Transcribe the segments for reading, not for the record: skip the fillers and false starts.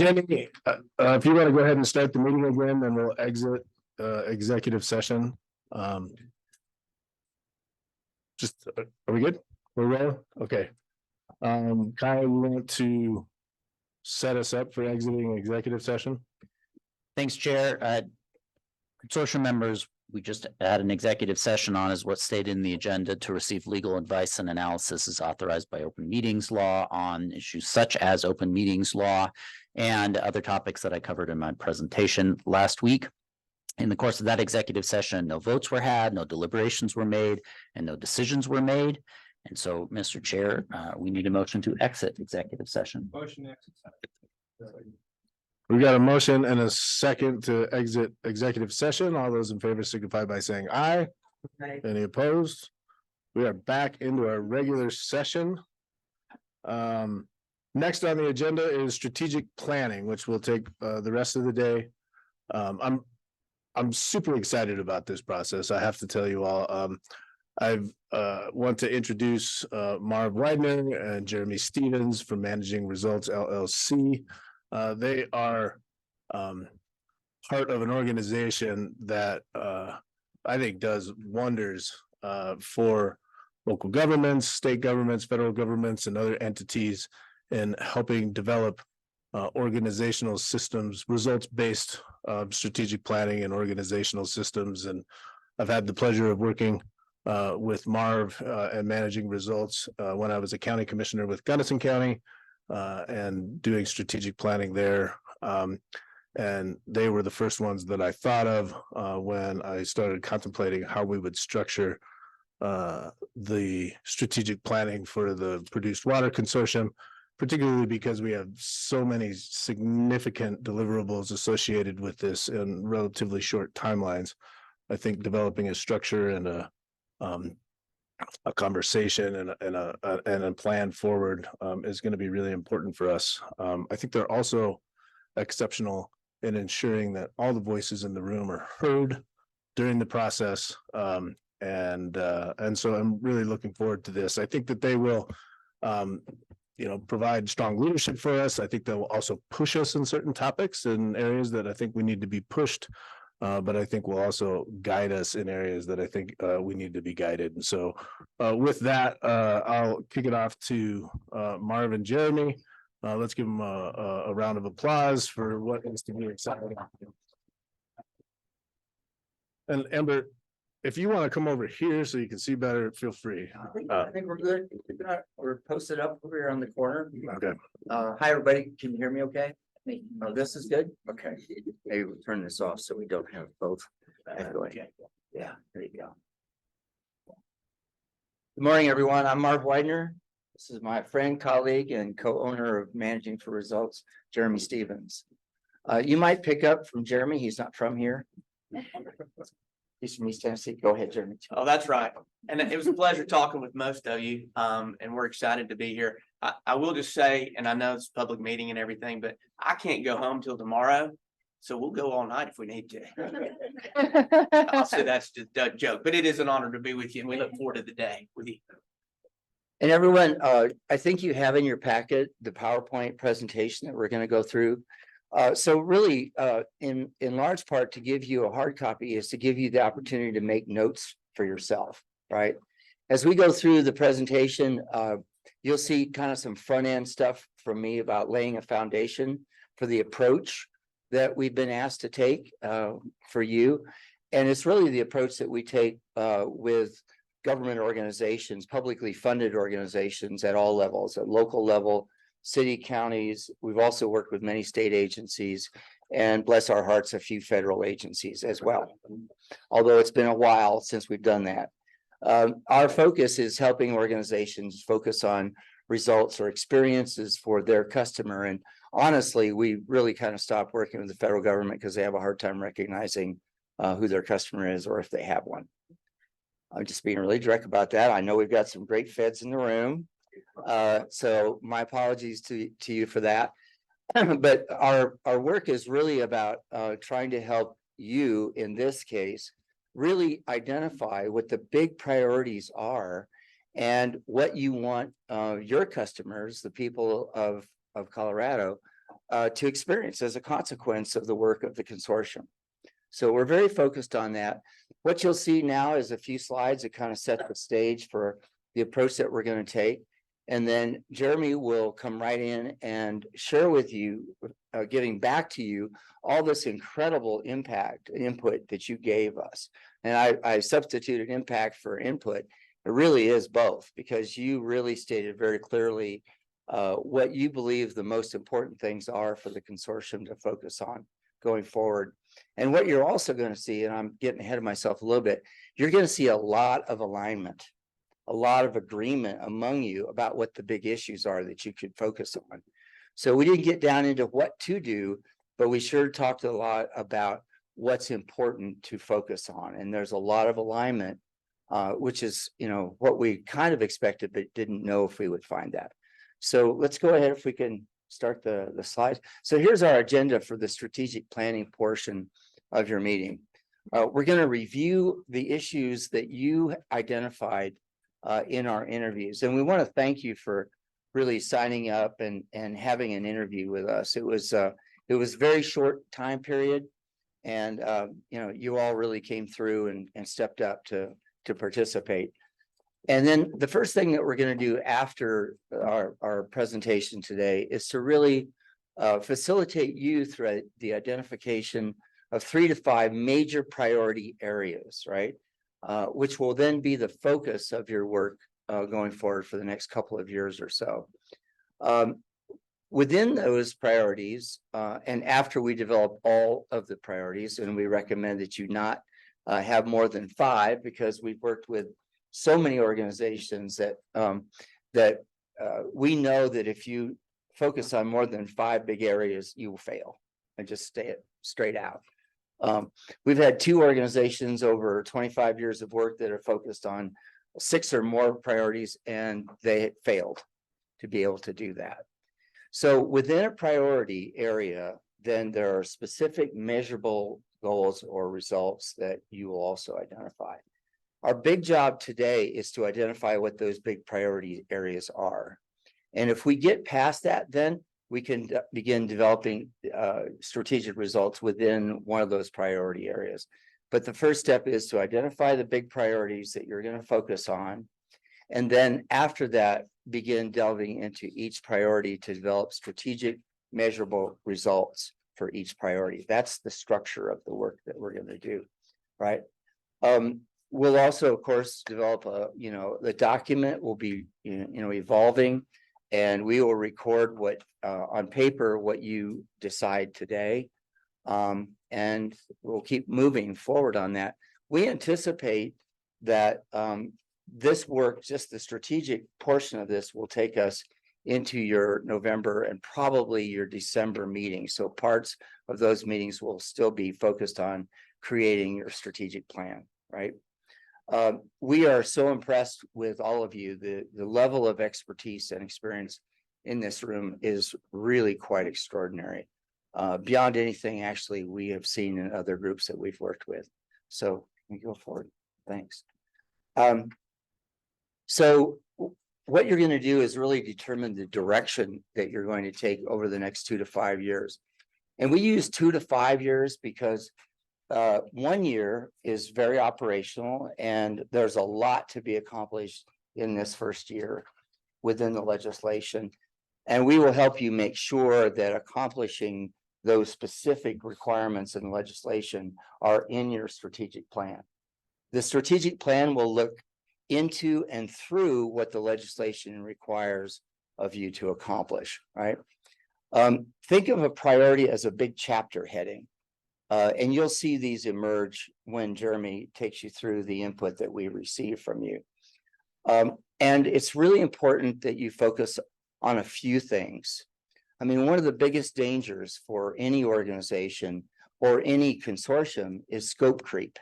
Jamie, if you want to go ahead and start the meeting again, then we'll exit executive session. Just are we good? We're rolling? Okay. Kyle, you want to set us up for exiting executive session? Thanks, Chair. Consortium members, we just had an executive session on is what's stated in the agenda to receive legal advice and analysis is authorized by open meetings law on issues such as open meetings law and other topics that I covered in my presentation last week. In the course of that executive session, no votes were had, no deliberations were made, and no decisions were made. And so, Mr. Chair, we need a motion to exit executive session. Motion to exit. We got a motion and a second to exit executive session. All those in favor signify by saying aye. Aye. Any opposed? We are back into our regular session. Next on the agenda is strategic planning, which will take the rest of the day. I'm super excited about this process. I have to tell you all. I want to introduce Marv Widener and Jeremy Stevens from Managing Results LLC. They are part of an organization that I think does wonders for local governments, state governments, federal governments, and other entities in helping develop organizational systems, results-based strategic planning and organizational systems. And I've had the pleasure of working with Marv and Managing Results when I was a county commissioner with Gunnison County and doing strategic planning there. And they were the first ones that I thought of when I started contemplating how we would structure the strategic planning for the Produced Water Consortium, particularly because we have so many significant deliverables associated with this in relatively short timelines. I think developing a structure and a conversation and a plan forward is going to be really important for us. I think they're also exceptional in ensuring that all the voices in the room are heard during the process. And so I'm really looking forward to this. I think that they will provide strong leadership for us. I think they'll also push us in certain topics and areas that I think we need to be pushed. But I think will also guide us in areas that I think we need to be guided. And so with that, I'll kick it off to Marv and Jeremy. Let's give them a round of applause for what is to be exciting. And Amber, if you want to come over here so you can see better, feel free. I think we're good. We're posted up over here on the corner. Okay. Hi, everybody. Can you hear me okay? Oh, this is good? Okay. Maybe we'll turn this off so we don't have both. Yeah, there you go. Good morning, everyone. I'm Marv Widener. This is my friend, colleague, and co-owner of Managing for Results, Jeremy Stevens. You might pick up from Jeremy. He's not from here. He's from East Tennessee. Go ahead, Jeremy. Oh, that's right. And it was a pleasure talking with most of you. And we're excited to be here. I will just say, and I know it's a public meeting and everything, but I can't go home till tomorrow. So we'll go all night if we need to. I'll say that's just a joke, but it is an honor to be with you. And we look forward to the day with you. And everyone, I think you have in your packet the PowerPoint presentation that we're going to go through. So really, in large part, to give you a hard copy is to give you the opportunity to make notes for yourself, right? As we go through the presentation, you'll see kind of some front end stuff from me about laying a foundation for the approach that we've been asked to take for you. And it's really the approach that we take with government organizations, publicly funded organizations at all levels, at local level, city, counties. We've also worked with many state agencies and bless our hearts, a few federal agencies as well. Although it's been a while since we've done that. Our focus is helping organizations focus on results or experiences for their customer. And honestly, we really kind of stopped working with the federal government because they have a hard time recognizing who their customer is or if they have one. I'm just being really direct about that. I know we've got some great feds in the room. So my apologies to you for that. But our work is really about trying to help you, in this case, really identify what the big priorities are and what you want your customers, the people of Colorado, to experience as a consequence of the work of the consortium. So we're very focused on that. What you'll see now is a few slides that kind of set the stage for the approach that we're going to take. And then Jeremy will come right in and share with you, giving back to you all this incredible impact and input that you gave us. And I substituted impact for input. It really is both, because you really stated very clearly what you believe the most important things are for the consortium to focus on going forward. And what you're also going to see, and I'm getting ahead of myself a little bit, you're going to see a lot of alignment, a lot of agreement among you about what the big issues are that you could focus on. So we didn't get down into what to do, but we sure talked a lot about what's important to focus on. And there's a lot of alignment, which is, what we kind of expected, but didn't know if we would find that. So let's go ahead if we can start the slides. So here's our agenda for the strategic planning portion of your meeting. We're going to review the issues that you identified in our interviews. And we want to thank you for really signing up and having an interview with us. It was a very short time period. And, you all really came through and stepped up to participate. And then the first thing that we're going to do after our presentation today is to really facilitate you through the identification of 3 to 5 major priority areas, right? Which will then be the focus of your work going forward for the next couple of years or so. Within those priorities, and after we develop all of the priorities, and we recommend that you not have more than 5, because we've worked with so many organizations that we know that if you focus on more than 5 big areas, you will fail, and just stay it straight out. We've had 2 organizations over 25 years of work that are focused on 6 or more priorities, and they failed to be able to do that. So within a priority area, then there are specific measurable goals or results that you will also identify. Our big job today is to identify what those big priority areas are. And if we get past that, then we can begin developing strategic results within one of those priority areas. But the first step is to identify the big priorities that you're going to focus on. And then after that, begin delving into each priority to develop strategic measurable results for each priority. That's the structure of the work that we're going to do, right? We'll also, of course, develop the document will be, evolving, and we will record what on paper, what you decide today. And we'll keep moving forward on that. We anticipate that this work, just the strategic portion of this, will take us into your November and probably your December meeting. So parts of those meetings will still be focused on creating your strategic plan, right? We are so impressed with all of you. The level of expertise and experience in this room is really quite extraordinary. Beyond anything, actually, we have seen in other groups that we've worked with. So we go forward. Thanks. So what you're going to do is really determine the direction that you're going to take over the next 2 to 5 years. And we use 2 to 5 years because 1 year is very operational, and there's a lot to be accomplished in this first year within the legislation. And we will help you make sure that accomplishing those specific requirements in legislation are in your strategic plan. The strategic plan will look into and through what the legislation requires of you to accomplish, right? Think of a priority as a big chapter heading. And you'll see these emerge when Jeremy takes you through the input that we receive from you. And it's really important that you focus on a few things. I mean, one of the biggest dangers for any organization or any consortium is scope creep,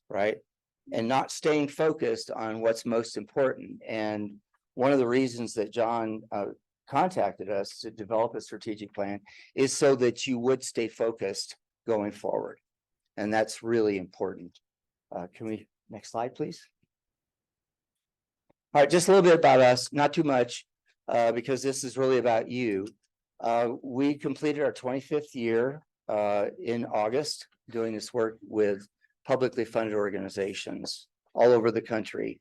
right? And not staying focused on what's most important. And one of the reasons that John contacted us to develop a strategic plan is so that you would stay focused going forward. And that's really important. Can we, next slide, please? All right, just a little bit about us, not too much, because this is really about you. We completed our 25th year in August, doing this work with publicly funded organizations all over the country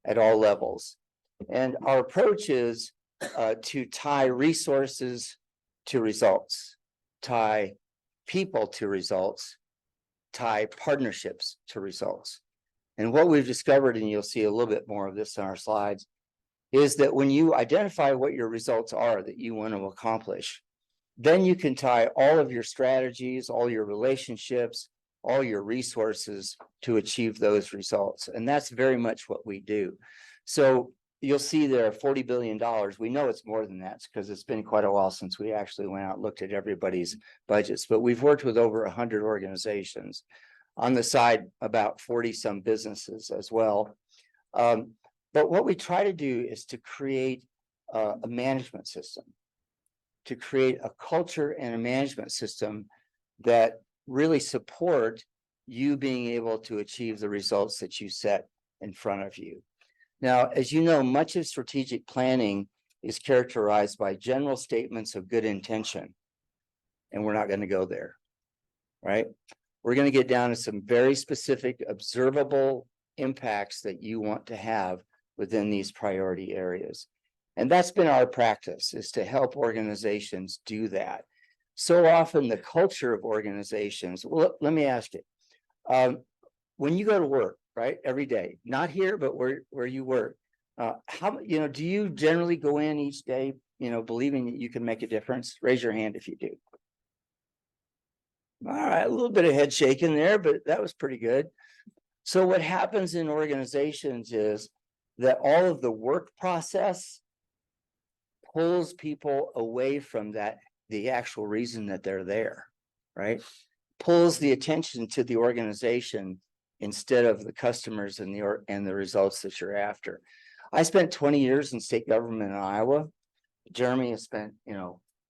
at all levels. And our approach is to tie resources to results, tie people to results, tie partnerships to results. And what we've discovered, and you'll see a little bit more of this on our slides, is that when you identify what your results are that you want to accomplish, then you can tie all of your strategies, all your relationships, all your resources to achieve those results. And that's very much what we do. So you'll see there $40 billion. We know it's more than that because it's been quite a while since we actually went out and looked at everybody's budgets, but we've worked with over 100 organizations. On the side, about 40 some businesses as well. But what we try to do is to create a management system, to create a culture and a management system that really support you being able to achieve the results that you set in front of you. Now, as you know, much of strategic planning is characterized by general statements of good intention, and we're not going to go there, right? We're going to get down to some very specific, observable impacts that you want to have within these priority areas. And that's been our practice, is to help organizations do that. So often the culture of organizations, well, let me ask you, when you go to work, right, every day, not here, but where you work, how, do you generally go in each day, believing that you can make a difference? Raise your hand if you do. All right, a little bit of head shaking there, but that was pretty good. So what happens in organizations is that all of the work process pulls people away from that, the actual reason that they're there, right? Pulls the attention to the organization instead of the customers and the results that you're after. I spent 20 years in state government in Iowa. Jeremy has spent,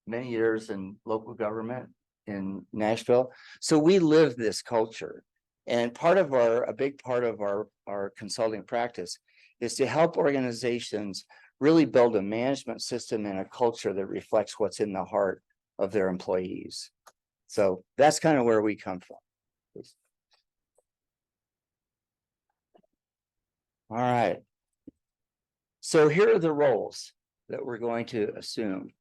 many years in local government in Nashville. So we live this culture. And a big part of our consulting practice is to help organizations really build a management system and a culture that reflects what's in the heart of their employees. So that's kind of where we come from. All right. So here are the roles that we're going to assume.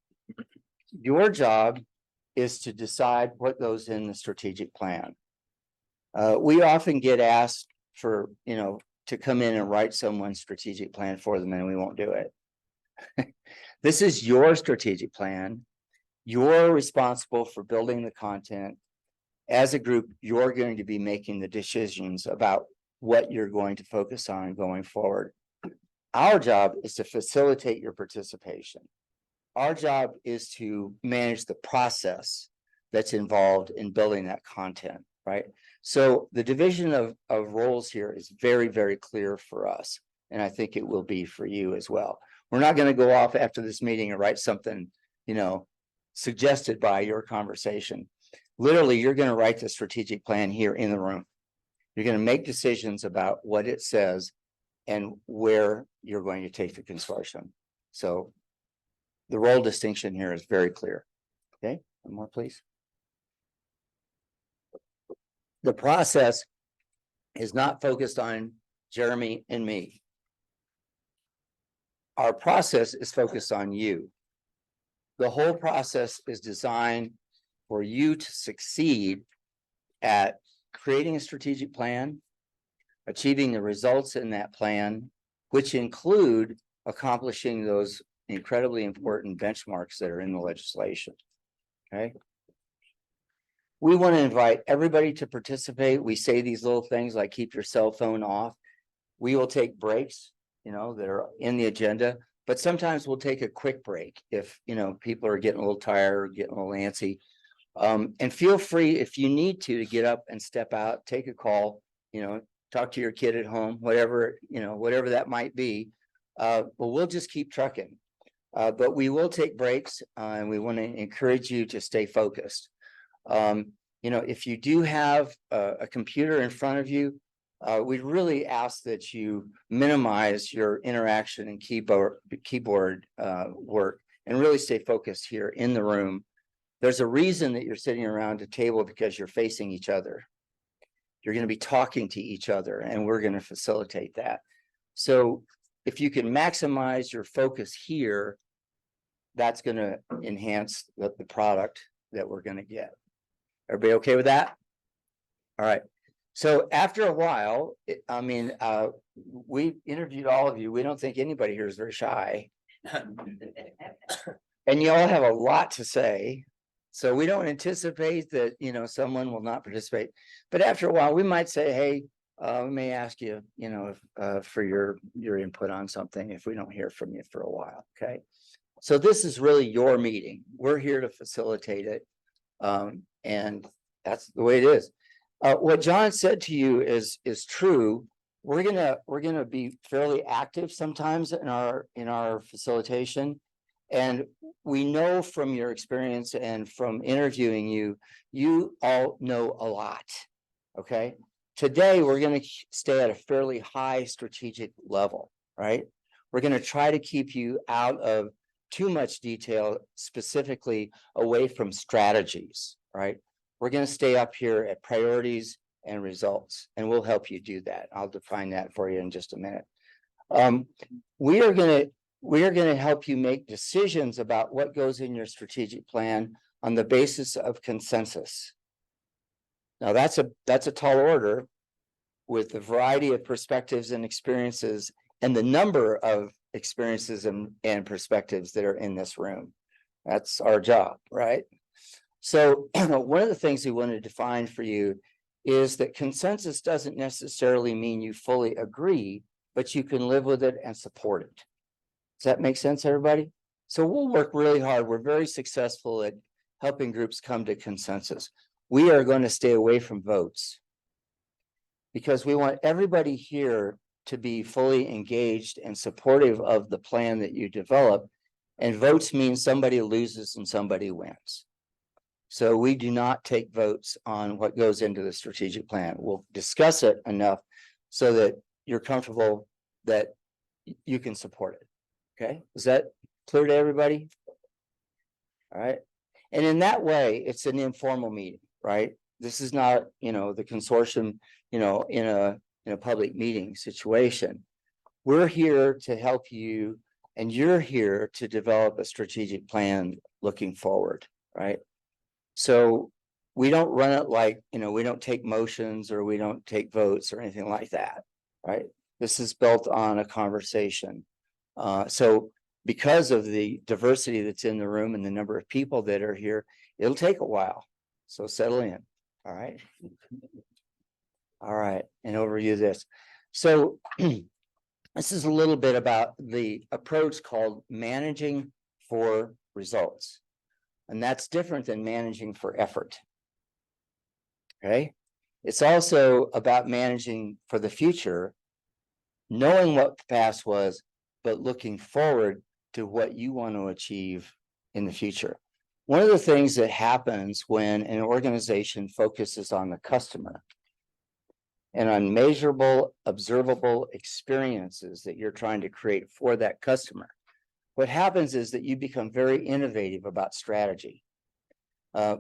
Your job is to decide what goes in the strategic plan. We often get asked for, to come in and write someone's strategic plan for them, and we won't do it. This is your strategic plan. You're responsible for building the content. As a group, you're going to be making the decisions about what you're going to focus on going forward. Our job is to facilitate your participation. Our job is to manage the process that's involved in building that content, right? So the division of roles here is very, very clear for us. And I think it will be for you as well. We're not going to go off after this meeting and write something, suggested by your conversation. Literally, you're going to write the strategic plan here in the room. You're going to make decisions about what it says and where you're going to take the consortium. So the role distinction here is very clear. Okay, one more, please. The process is not focused on Jeremy and me. Our process is focused on you. The whole process is designed for you to succeed at creating a strategic plan, achieving the results in that plan, which include accomplishing those incredibly important benchmarks that are in the legislation. Okay. We want to invite everybody to participate. We say these little things like keep your cell phone off. We will take breaks, that are in the agenda, but sometimes we'll take a quick break if, people are getting a little tired or getting a little antsy. And feel free, if you need to get up and step out, take a call, talk to your kid at home, whatever, whatever that might be. But we'll just keep trucking. But we will take breaks and we want to encourage you to stay focused. If you do have a computer in front of you, we really ask that you minimize your interaction and keyboard work and really stay focused here in the room. There's a reason that you're sitting around a table, because you're facing each other. You're going to be talking to each other, and we're going to facilitate that. So if you can maximize your focus here, that's going to enhance the product that we're going to get. Everybody okay with that? All right. So after a while, we interviewed all of you. We don't think anybody here is very shy. And you all have a lot to say. So we don't anticipate that, someone will not participate. But after a while, we might say, hey, we may ask you, for your input on something if we don't hear from you for a while. Okay. So this is really your meeting. We're here to facilitate it. And that's the way it is. What John said to you is true. We're gonna be fairly active sometimes in our facilitation. And we know from your experience and from interviewing you, you all know a lot. Okay. Today, we're going to stay at a fairly high strategic level, right? We're going to try to keep you out of too much detail, specifically away from strategies, right? We're going to stay up here at priorities and results, and we'll help you do that. I'll define that for you in just a minute. We are going to help you make decisions about what goes in your strategic plan on the basis of consensus. Now that's a tall order with the variety of perspectives and experiences and the number of experiences and perspectives that are in this room. That's our job, right? So one of the things we want to define for you is that consensus doesn't necessarily mean you fully agree, but you can live with it and support it. Does that make sense, everybody? So we'll work really hard. We're very successful at helping groups come to consensus. We are going to stay away from votes because we want everybody here to be fully engaged and supportive of the plan that you develop. And votes mean somebody loses and somebody wins. So we do not take votes on what goes into the strategic plan. We'll discuss it enough so that you're comfortable that you can support it. Okay, is that clear to everybody? All right. And in that way, it's an informal meeting, right? This is not, the consortium, in a public meeting situation. We're here to help you, and you're here to develop a strategic plan looking forward, right? So we don't run it like, we don't take motions or we don't take votes or anything like that, right? This is built on a conversation. So because of the diversity that's in the room and the number of people that are here, it'll take a while. So settle in. All right. All right. And overview this. So this is a little bit about the approach called managing for results. And that's different than managing for effort. Okay. It's also about managing for the future, knowing what the past was, but looking forward to what you want to achieve in the future. One of the things that happens when an organization focuses on the customer and on measurable, observable experiences that you're trying to create for that customer, what happens is that you become very innovative about strategy.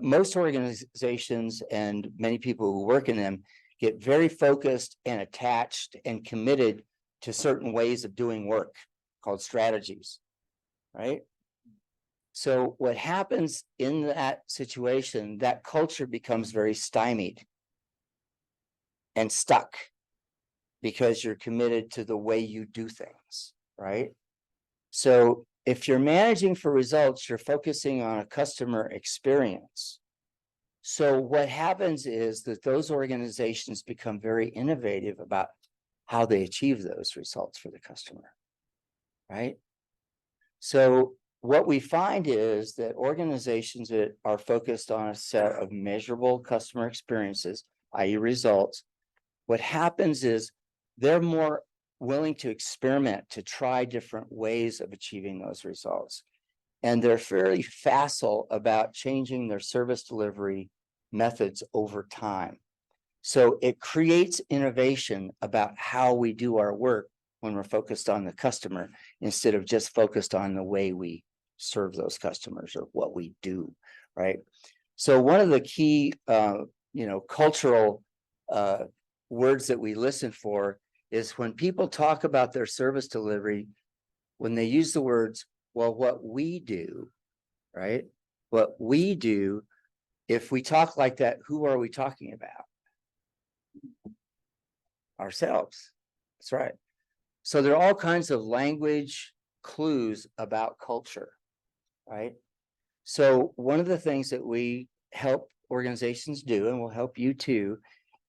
Most organizations and many people who work in them get very focused and attached and committed to certain ways of doing work called strategies, right? So what happens in that situation, that culture becomes very stymied and stuck because you're committed to the way you do things, right? So if you're managing for results, you're focusing on a customer experience. So what happens is that those organizations become very innovative about how they achieve those results for the customer, right? So what we find is that organizations that are focused on a set of measurable customer experiences, i.e. results, what happens is they're more willing to experiment, to try different ways of achieving those results. And they're fairly facile about changing their service delivery methods over time. So it creates innovation about how we do our work when we're focused on the customer instead of just focused on the way we serve those customers or what we do, right? So one of the key, cultural words that we listen for is when people talk about their service delivery, when they use the words, well, what we do, right? What we do, if we talk like that, who are we talking about? Ourselves. That's right. So there are all kinds of language clues about culture, right? So one of the things that we help organizations do, and will help you too,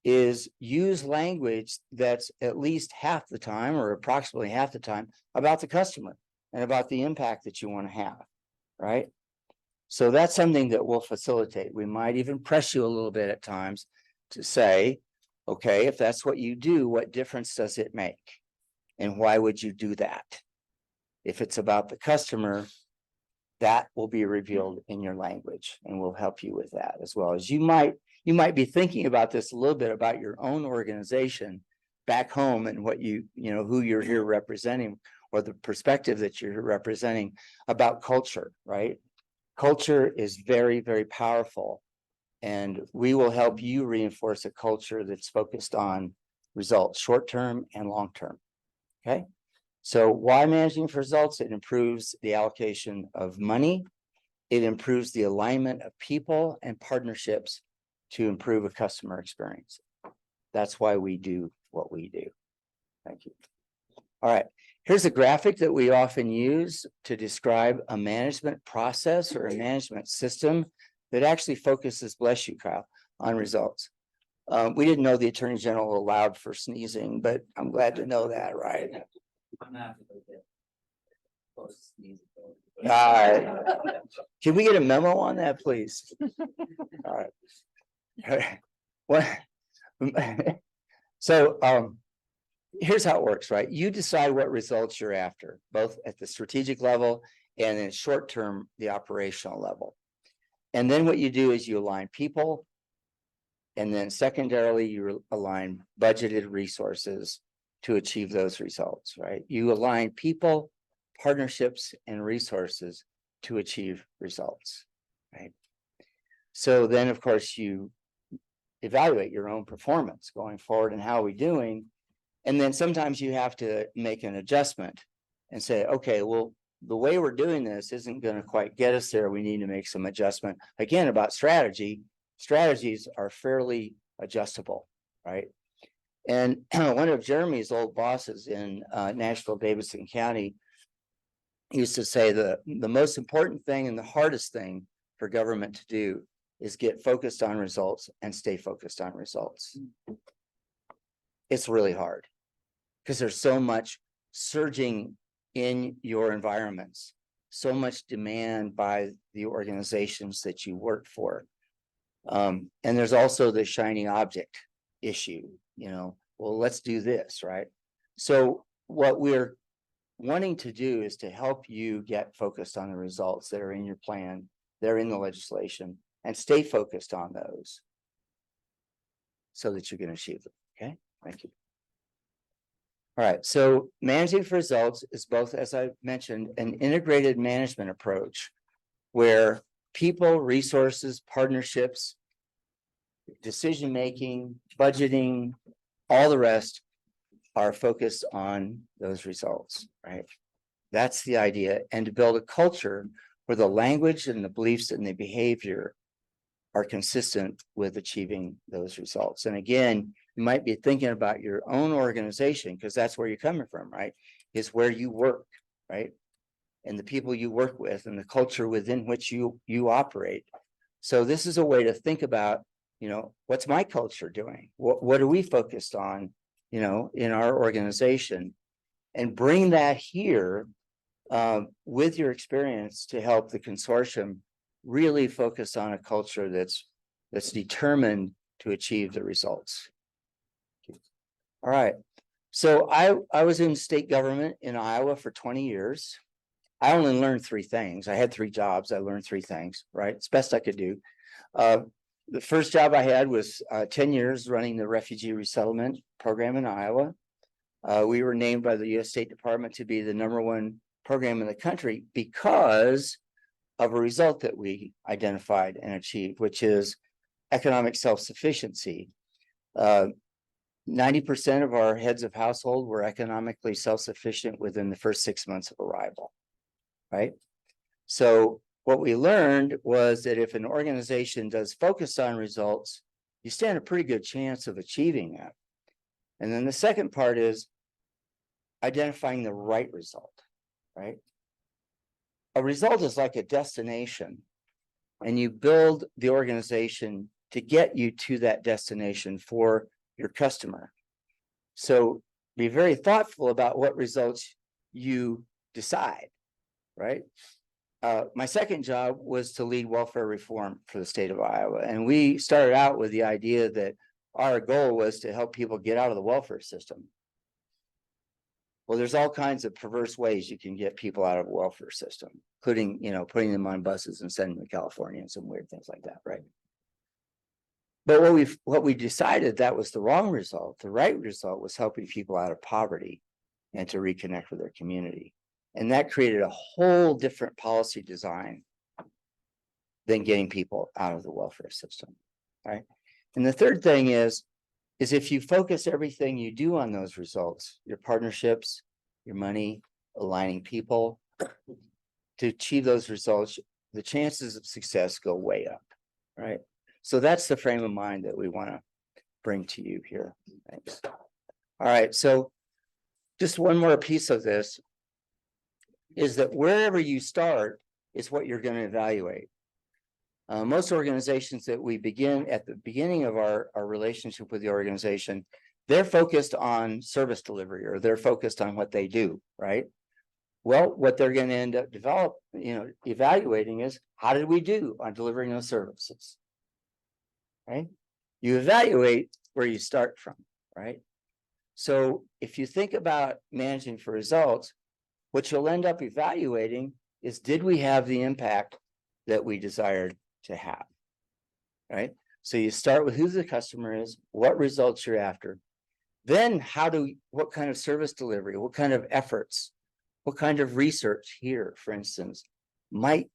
is use language that's at least half the time or approximately half the time about the customer and about the impact that you want to have, right? So that's something that we'll facilitate. We might even press you a little bit at times to say, okay, if that's what you do, what difference does it make? And why would you do that? If it's about the customer, that will be revealed in your language, and we'll help you with that, as well as you might be thinking about this a little bit about your own organization back home and what who you're here representing, or the perspective that you're representing about culture, right? Culture is very, very powerful, and we will help you reinforce a culture that's focused on results, short-term and long-term. Okay. So why managing for results? It improves the allocation of money. It improves the alignment of people and partnerships to improve a customer experience. That's why we do what we do. Thank you. All right. Here's a graphic that we often use to describe a management process or a management system that actually focuses, bless you, Kyle, on results. We didn't know the Attorney General allowed for sneezing, but I'm glad to know that, right? All right. Can we get a memo on that, please? All right. What? So here's how it works, right? You decide what results you're after, both at the strategic level and in short term, the operational level. And then what you do is you align people, and then secondarily, you align budgeted resources to achieve those results, right? You align people, partnerships, and resources to achieve results, right? So then, of course, you evaluate your own performance going forward and how are we doing. And then sometimes you have to make an adjustment and say, okay, well, the way we're doing this isn't going to quite get us there. We need to make some adjustment. Again, about strategy, strategies are fairly adjustable, right? And one of Jeremy's old bosses in Nashville, Davidson County used to say the most important thing and the hardest thing for government to do is get focused on results and stay focused on results. It's really hard because there's so much surging in your environments, so much demand by the organizations that you work for. And there's also the shiny object issue, well, let's do this, right? So what we're wanting to do is to help you get focused on the results that are in your plan, they're in the legislation, and stay focused on those so that you can achieve them. Okay, thank you. All right, so managing for results is both, as I mentioned, an integrated management approach where people, resources, partnerships, decision-making, budgeting, all the rest are focused on those results, right? That's the idea. And to build a culture where the language and the beliefs and the behavior are consistent with achieving those results. And again, you might be thinking about your own organization because that's where you're coming from, right? Is where you work, right? And the people you work with and the culture within which you operate. So this is a way to think about, what's my culture doing? What are we focused on, in our organization, and bring that here with your experience to help the consortium really focus on a culture that's determined to achieve the results. All right. So I was in state government in Iowa for 20 years. I only learned 3 things. I had 3 jobs. I learned 3 things, right? It's best I could do. The first job I had was 10 years running the refugee resettlement program in Iowa. We were named by the U.S. State Department to be the #1 program in the country because of a result that we identified and achieved, which is economic self-sufficiency. 90% of our heads of household were economically self-sufficient within the first 6 months of arrival, right? So what we learned was that if an organization does focus on results, you stand a pretty good chance of achieving that. And then the second part is identifying the right result, right? A result is like a destination, and you build the organization to get you to that destination for your customer. So be very thoughtful about what results you decide, right? My second job was to lead welfare reform for the state of Iowa. And we started out with the idea that our goal was to help people get out of the welfare system. Well, there's all kinds of perverse ways you can get people out of a welfare system, including, putting them on buses and sending them to California and some weird things like that, right? But what we decided that was the wrong result. The right result was helping people out of poverty and to reconnect with their community. And that created a whole different policy design than getting people out of the welfare system, right? And the third thing is if you focus everything you do on those results, your partnerships, your money, aligning people to achieve those results, the chances of success go way up, right? So that's the frame of mind that we want to bring to you here. Thanks. All right, so just one more piece of this is that wherever you start is what you're going to evaluate. Most organizations that we begin at the beginning of our relationship with the organization, they're focused on service delivery, or they're focused on what they do, right? Well, what they're going to end up evaluating is, how did we do on delivering those services? Right? You evaluate where you start from, right? So if you think about managing for results, what you'll end up evaluating is, did we have the impact that we desired to have, right? So you start with who the customer is, what results you're after, then what kind of service delivery, what kind of efforts, what kind of research here, for instance, might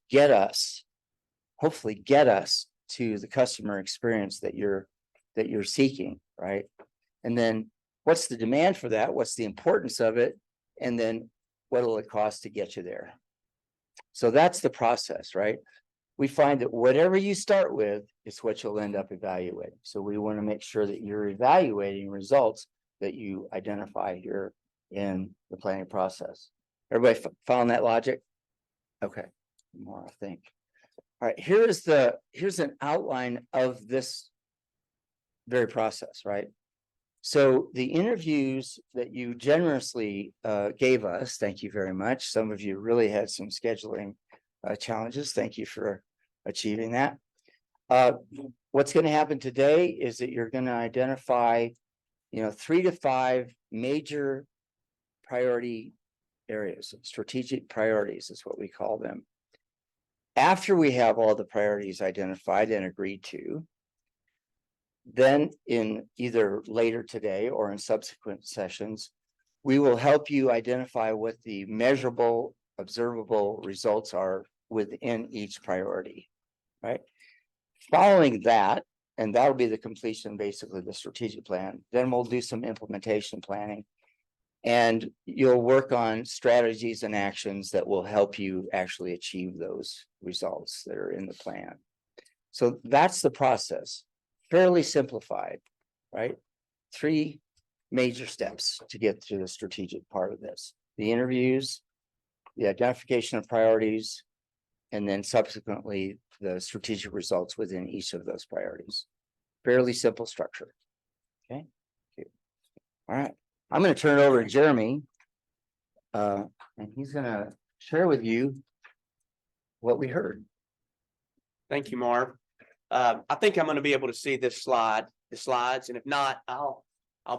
hopefully get us to the customer experience that you're seeking, right? And then what's the demand for that? What's the importance of it? And then what will it cost to get you there? So that's the process, right? We find that whatever you start with is what you'll end up evaluating. So we want to make sure that you're evaluating results that you identify here in the planning process. Everybody found that logic? Okay, more, I think. All right, here's an outline of this very process, right? So the interviews that you generously gave us, thank you very much. Some of you really had some scheduling challenges. Thank you for achieving that. What's going to happen today is that you're going to identify, 3 to 5 major priority areas. Strategic priorities is what we call them. After we have all the priorities identified and agreed to, then in either later today or in subsequent sessions, we will help you identify what the measurable, observable results are within each priority, right? Following that, and that'll be the completion, basically, the strategic plan. Then we'll do some implementation planning, and you'll work on strategies and actions that will help you actually achieve those results that are in the plan. So that's the process, fairly simplified, right? 3 major steps to get to the strategic part of this: the interviews, the identification of priorities, and then subsequently the strategic results within each of those priorities. Fairly simple structure. Okay. All right. I'm going to turn it over to Jeremy, and he's going to share with you what we heard. Thank you, Marv. I think I'm going to be able to see the slides, and if not, I'll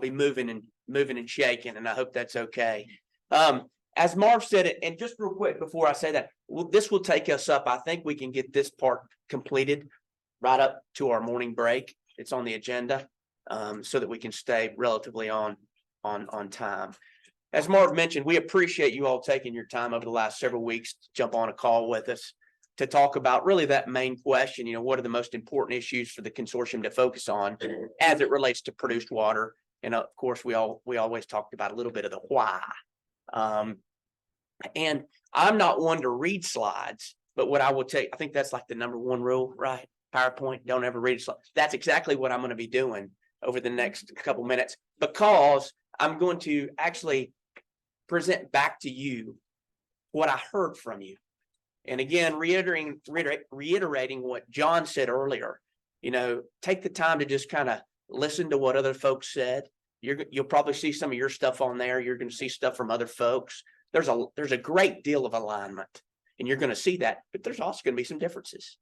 be moving and shaking, and I hope that's okay. As Marv said it, and just real quick before I say that, this will take us up. I think we can get this part completed right up to our morning break. It's on the agenda, so that we can stay relatively on time. As Marv mentioned, we appreciate you all taking your time over the last several weeks to jump on a call with us to talk about really that main question, what are the most important issues for the consortium to focus on as it relates to produced water? And of course, we always talked about a little bit of the why. And I'm not one to read slides, but what I will tell you, I think that's like the number one rule, right? PowerPoint, don't ever read a slide. That's exactly what I'm going to be doing over the next couple minutes, because I'm going to actually present back to you what I heard from you. And again, reiterating what John said earlier, take the time to just kind of listen to what other folks said. You'll probably see some of your stuff on there. You're going to see stuff from other folks. There's a great deal of alignment, and you're going to see that, but there's also going to be some differences.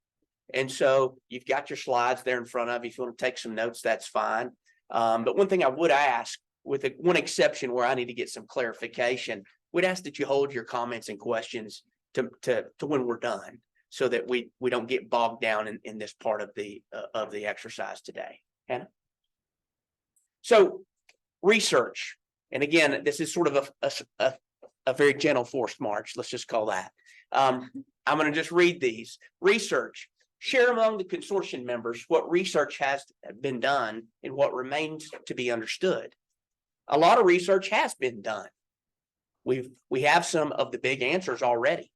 And so you've got your slides there in front of you. If you want to take some notes, that's fine. But one thing I would ask, with one exception where I need to get some clarification, we'd ask that you hold your comments and questions to when we're done, so that we don't get bogged down in this part of the exercise today. Hannah? So research, and again, this is sort of a very gentle forced march. Let's just call that. I'm going to just read these. Research. Share among the consortium members what research has been done and what remains to be understood. A lot of research has been done. We have some of the big answers already.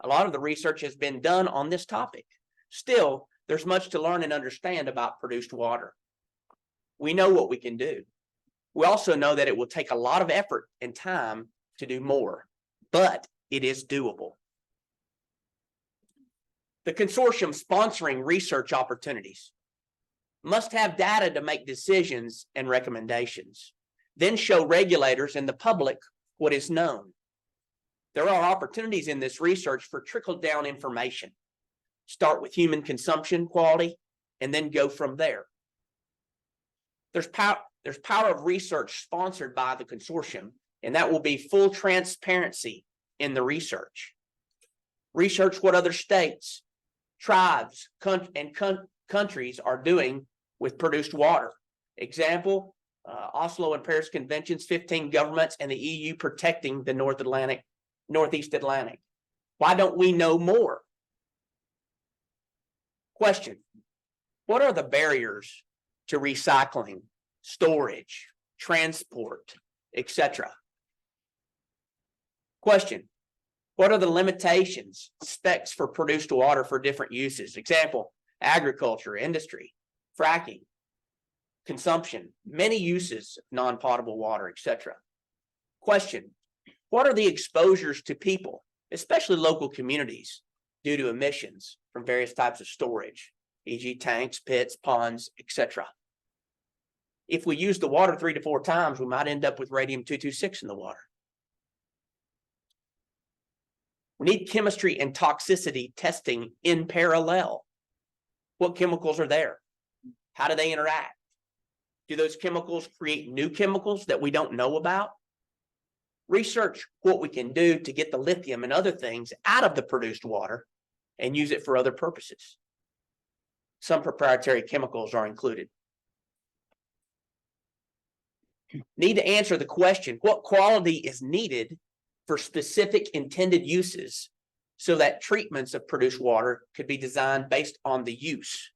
A lot of the research has been done on this topic. Still, there's much to learn and understand about produced water. We know what we can do. We also know that it will take a lot of effort and time to do more, but it is doable. The consortium sponsoring research opportunities must have data to make decisions and recommendations, then show regulators and the public what is known. There are opportunities in this research for trickle-down information. Start with human consumption quality and then go from there. There's power of research sponsored by the consortium, and that will be full transparency in the research. Research what other states, tribes, and countries are doing with produced water. Example, Oslo and Paris Conventions, 15 governments and the EU protecting the Northeast Atlantic. Why don't we know more? Question, what are the barriers to recycling, storage, transport, etc.? Question, what are the limitations, specs for produced water for different uses? Example, agriculture, industry, fracking, consumption, many uses of non-potable water, etc. Question, what are the exposures to people, especially local communities, due to emissions from various types of storage, e.g. tanks, pits, ponds, etc.? If we use the water 3 to 4 times, we might end up with radium-226 in the water. We need chemistry and toxicity testing in parallel. What chemicals are there? How do they interact? Do those chemicals create new chemicals that we don't know about? Research what we can do to get the lithium and other things out of the produced water and use it for other purposes. Some proprietary chemicals are included. Need to answer the question, what quality is needed for specific intended uses so that treatments of produced water could be designed based on the use?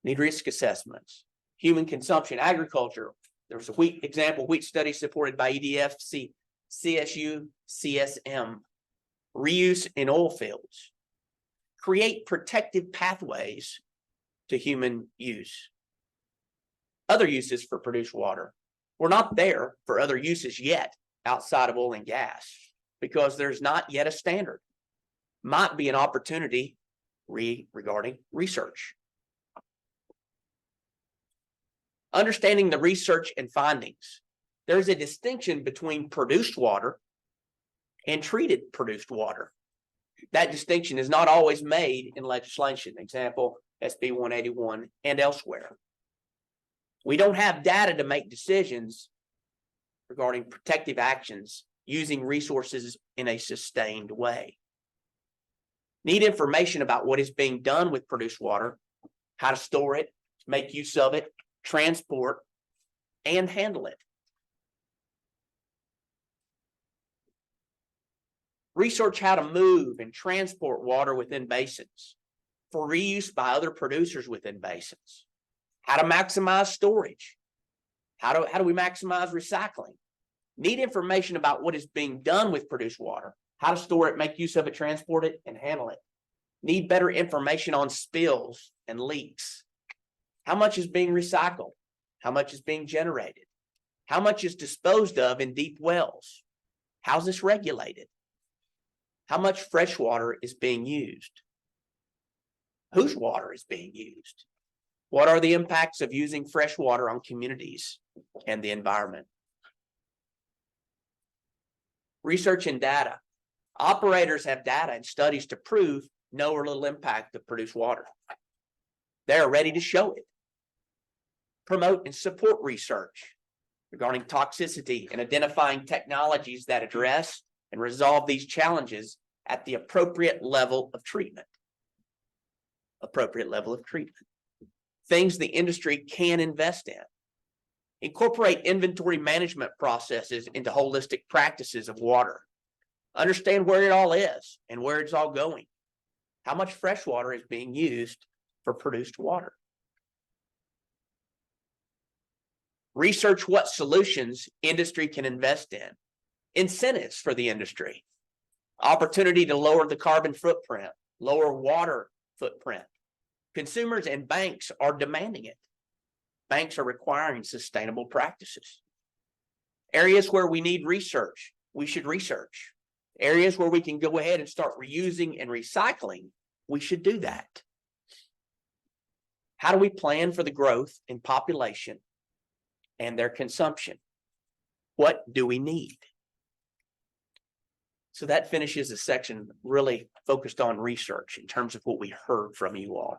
Need risk assessments. Human consumption, agriculture. There was a wheat study supported by EDF, CSU, CSM. Reuse in oil fields. Create protective pathways to human use. Other uses for produced water. We're not there for other uses yet outside of oil and gas because there's not yet a standard. Might be an opportunity regarding research. Understanding the research and findings. There's a distinction between produced water and treated produced water. That distinction is not always made in legislation. Example, SB 181 and elsewhere. We don't have data to make decisions regarding protective actions using resources in a sustained way. Need information about what is being done with produced water, how to store it, make use of it, transport, and handle it. Research how to move and transport water within basins for reuse by other producers within basins. How to maximize storage. How do we maximize recycling? Need information about what is being done with produced water, how to store it, make use of it, transport it, and handle it. Need better information on spills and leaks. How much is being recycled? How much is being generated? How much is disposed of in deep wells? How's this regulated? How much fresh water is being used? Whose water is being used? What are the impacts of using fresh water on communities and the environment? Research and data. Operators have data and studies to prove no or little impact of produced water. They are ready to show it. Promote and support research regarding toxicity and identifying technologies that address and resolve these challenges at the appropriate level of treatment. Appropriate level of treatment. Things the industry can invest in. Incorporate inventory management processes into holistic practices of water. Understand where it all is and where it's all going. How much fresh water is being used for produced water. Research what solutions industry can invest in. Incentives for the industry. Opportunity to lower the carbon footprint, lower water footprint. Consumers and banks are demanding it. Banks are requiring sustainable practices. Areas where we need research, we should research. Areas where we can go ahead and start reusing and recycling, we should do that. How do we plan for the growth in population and their consumption? What do we need? So that finishes a section really focused on research in terms of what we heard from you all.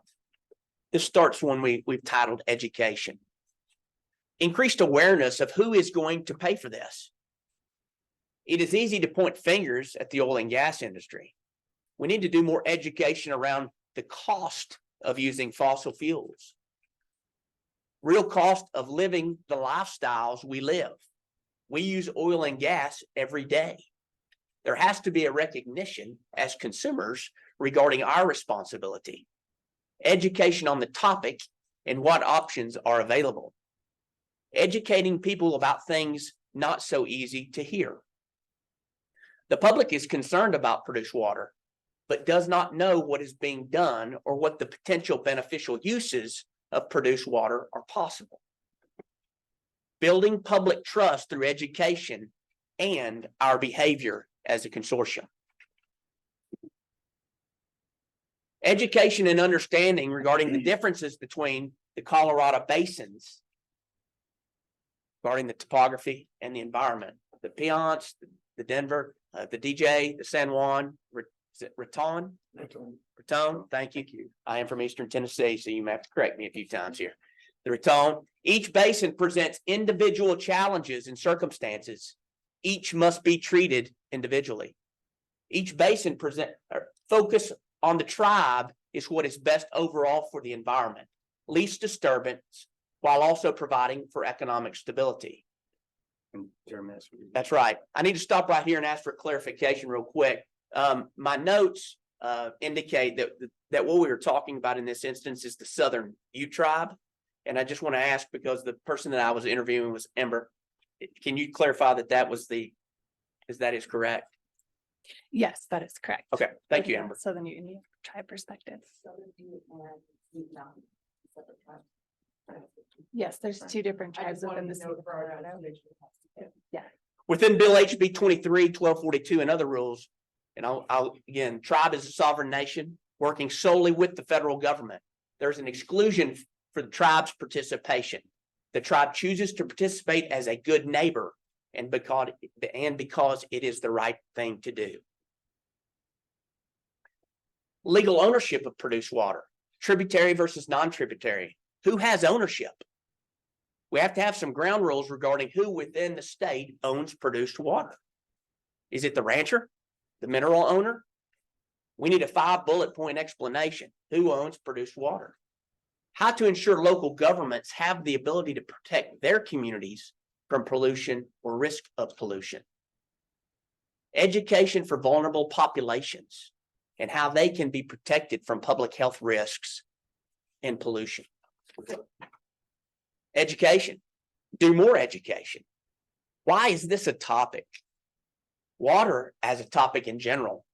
This starts when we've titled education. Increased awareness of who is going to pay for this. It is easy to point fingers at the oil and gas industry. We need to do more education around the cost of using fossil fuels. Real cost of living the lifestyles we live. We use oil and gas every day. There has to be a recognition as consumers regarding our responsibility. Education on the topic and what options are available. Educating people about things not so easy to hear. The public is concerned about produced water, but does not know what is being done or what the potential beneficial uses of produced water are possible. Building public trust through education and our behavior as a consortium. Education and understanding regarding the differences between the Colorado basins, regarding the topography and the environment. The Piceance, the Denver, the DJ, the San Juan, is it Raton? Raton, thank you. I am from Eastern Tennessee, so you may have to correct me a few times here. The Raton, each basin presents individual challenges and circumstances. Each must be treated individually. Each basin focus on the tribe is what is best overall for the environment, least disturbance, while also providing for economic stability. That's right. I need to stop right here and ask for clarification real quick. My notes indicate that what we were talking about in this instance is the Southern Ute tribe. And I just want to ask, because the person that I was interviewing was Ember, can you clarify that that is correct? Yes, that is correct. Okay, thank you, Amber. Southern Union tribe perspective. Yes, there's two different tribes within the state of Colorado. Yeah. Within Bill HB 23-1242 and other rules, and I'll again, tribe is a sovereign nation working solely with the federal government. There's an exclusion for the tribe's participation. The tribe chooses to participate as a good neighbor and because it is the right thing to do. Legal ownership of produced water, tributary versus non-tributary. Who has ownership? We have to have some ground rules regarding who within the state owns produced water. Is it the rancher, the mineral owner? We need a 5-bullet point explanation. Who owns produced water? How to ensure local governments have the ability to protect their communities from pollution or risk of pollution. Education for vulnerable populations and how they can be protected from public health risks and pollution. Education, do more education. Why is this a topic? Water as a topic in general,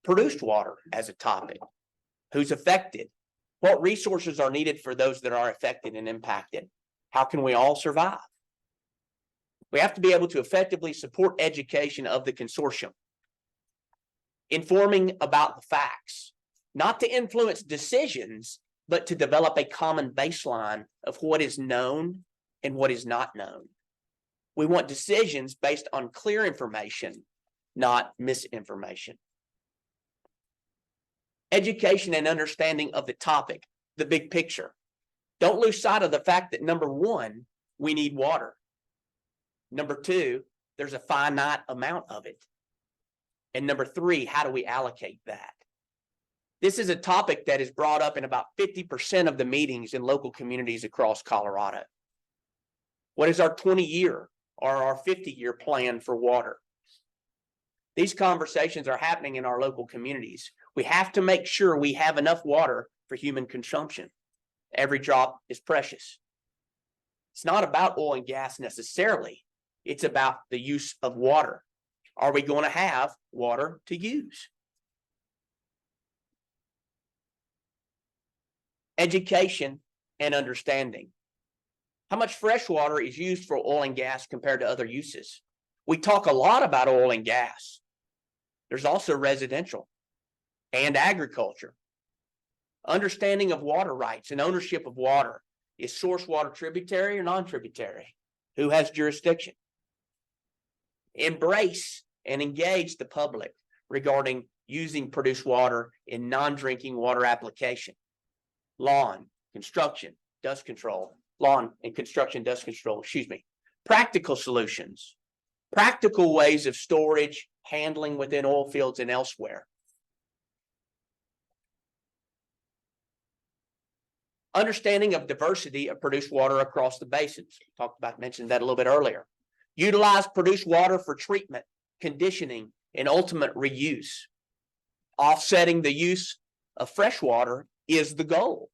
produced water as a topic, who's affected, what resources are needed for those that are affected and impacted, how can we all survive? We have to be able to effectively support education of the consortium, informing about the facts, not to influence decisions, but to develop a common baseline of what is known and what is not known. We want decisions based on clear information, not misinformation. Education and understanding of the topic, the big picture. Don't lose sight of the fact that number one, we need water. Number two, there's a finite amount of it. And number three, how do we allocate that? This is a topic that is brought up in about 50% of the meetings in local communities across Colorado. What is our 20-year or our 50-year plan for water? These conversations are happening in our local communities. We have to make sure we have enough water for human consumption. Every drop is precious. It's not about oil and gas necessarily. It's about the use of water. Are we going to have water to use? Education and understanding. How much fresh water is used for oil and gas compared to other uses? We talk a lot about oil and gas. There's also residential and agriculture. Understanding of water rights and ownership of water. Is source water tributary or non-tributary? Who has jurisdiction? Embrace and engage the public regarding using produced water in non-drinking water application. Lawn, construction, dust control. Lawn and construction dust control, excuse me. Practical solutions. Practical ways of storage, handling within oil fields and elsewhere. Understanding of diversity of produced water across the basins. Mentioned that a little bit earlier. Utilize produced water for treatment, conditioning, and ultimate reuse. Offsetting the use of fresh water is the goal.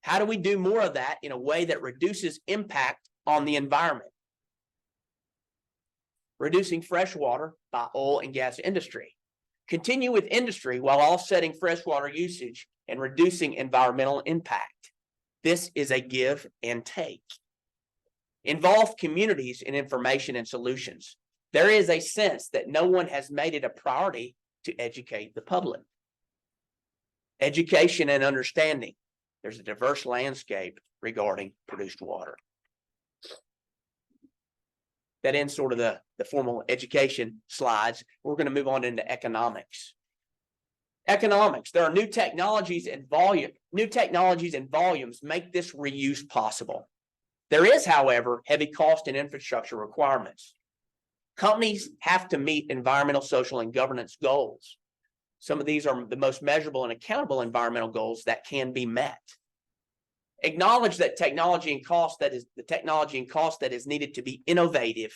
How do we do more of that in a way that reduces impact on the environment? Reducing fresh water by oil and gas industry. Continue with industry while offsetting freshwater usage and reducing environmental impact. This is a give and take. Involve communities in information and solutions. There is a sense that no one has made it a priority to educate the public. Education and understanding. There's a diverse landscape regarding produced water. That ends sort of the formal education slides. We're going to move on into economics. Economics, there are new technologies and volumes make this reuse possible. There is, however, heavy cost and infrastructure requirements. Companies have to meet environmental, social, and governance goals. Some of these are the most measurable and accountable environmental goals that can be met. Acknowledge that technology and cost that is needed to be innovative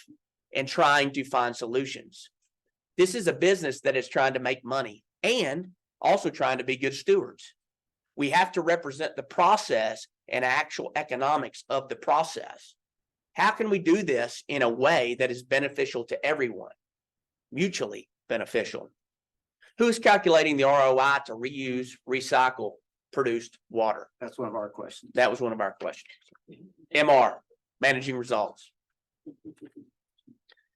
and trying to find solutions. This is a business that is trying to make money and also trying to be good stewards. We have to represent the process and actual economics of the process. How can we do this in a way that is beneficial to everyone? Mutually beneficial. Who's calculating the ROI to reuse, recycle produced water? That's one of our questions. That was one of our questions. MR, managing results. In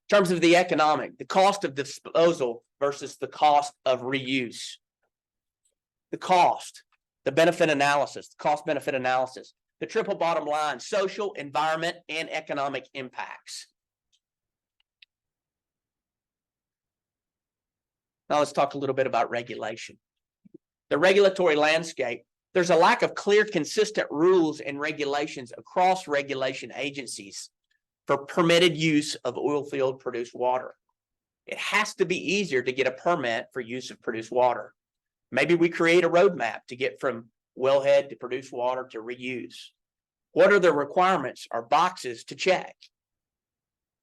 terms of the economic, the cost of disposal versus the cost of reuse. The cost, the benefit analysis, the cost benefit analysis, the triple bottom line, social, environment, and economic impacts. Now let's talk a little bit about regulation. The regulatory landscape, there's a lack of clear, consistent rules and regulations across regulation agencies for permitted use of oil field produced water. It has to be easier to get a permit for use of produced water. Maybe we create a roadmap to get from wellhead to produced water to reuse. What are the requirements or boxes to check?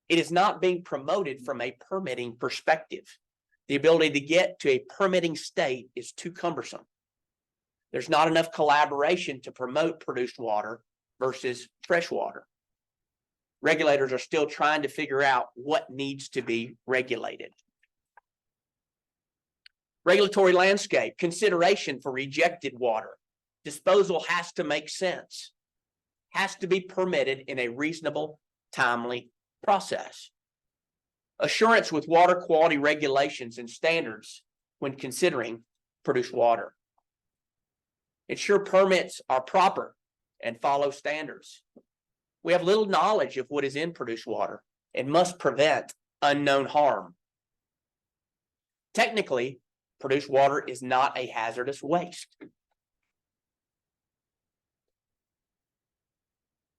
It is not being promoted from a permitting perspective. The ability to get to a permitting state is too cumbersome. There's not enough collaboration to promote produced water versus fresh water. Regulators are still trying to figure out what needs to be regulated. Regulatory landscape, consideration for rejected water. Disposal has to make sense, has to be permitted in a reasonable, timely process. Assurance with water quality regulations and standards when considering produced water. Ensure permits are proper and follow standards. We have little knowledge of what is in produced water and must prevent unknown harm. Technically, produced water is not a hazardous waste.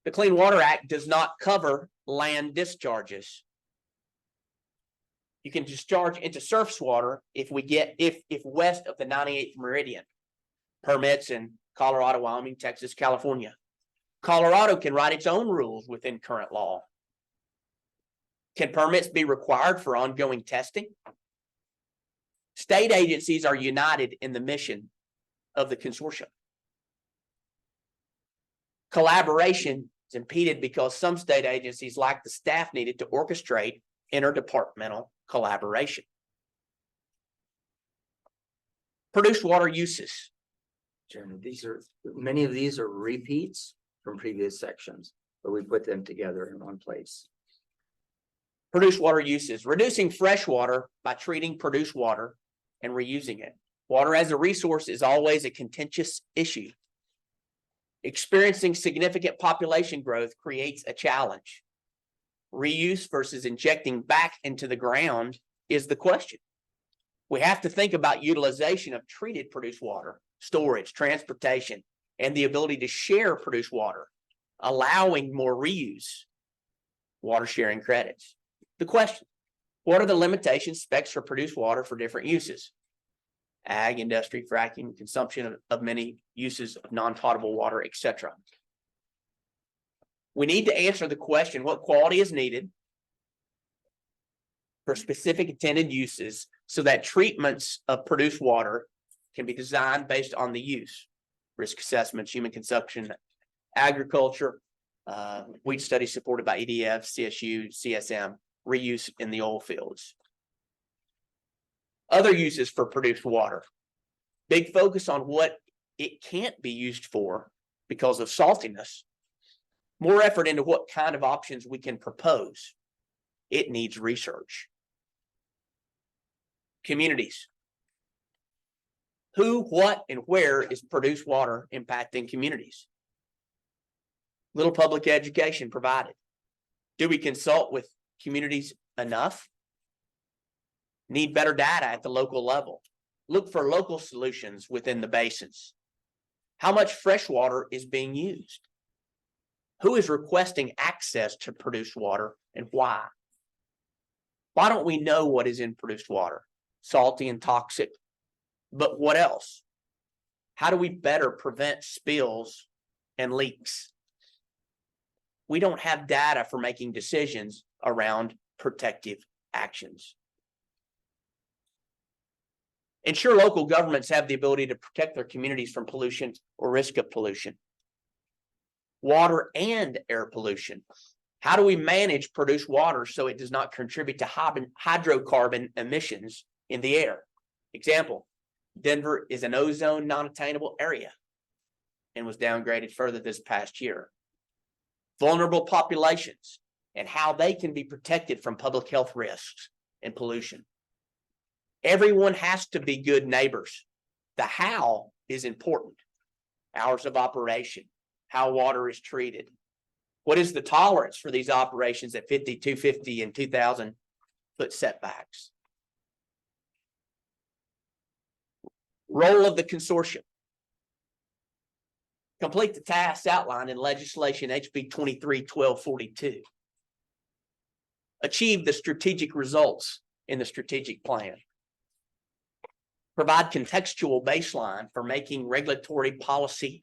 The Clean Water Act does not cover land discharges. You can discharge into surface water if west of the 98th meridian. Permits in Colorado, Wyoming, Texas, California. Colorado can write its own rules within current law. Can permits be required for ongoing testing? State agencies are united in the mission of the consortium. Collaboration is impeded because some state agencies lack the staff needed to orchestrate interdepartmental collaboration. Produced water uses. Chairman, many of these are repeats from previous sections, but we put them together in one place. Produced water uses. Reducing fresh water by treating produced water and reusing it. Water as a resource is always a contentious issue. Experiencing significant population growth creates a challenge. Reuse versus injecting back into the ground is the question. We have to think about utilization of treated produced water, storage, transportation, and the ability to share produced water, allowing more reuse. Water sharing credits. The question, what are the limitations, specs for produced water for different uses? Ag, industry, fracking, consumption of many uses of non-potable water, etc. We need to answer the question, what quality is needed for specific intended uses so that treatments of produced water can be designed based on the use, risk assessments, human consumption, agriculture, wheat studies supported by EDF, CSU, CSM, reuse in the oil fields. Other uses for produced water. Big focus on what it can't be used for because of saltiness. More effort into what kind of options we can propose. It needs research. Communities. Who, what, and where is produced water impacting communities? Little public education provided. Do we consult with communities enough? Need better data at the local level. Look for local solutions within the basins. How much fresh water is being used? Who is requesting access to produced water and why? Why don't we know what is in produced water? Salty and toxic, but what else? How do we better prevent spills and leaks? We don't have data for making decisions around protective actions. Ensure local governments have the ability to protect their communities from pollution or risk of pollution. Water and air pollution. How do we manage produced water so it does not contribute to hydrocarbon emissions in the air? Example, Denver is an ozone non-attainable area and was downgraded further this past year. Vulnerable populations and how they can be protected from public health risks and pollution. Everyone has to be good neighbors. The how is important. Hours of operation, how water is treated. What is the tolerance for these operations at 50, 250, and 2,000 foot setbacks? Role of the consortium. Complete the tasks outlined in legislation HB 23-1242. Achieve the strategic results in the strategic plan. Provide contextual baseline for making regulatory policy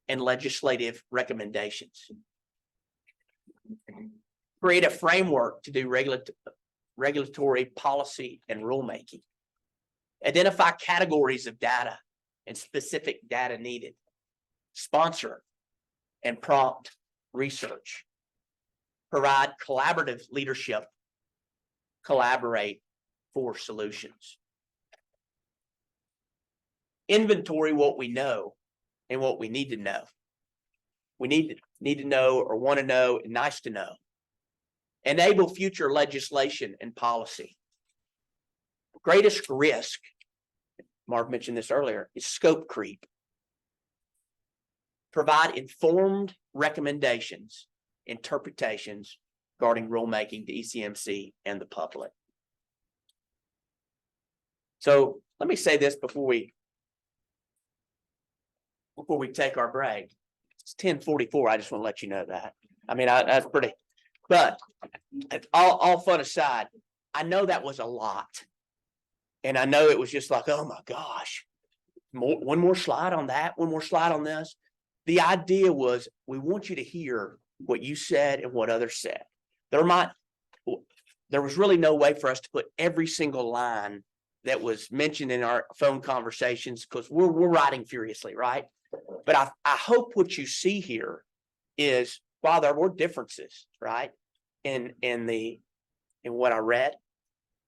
and legislative recommendations. Create a framework to do regulatory policy and rulemaking. Identify categories of data and specific data needed. Sponsor and prompt research. Provide collaborative leadership. Collaborate for solutions. Inventory what we know and what we need to know. We need to know or want to know and nice to know. Enable future legislation and policy. Greatest risk, Mark mentioned this earlier, is scope creep. Provide informed recommendations, interpretations regarding rulemaking to ECMC and the public. So let me say this before we take our break. It's 10:44. I just want to let you know that. I mean, that's pretty, but all fun aside, I know that was a lot. And I know it was just like, oh my gosh, one more slide on that, one more slide on this. The idea was we want you to hear what you said and what others said. There was really no way for us to put every single line that was mentioned in our phone conversations because we're writing furiously, right? But I hope what you see here is while there were differences, right, in what I read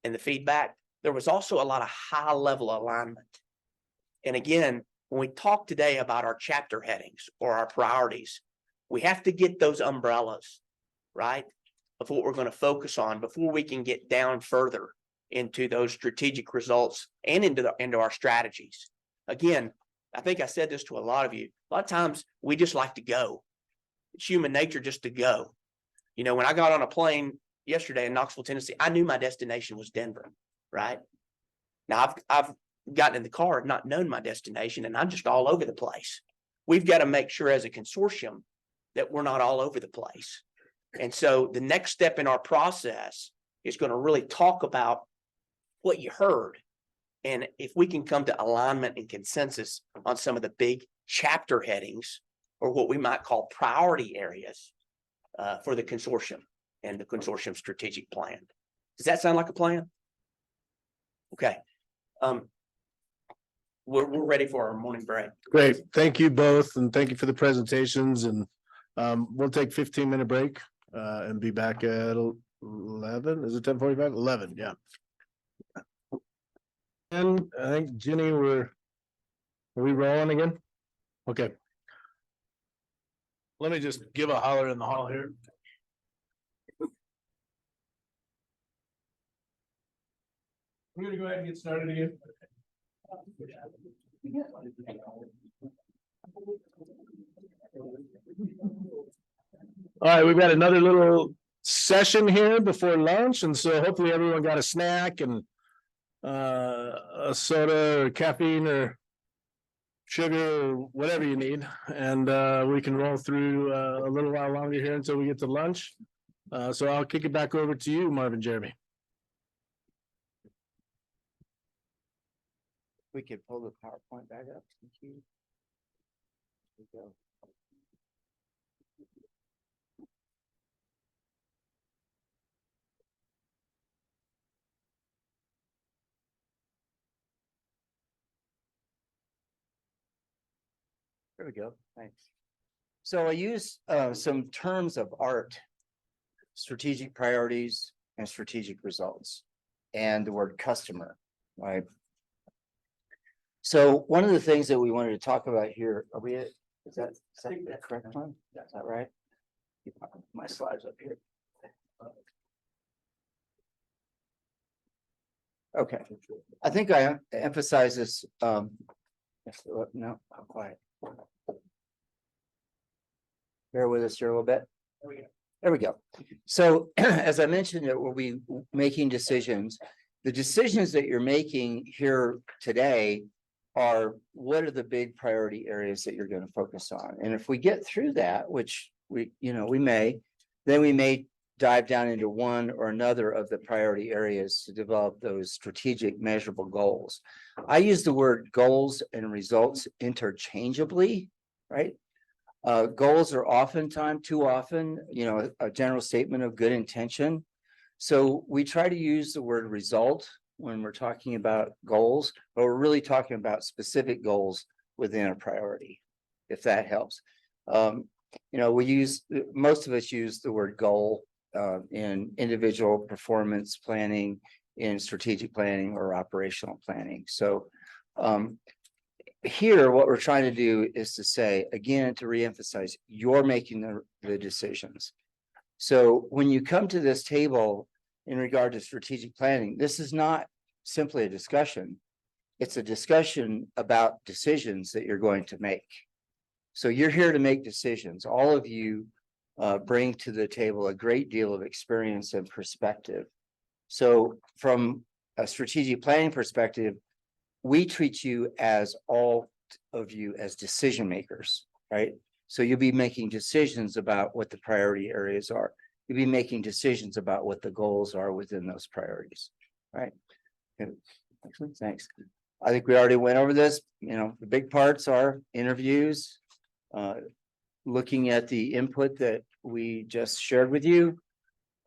and the feedback, there was also a lot of high level alignment. And again, when we talk today about our chapter headings or our priorities, we have to get those umbrellas, right, of what we're going to focus on before we can get down further into those strategic results and into our strategies. Again, I think I said this to a lot of you. A lot of times we just like to go. It's human nature just to go. You know, when I got on a plane yesterday in Knoxville, Tennessee, I knew my destination was Denver, right? Now I've gotten in the car and not known my destination, and I'm just all over the place. We've got to make sure as a consortium that we're not all over the place. And so the next step in our process is going to really talk about what you heard. And if we can come to alignment and consensus on some of the big chapter headings or what we might call priority areas for the consortium and the consortium strategic plan. Does that sound like a plan? Okay. We're ready for our morning break. Great. Thank you both. And thank you for the presentations. And we'll take 15-minute break and be back at 11. Is it 10:45? 11. Yeah. And I think Ginny, are we rolling again? Okay. Let me just give a holler in the hall here. We're gonna go ahead and get started again. All right, we've got another little session here before lunch, and so hopefully everyone got a snack and a soda or caffeine or sugar or whatever you need, and we can roll through a little while longer here until we get to lunch. So I'll kick it back over to you, Marvin Jeremy. We could pull the PowerPoint back up. Thank you. There we go. There we go. Thanks. So I use some terms of art, strategic priorities and strategic results, and the word customer, right? So one of the things that we wanted to talk about here, is that the correct one? Is that right? Keep my slides up here. Okay, I think I emphasize this. No, not quite. Bear with us here a little bit. There we go. So as I mentioned, that we'll be making decisions. The decisions that you're making here today are what are the big priority areas that you're going to focus on. And if we get through that, which we may, then we may dive down into one or another of the priority areas to develop those strategic measurable goals. I use the word goals and results interchangeably, right? Goals are oftentimes, too often, a general statement of good intention. So we try to use the word result when we're talking about goals, but we're really talking about specific goals within a priority, if that helps. Most of us use the word goal in individual performance planning, in strategic planning or operational planning. So here, what we're trying to do is to say, again, to reemphasize, you're making the decisions. So when you come to this table in regard to strategic planning, this is not simply a discussion. It's a discussion about decisions that you're going to make. So you're here to make decisions. All of you bring to the table a great deal of experience and perspective. So from a strategic planning perspective, we treat you as all of you as decision makers, right? So you'll be making decisions about what the priority areas are. You'll be making decisions about what the goals are within those priorities, right? Good. Excellent, thanks. I think we already went over this. The big parts are interviews, looking at the input that we just shared with you,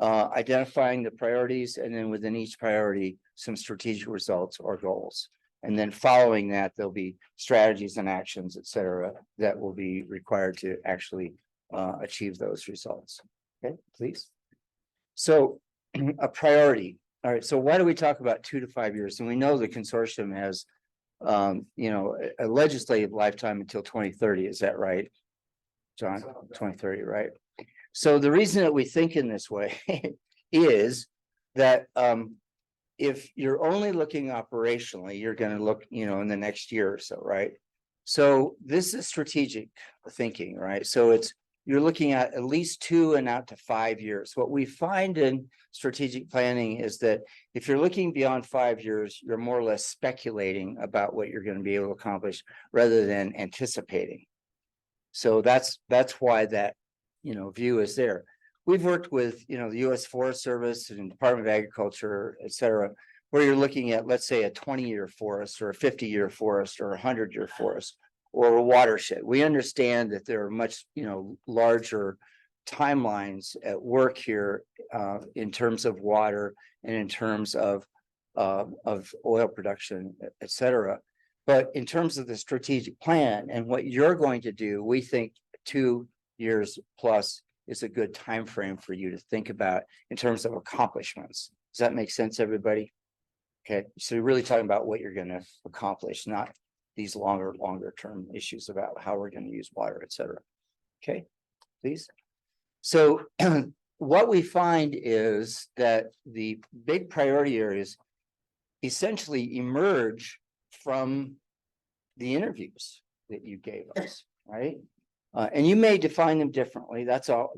identifying the priorities, and then within each priority, some strategic results or goals. And then following that, there'll be strategies and actions, et cetera, that will be required to actually achieve those results. Okay, please. So a priority. All right, so why do we talk about 2 to 5 years? And we know the consortium has, a legislative lifetime until 2030. Is that right, John? 2030, right? So the reason that we think in this way is that if you're only looking operationally, you're going to look, in the next year or so, right? So this is strategic thinking, right? So you're looking at least 2 and out to 5 years. What we find in strategic planning is that if you're looking beyond 5 years, you're more or less speculating about what you're going to be able to accomplish rather than anticipating. So that's why that, view is there. We've worked with, the U.S. Forest Service and Department of Agriculture, et cetera, where you're looking at, let's say, a 20-year forest or a 50-year forest or a 100-year forest or a watershed. We understand that there are much, larger timelines at work here in terms of water and in terms of oil production, et cetera. But in terms of the strategic plan and what you're going to do, we think 2 years plus is a good time frame for you to think about in terms of accomplishments. Does that make sense, everybody? Okay, so you're really talking about what you're going to accomplish, not these longer term issues about how we're going to use water, et cetera. Okay, please. So what we find is that the big priority areas essentially emerge from the interviews that you gave us, right? And you may define them differently. That's all,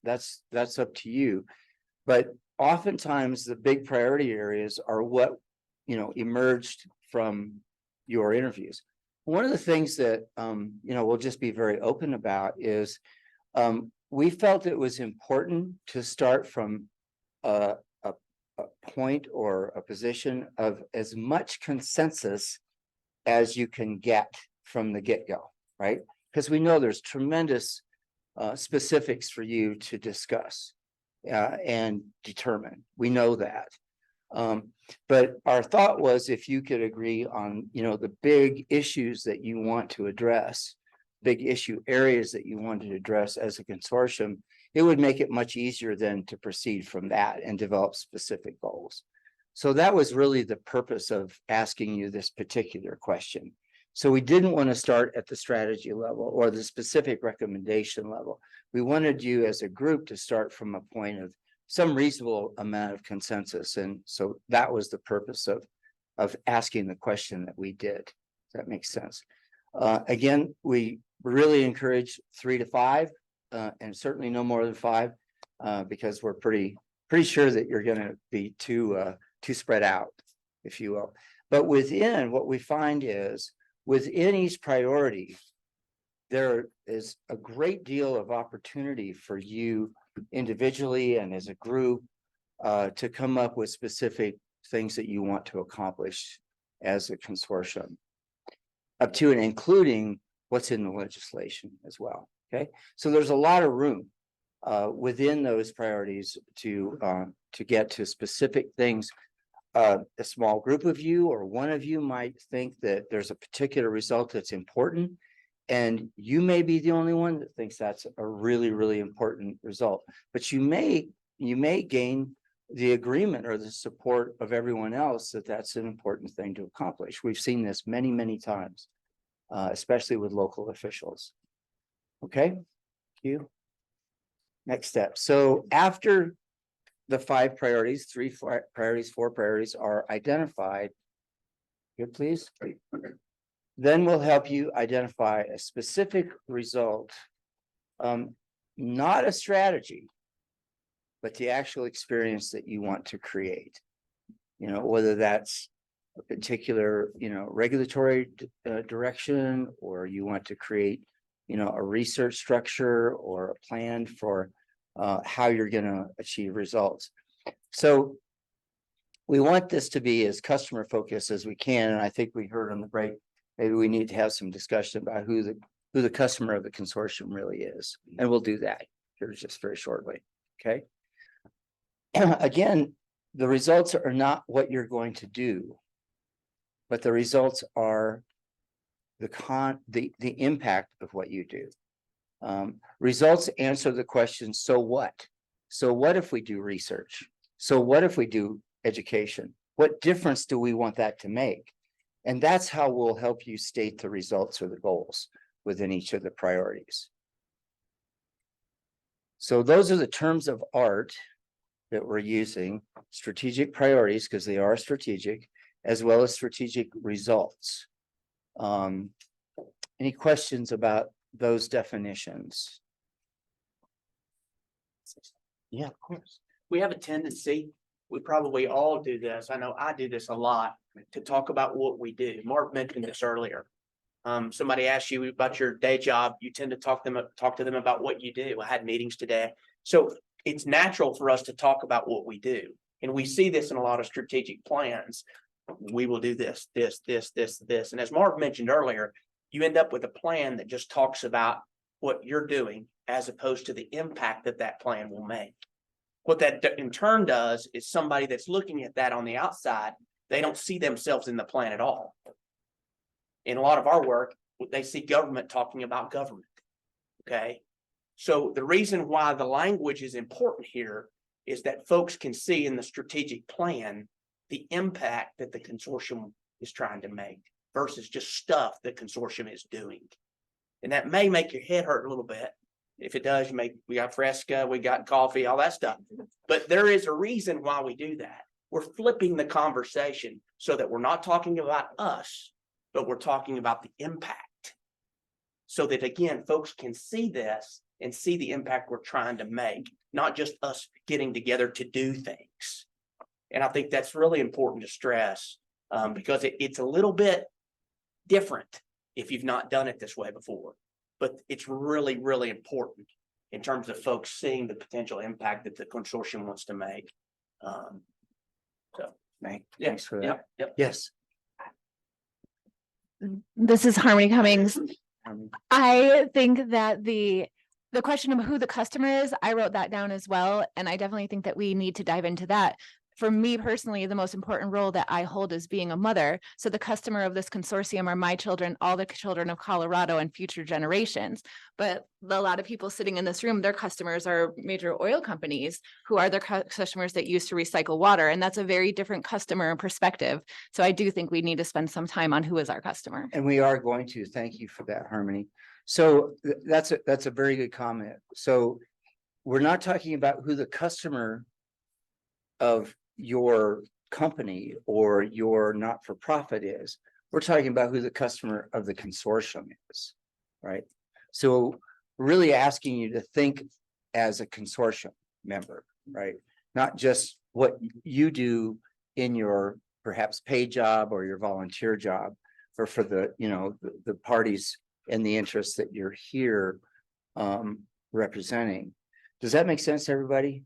that's up to you. But oftentimes the big priority areas are what, emerged from your interviews. One of the things that, we'll just be very open about is we felt it was important to start from a point or a position of as much consensus as you can get from the get-go, right? Because we know there's tremendous specifics for you to discuss and determine. We know that. But our thought was if you could agree on, the big issues that you want to address, big issue areas that you want to address as a consortium, it would make it much easier then to proceed from that and develop specific goals. So that was really the purpose of asking you this particular question. So we didn't want to start at the strategy level or the specific recommendation level. We wanted you as a group to start from a point of some reasonable amount of consensus. And so that was the purpose of asking the question that we did. Does that make sense? Again, we really encourage 3 to 5 and certainly no more than 5 because we're pretty sure that you're going to be too spread out, if you will. But within what we find is within each priority, there is a great deal of opportunity for you individually and as a group to come up with specific things that you want to accomplish as a consortium, up to and including what's in the legislation as well. Okay, so there's a lot of room within those priorities to get to specific things. A small group of you or one of you might think that there's a particular result that's important. And you may be the only one that thinks that's a really, really important result, but you may gain the agreement or the support of everyone else that that's an important thing to accomplish. We've seen this many, many times, especially with local officials. Okay, thank you. Next step. So after the 5 priorities, 3 priorities, 4 priorities are identified. Good, please. Then we'll help you identify a specific result, not a strategy, but the actual experience that you want to create. You know, whether that's a particular, regulatory direction, or you want to create, a research structure or a plan for how you're going to achieve results. So we want this to be as customer focused as we can. And I think we heard on the break, maybe we need to have some discussion about who the customer of the consortium really is. And we'll do that here just very shortly. Okay. Again, the results are not what you're going to do, but the results are the impact of what you do. Results answer the question, so what? So what if we do research? So what if we do education? What difference do we want that to make? And that's how we'll help you state the results or the goals within each of the priorities. So those are the terms of art that we're using: strategic priorities, because they are strategic, as well as strategic results. Any questions about those definitions? Yeah, of course. We have a tendency, we probably all do this. I know I do this a lot, to talk about what we do. Mark mentioned this earlier. Somebody asked you about your day job. You tend to talk to them about what you do. I had meetings today. So it's natural for us to talk about what we do. And we see this in a lot of strategic plans. We will do this, this, this, this, this. And as Mark mentioned earlier, you end up with a plan that just talks about what you're doing as opposed to the impact that that plan will make. What that in turn does is somebody that's looking at that on the outside, they don't see themselves in the plan at all. In a lot of our work, they see government talking about government. Okay. So the reason why the language is important here is that folks can see in the strategic plan the impact that the consortium is trying to make versus just stuff the consortium is doing. And that may make your head hurt a little bit. If it does, we got Fresca, we got coffee, all that stuff. But there is a reason why we do that. We're flipping the conversation so that we're not talking about us, but we're talking about the impact. So that, again, folks can see this and see the impact we're trying to make, not just us getting together to do things. And I think that's really important to stress, because it's a little bit different if you've not done it this way before. But it's really, really important in terms of folks seeing the potential impact that the consortium wants to make. Thanks for that. Yep. Yes. This is Harmony Cummings. I think that the question of who the customer is, I wrote that down as well. And I definitely think that we need to dive into that. For me personally, the most important role that I hold is being a mother. So the customer of this consortium are my children, all the children of Colorado and future generations. But a lot of people sitting in this room, their customers are major oil companies who are their customers that used to recycle water. And that's a very different customer perspective. So I do think we need to spend some time on who is our customer. And we are going to. Thank you for that, Harmony. So that's a very good comment. So we're not talking about who the customer of your company or your not-for-profit is. We're talking about who the customer of the consortium is, right? So really asking you to think as a consortium member, right? Not just what you do in your perhaps paid job or your volunteer job, or for the, the parties and the interests that you're here representing. Does that make sense to everybody?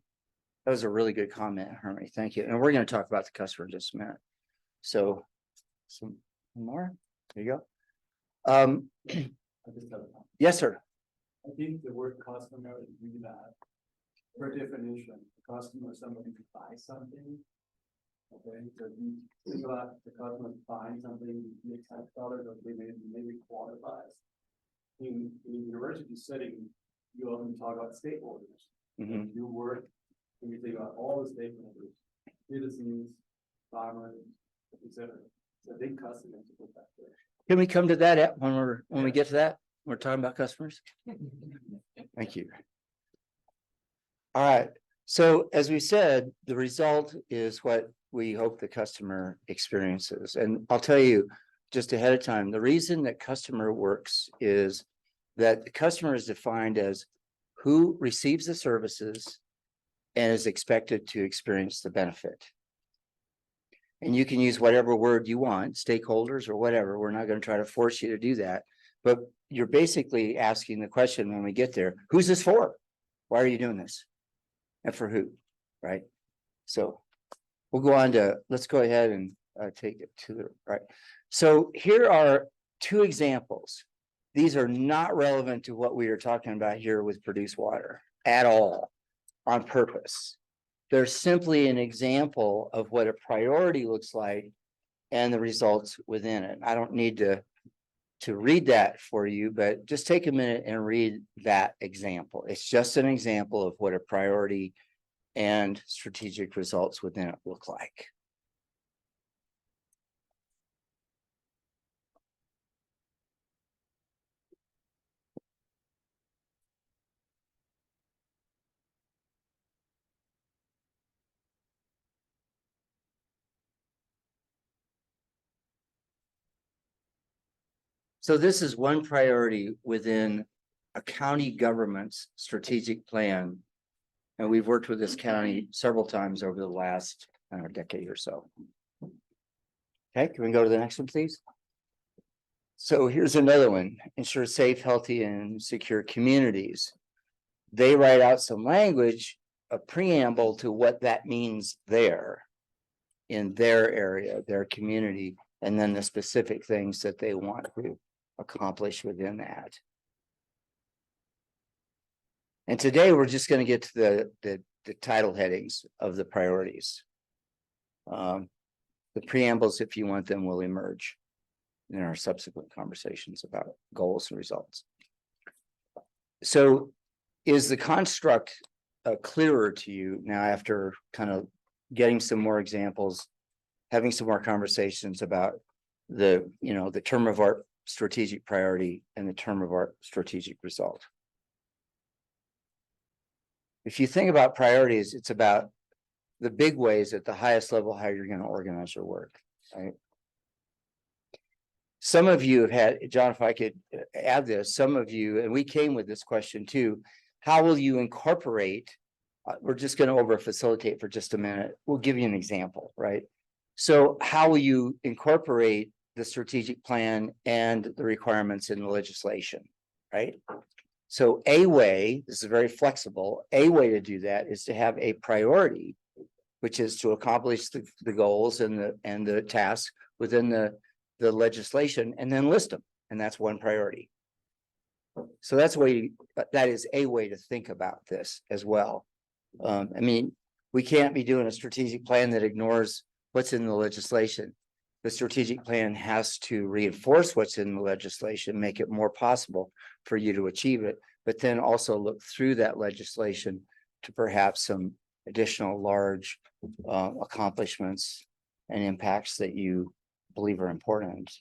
That was a really good comment, Harmony. Thank you. And we're going to talk about the customer in just a minute. So some more. There you go. Yes, sir. I think the word customer is really bad. Per definition, a customer is somebody who buys something. Okay, so you think about the customer buying something, makes $100, or maybe qualifies. In a university setting, you often talk about stakeholders. Mhm. You work, and you think about all the stakeholders, citizens, farmers, etc. It's a big customer to put that there. Can we come to that when we get to that? We're talking about customers. Thank you. All right, so as we said, the result is what we hope the customer experiences. And I'll tell you just ahead of time, the reason that customer works is that the customer is defined as who receives the services and is expected to experience the benefit. And you can use whatever word you want, stakeholders or whatever. We're not going to try to force you to do that. But you're basically asking the question when we get there, who's this for? Why are you doing this? And for who, right? So we'll go on to, let's go ahead and take it to the right. So here are two examples. These are not relevant to what we are talking about here with produced water at all, on purpose. They're simply an example of what a priority looks like and the results within it. I don't need to read that for you, but just take a minute and read that example. It's just an example of what a priority and strategic results within it look like. So this is one priority within a county government's strategic plan. And we've worked with this county several times over the last decade or so. Okay, can we go to the next one, please? So here's another one, ensure safe, healthy, and secure communities. They write out some language, a preamble to what that means there in their area, their community, and then the specific things that they want to accomplish within that. And today we're just going to get to the title headings of the priorities. The preambles, if you want them, will emerge in our subsequent conversations about goals and results. So is the construct clearer to you now after kind of getting some more examples, having some more conversations about the term of our strategic priority and the term of our strategic result? If you think about priorities, it's about the big ways at the highest level, how you're going to organize your work, right? Some of you have had, John, if I could add this, some of you, and we came with this question too, how will you incorporate, we're just going to over facilitate for just a minute. We'll give you an example, right? So how will you incorporate the strategic plan and the requirements in the legislation, right? So a way, this is very flexible, a way to do that is to have a priority, which is to accomplish the goals and the tasks within the legislation, and then list them. And that's one priority. So that's that is a way to think about this as well. I mean, we can't be doing a strategic plan that ignores what's in the legislation. The strategic plan has to reinforce what's in the legislation, make it more possible for you to achieve it, but then also look through that legislation to perhaps some additional large accomplishments and impacts that you believe are important.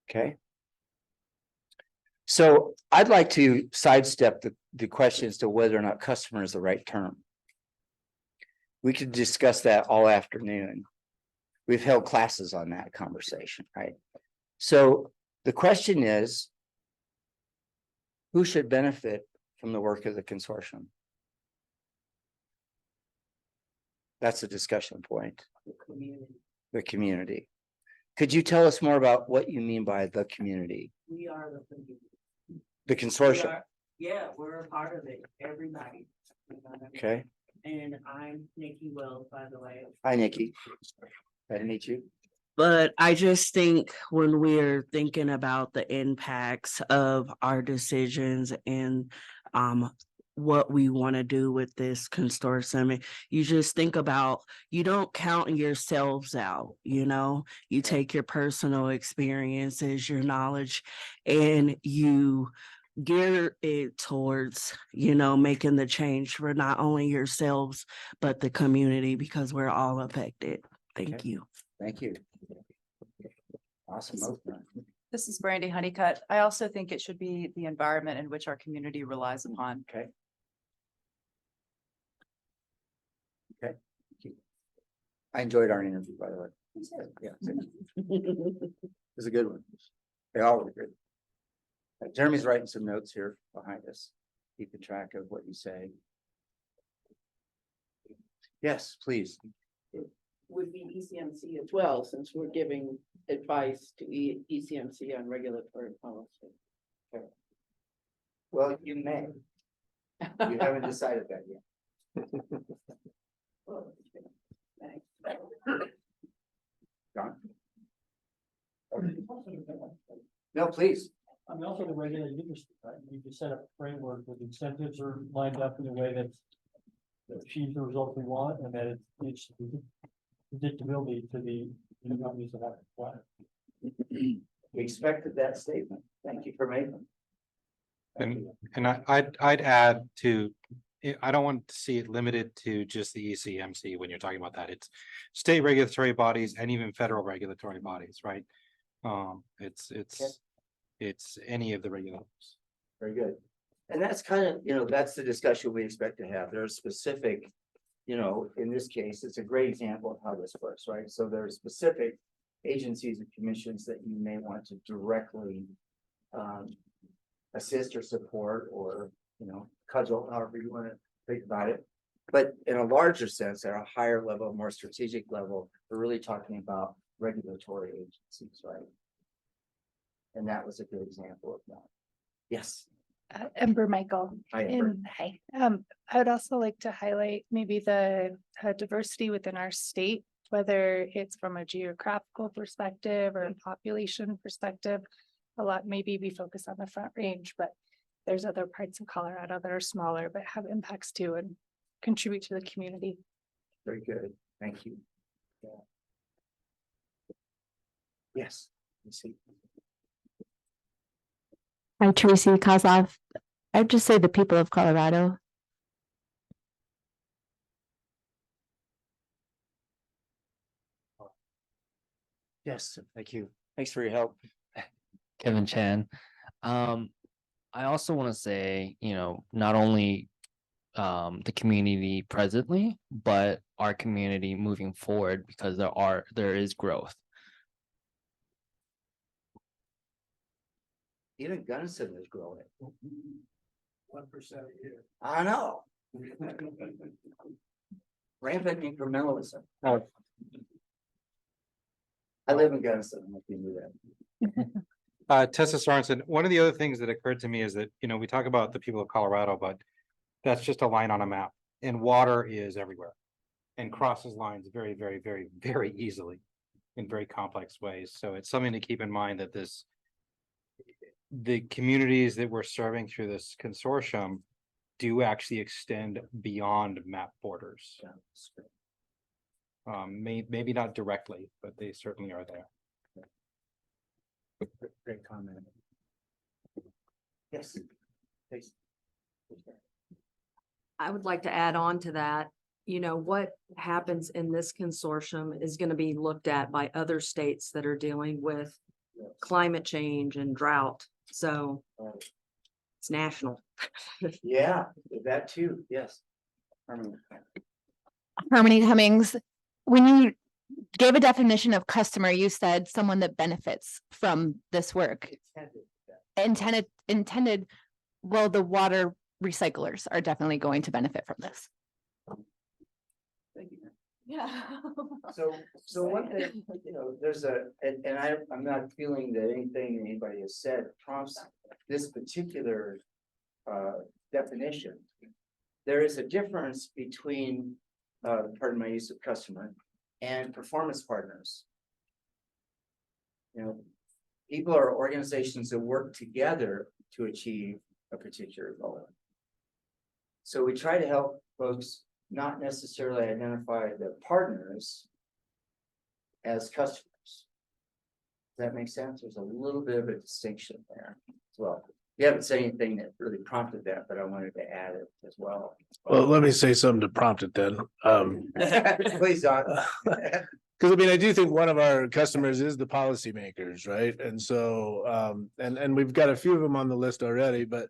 Okay. So I'd like to sidestep the question as to whether or not customer is the right term. We could discuss that all afternoon. We've held classes on that conversation, right? So the question is, who should benefit from the work of the consortium? That's a discussion point. The community. Could you tell us more about what you mean by the community? We are the community. The consortium. Yeah, we're a part of it every night. Okay. And I'm Nikki Wells, by the way. Hi, Nikki. Glad to meet you. But I just think when we're thinking about the impacts of our decisions and what we want to do with this consortium, you just think about, you don't count yourselves out, you take your personal experiences, your knowledge, and you gear it towards, making the change for not only yourselves, but the community, because we're all affected. Thank Okay. you. Thank you. Awesome. Motion. This is Brandy Honeycutt. I also think it should be the environment in which our community relies upon. Okay. Okay. Thank you. I enjoyed our interview, by the way. Yeah. It was a good one. They all were good. Jeremy's writing some notes here behind us, keeping track of what you say. Yes, please. Would be ECMC as well, since we're giving advice to ECMC on regulatory policy. Well, you may. You haven't decided that yet. John? No, please. I'm also the regulated industry, right? You just set up a framework with incentives are lined up in a way that achieves the results we want, and that it's predictability to the companies that have it. Wow. We expected that statement. Thank you for making. And I'd add to, I don't want to see it limited to just the ECMC when you're talking about that. It's state regulatory bodies and even federal regulatory bodies, right? It's any of the regulators. Very good. And that's kind of, that's the discussion we expect to have. There's specific, in this case, it's a great example of how this works, right? So there are specific agencies and commissions that you may want to directly assist or support or, cudgel, however you want to think about it. But in a larger sense, at a higher level, more strategic level, we're really talking about regulatory agencies, right? And that was a good example of that. Yes. Ember Michael. Hi, Ember. And hi. I would also like to highlight maybe the diversity within our state, whether it's from a geographical perspective or a population perspective. A lot, maybe we focus on the Front Range, but there's other parts of Colorado that are smaller, but have impacts too and contribute to the community. Very good. Thank you. Yeah. Yes. Let's see. I'm Tracy Kozlov. I'd just say the people of Colorado. Yes, thank you. Thanks for your help. Kevin Chan. I also want to say, not only the community presently, but our community moving forward, because there is growth. Even Gunnison is growing. 1% a year. I know. Rampant incrementalism. I live in Gunnison, if you knew that. Tessa Sorensen, one of the other things that occurred to me is that, we talk about the people of Colorado, but that's just a line on a map, and water is everywhere and crosses lines very, very, very, very easily in very complex ways. So it's something to keep in mind that the communities that we're serving through this consortium do actually extend beyond map borders. Maybe not directly, but they certainly are there. Great comment. Yes. Please. I would like to add on to that. What happens in this consortium is going to be looked at by other states that are dealing with climate change and drought. So it's national. Yeah, that too. Yes. Harmony Cummings, when you gave a definition of customer, you said someone that benefits from this work. Intended, well, the water recyclers are definitely going to benefit from this. Thank you. Yeah. So one thing, there's I'm not feeling that anything anybody has said prompts this particular definition. There is a difference between, pardon my use of customer, and performance partners. You know, people are organizations that work together to achieve a particular goal. So we try to help folks not necessarily identify the partners as customers. Does that make sense? There's a little bit of a distinction there as well. You haven't said anything that really prompted that, but I wanted to add it as well. Well, let me say something to prompt it then. Please, Don. Because I mean, I do think one of our customers is the policymakers, right? And so, and we've got a few of them on the list already, but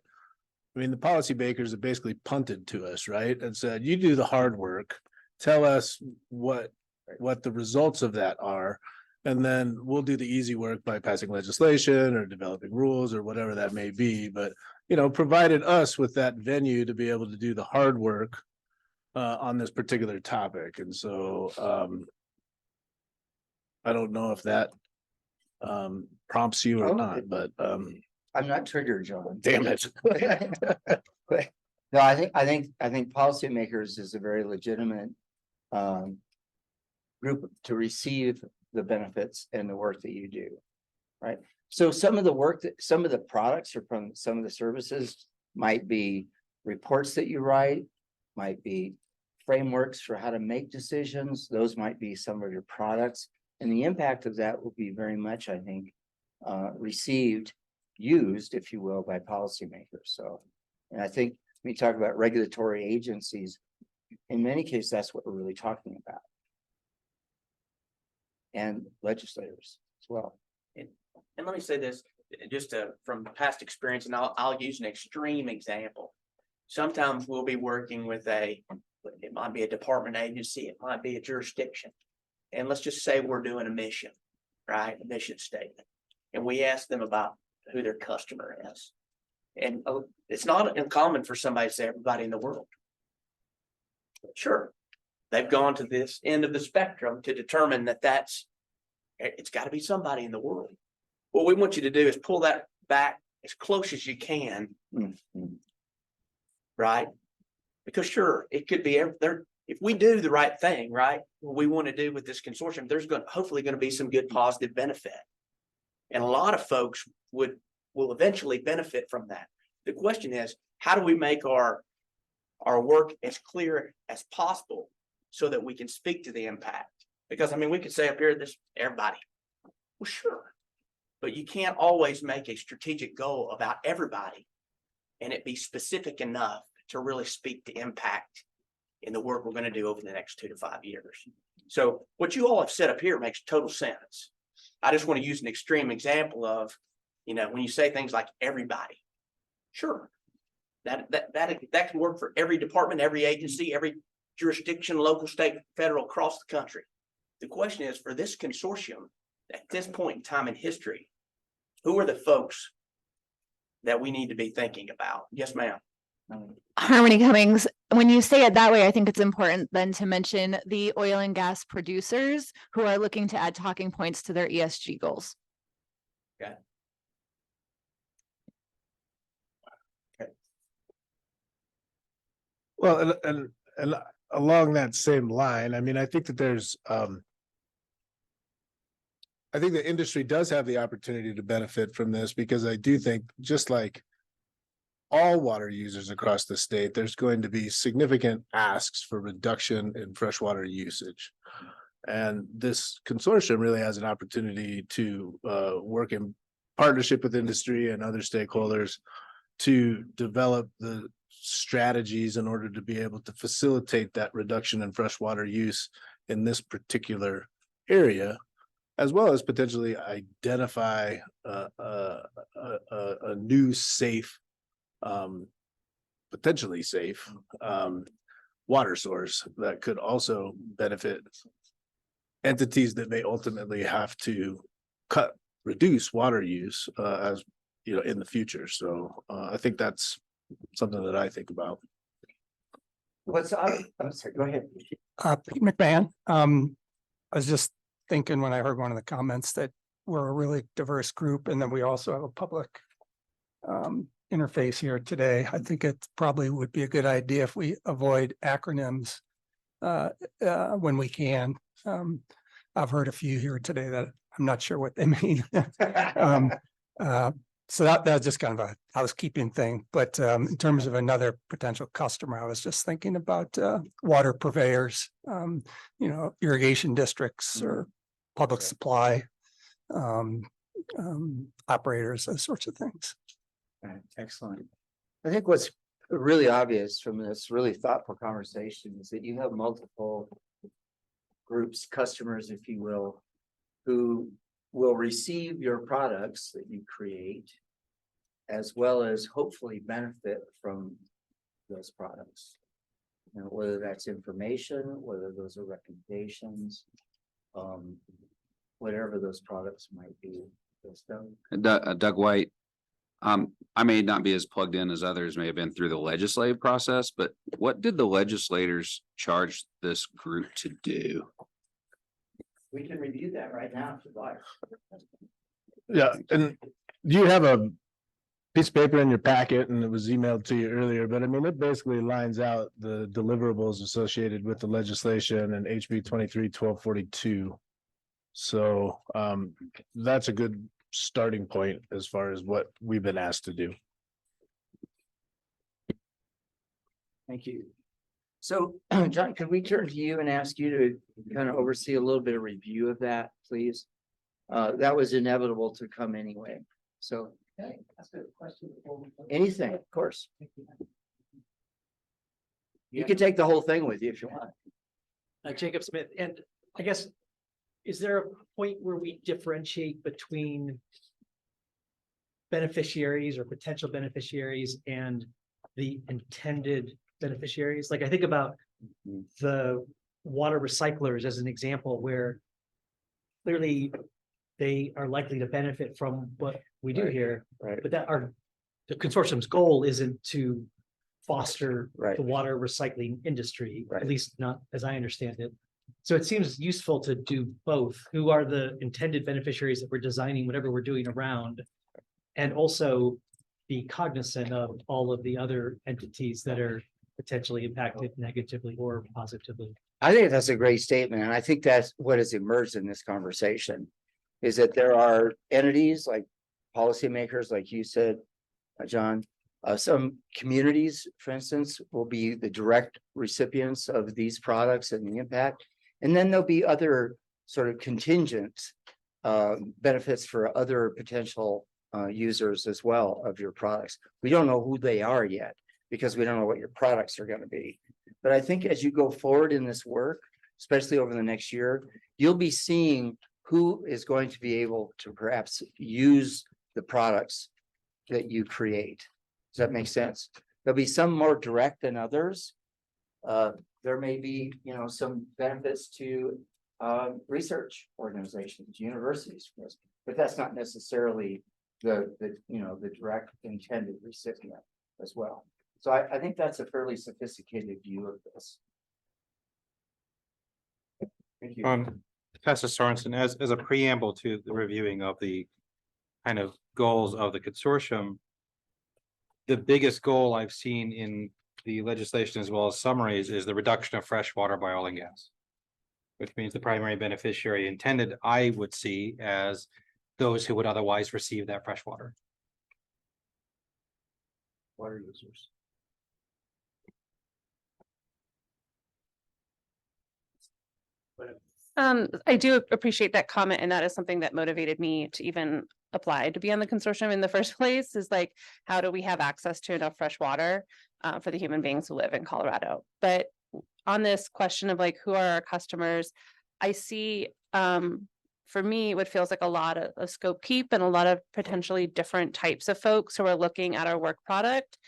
I mean, the policymakers have basically punted to us, right? And said, you do the hard work, tell us what the results of that are. And then we'll do the easy work by passing legislation or developing rules or whatever that may be. But, you know, provided us with that venue to be able to do the hard work on this particular topic. And so, I don't know if that prompts you or not, but I'm not triggered, John. damn it. No, I think policymakers is a very legitimate group to receive the benefits and the work that you do, right? So some of the work that, some of the products or from some of the services might be reports that you write, might be frameworks for how to make decisions. Those might be some of your products. And the impact of that will be very much, I think, received, used, if you will, by policymakers. So, and I think when you talk about regulatory agencies, in many cases, that's what we're really talking about. And legislators as well. And let me say this, just from past experience, and I'll use an extreme example. Sometimes we'll be working with it might be a department agency, it might be a jurisdiction. And let's just say we're doing a mission, right? A mission statement. And we ask them about who their customer is. And it's not uncommon for somebody to say everybody in the world. Sure, they've gone to this end of the spectrum to determine that it's got to be somebody in the world. What we want you to do is pull that back as close as you can, right? Because sure, it could be there. If we do the right thing, right, what we want to do with this consortium, there's hopefully going to be some good positive benefit. And a lot of folks will eventually benefit from that. The question is, how do we make our work as clear as possible so that we can speak to the impact? Because I mean, we could say up here, this everybody. Well, sure, but you can't always make a strategic goal about everybody and it be specific enough to really speak to impact in the work we're going to do over the next 2 to 5 years. So what you all have set up here makes total sense. I just want to use an extreme example of, you know, when you say things like everybody, sure, that can work for every department, every agency, every jurisdiction, local, state, federal, across the country. The question is, for this consortium, at this point in time in history, who are the folks that we need to be thinking about? Yes, ma'am. Harmony Cummings, when you say it that way, I think it's important then to mention the oil and gas producers who are looking to add talking points to their ESG goals. Okay. Well, and along that same line, I mean, I think that there's, I think the industry does have the opportunity to benefit from this, because I do think, just like all water users across the state, there's going to be significant asks for reduction in freshwater usage. And this consortium really has an opportunity to work in partnership with industry and other stakeholders to develop the strategies in order to be able to facilitate that reduction in freshwater use in this particular area, as well as potentially identify a new safe, potentially safe water source that could also benefit entities that may ultimately have to reduce water use as you know in the future. So I think that's something that I think about. What's up? I'm sorry, go ahead. Pete McMahon. I was just thinking when I heard one of the comments that we're a really diverse group, and then we also have a public interface here today. I think it probably would be a good idea if we avoid acronyms when we can. I've heard a few here today that I'm not sure what they mean. So that's just kind of a housekeeping thing, but in terms of another potential customer, I was just thinking about water purveyors, irrigation districts or public supply operators, those sorts of things. Right, excellent. I think what's really obvious from this really thoughtful conversation is that you have multiple groups, customers, if you will, who will receive your products that you create, as well as hopefully benefit from those products. You know, whether that's information, whether those are recommendations, whatever those products might be. Doug White. I may not be as plugged in as others may have been through the legislative process, but what did the legislators charge this group to do? We can review that right now if you'd like. Yeah, and you have a piece of paper in your packet and it was emailed to you earlier, but I mean, it basically lines out the deliverables associated with the legislation and HB 23-1242. So that's a good starting point as far as what we've been asked to do. Thank you. So, John, could we turn to you and ask you to kind of oversee a little bit of review of that, please? That was inevitable to come anyway. So, Can I ask a question? anything, of course. You can take the whole thing with you if you want. Jacob Smith, and I guess, is there a point where we differentiate between beneficiaries or potential beneficiaries and the intended beneficiaries? Like I think about the water recyclers as an example where clearly they are likely to benefit from what we do here, Right. but the consortium's goal isn't to foster Right. the water recycling industry, Right. at least not as I understand it. So it seems useful to do both. Who are the intended beneficiaries that we're designing whatever we're doing around? And also be cognizant of all of the other entities that are potentially impacted negatively or positively. I think that's a great statement, and I think that's what has emerged in this conversation. Is that there are entities like policymakers, like you said, John, some communities, for instance, will be the direct recipients of these products and the impact. And then there'll be other sort of contingent benefits for other potential users as well of your products. We don't know who they are yet because we don't know what your products are going to be. But I think as you go forward in this work, especially over the next year, you'll be seeing who is going to be able to perhaps use the products that you create. Does that make sense? There'll be some more direct than others. There may be, some benefits to research organizations, universities, but that's not necessarily the direct intended recipient as well. So I think that's a fairly sophisticated view of this. Thank you. Professor Sorensen, as a preamble to the reviewing of the kind of goals of the consortium, the biggest goal I've seen in the legislation as well as summaries is the reduction of fresh water by oil and gas, which means the primary beneficiary intended, I would see as those who would otherwise receive that fresh water. Water users. I do appreciate that comment, and that is something that motivated me to even apply to be on the consortium in the first place, is like, how do we have access to enough fresh water for the human beings who live in Colorado? But on this question of like, who are our customers, I see for me, what feels like a lot of scope keep and a lot of potentially different types of folks who are looking at our work product.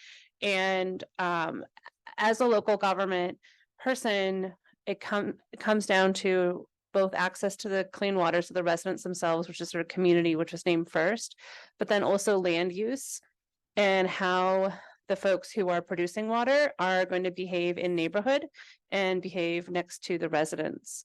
And as a local government person, it comes down to both access to the clean waters of the residents themselves, which is sort of community, which was named first, but then also land use and how the folks who are producing water are going to behave in neighborhood and behave next to the residents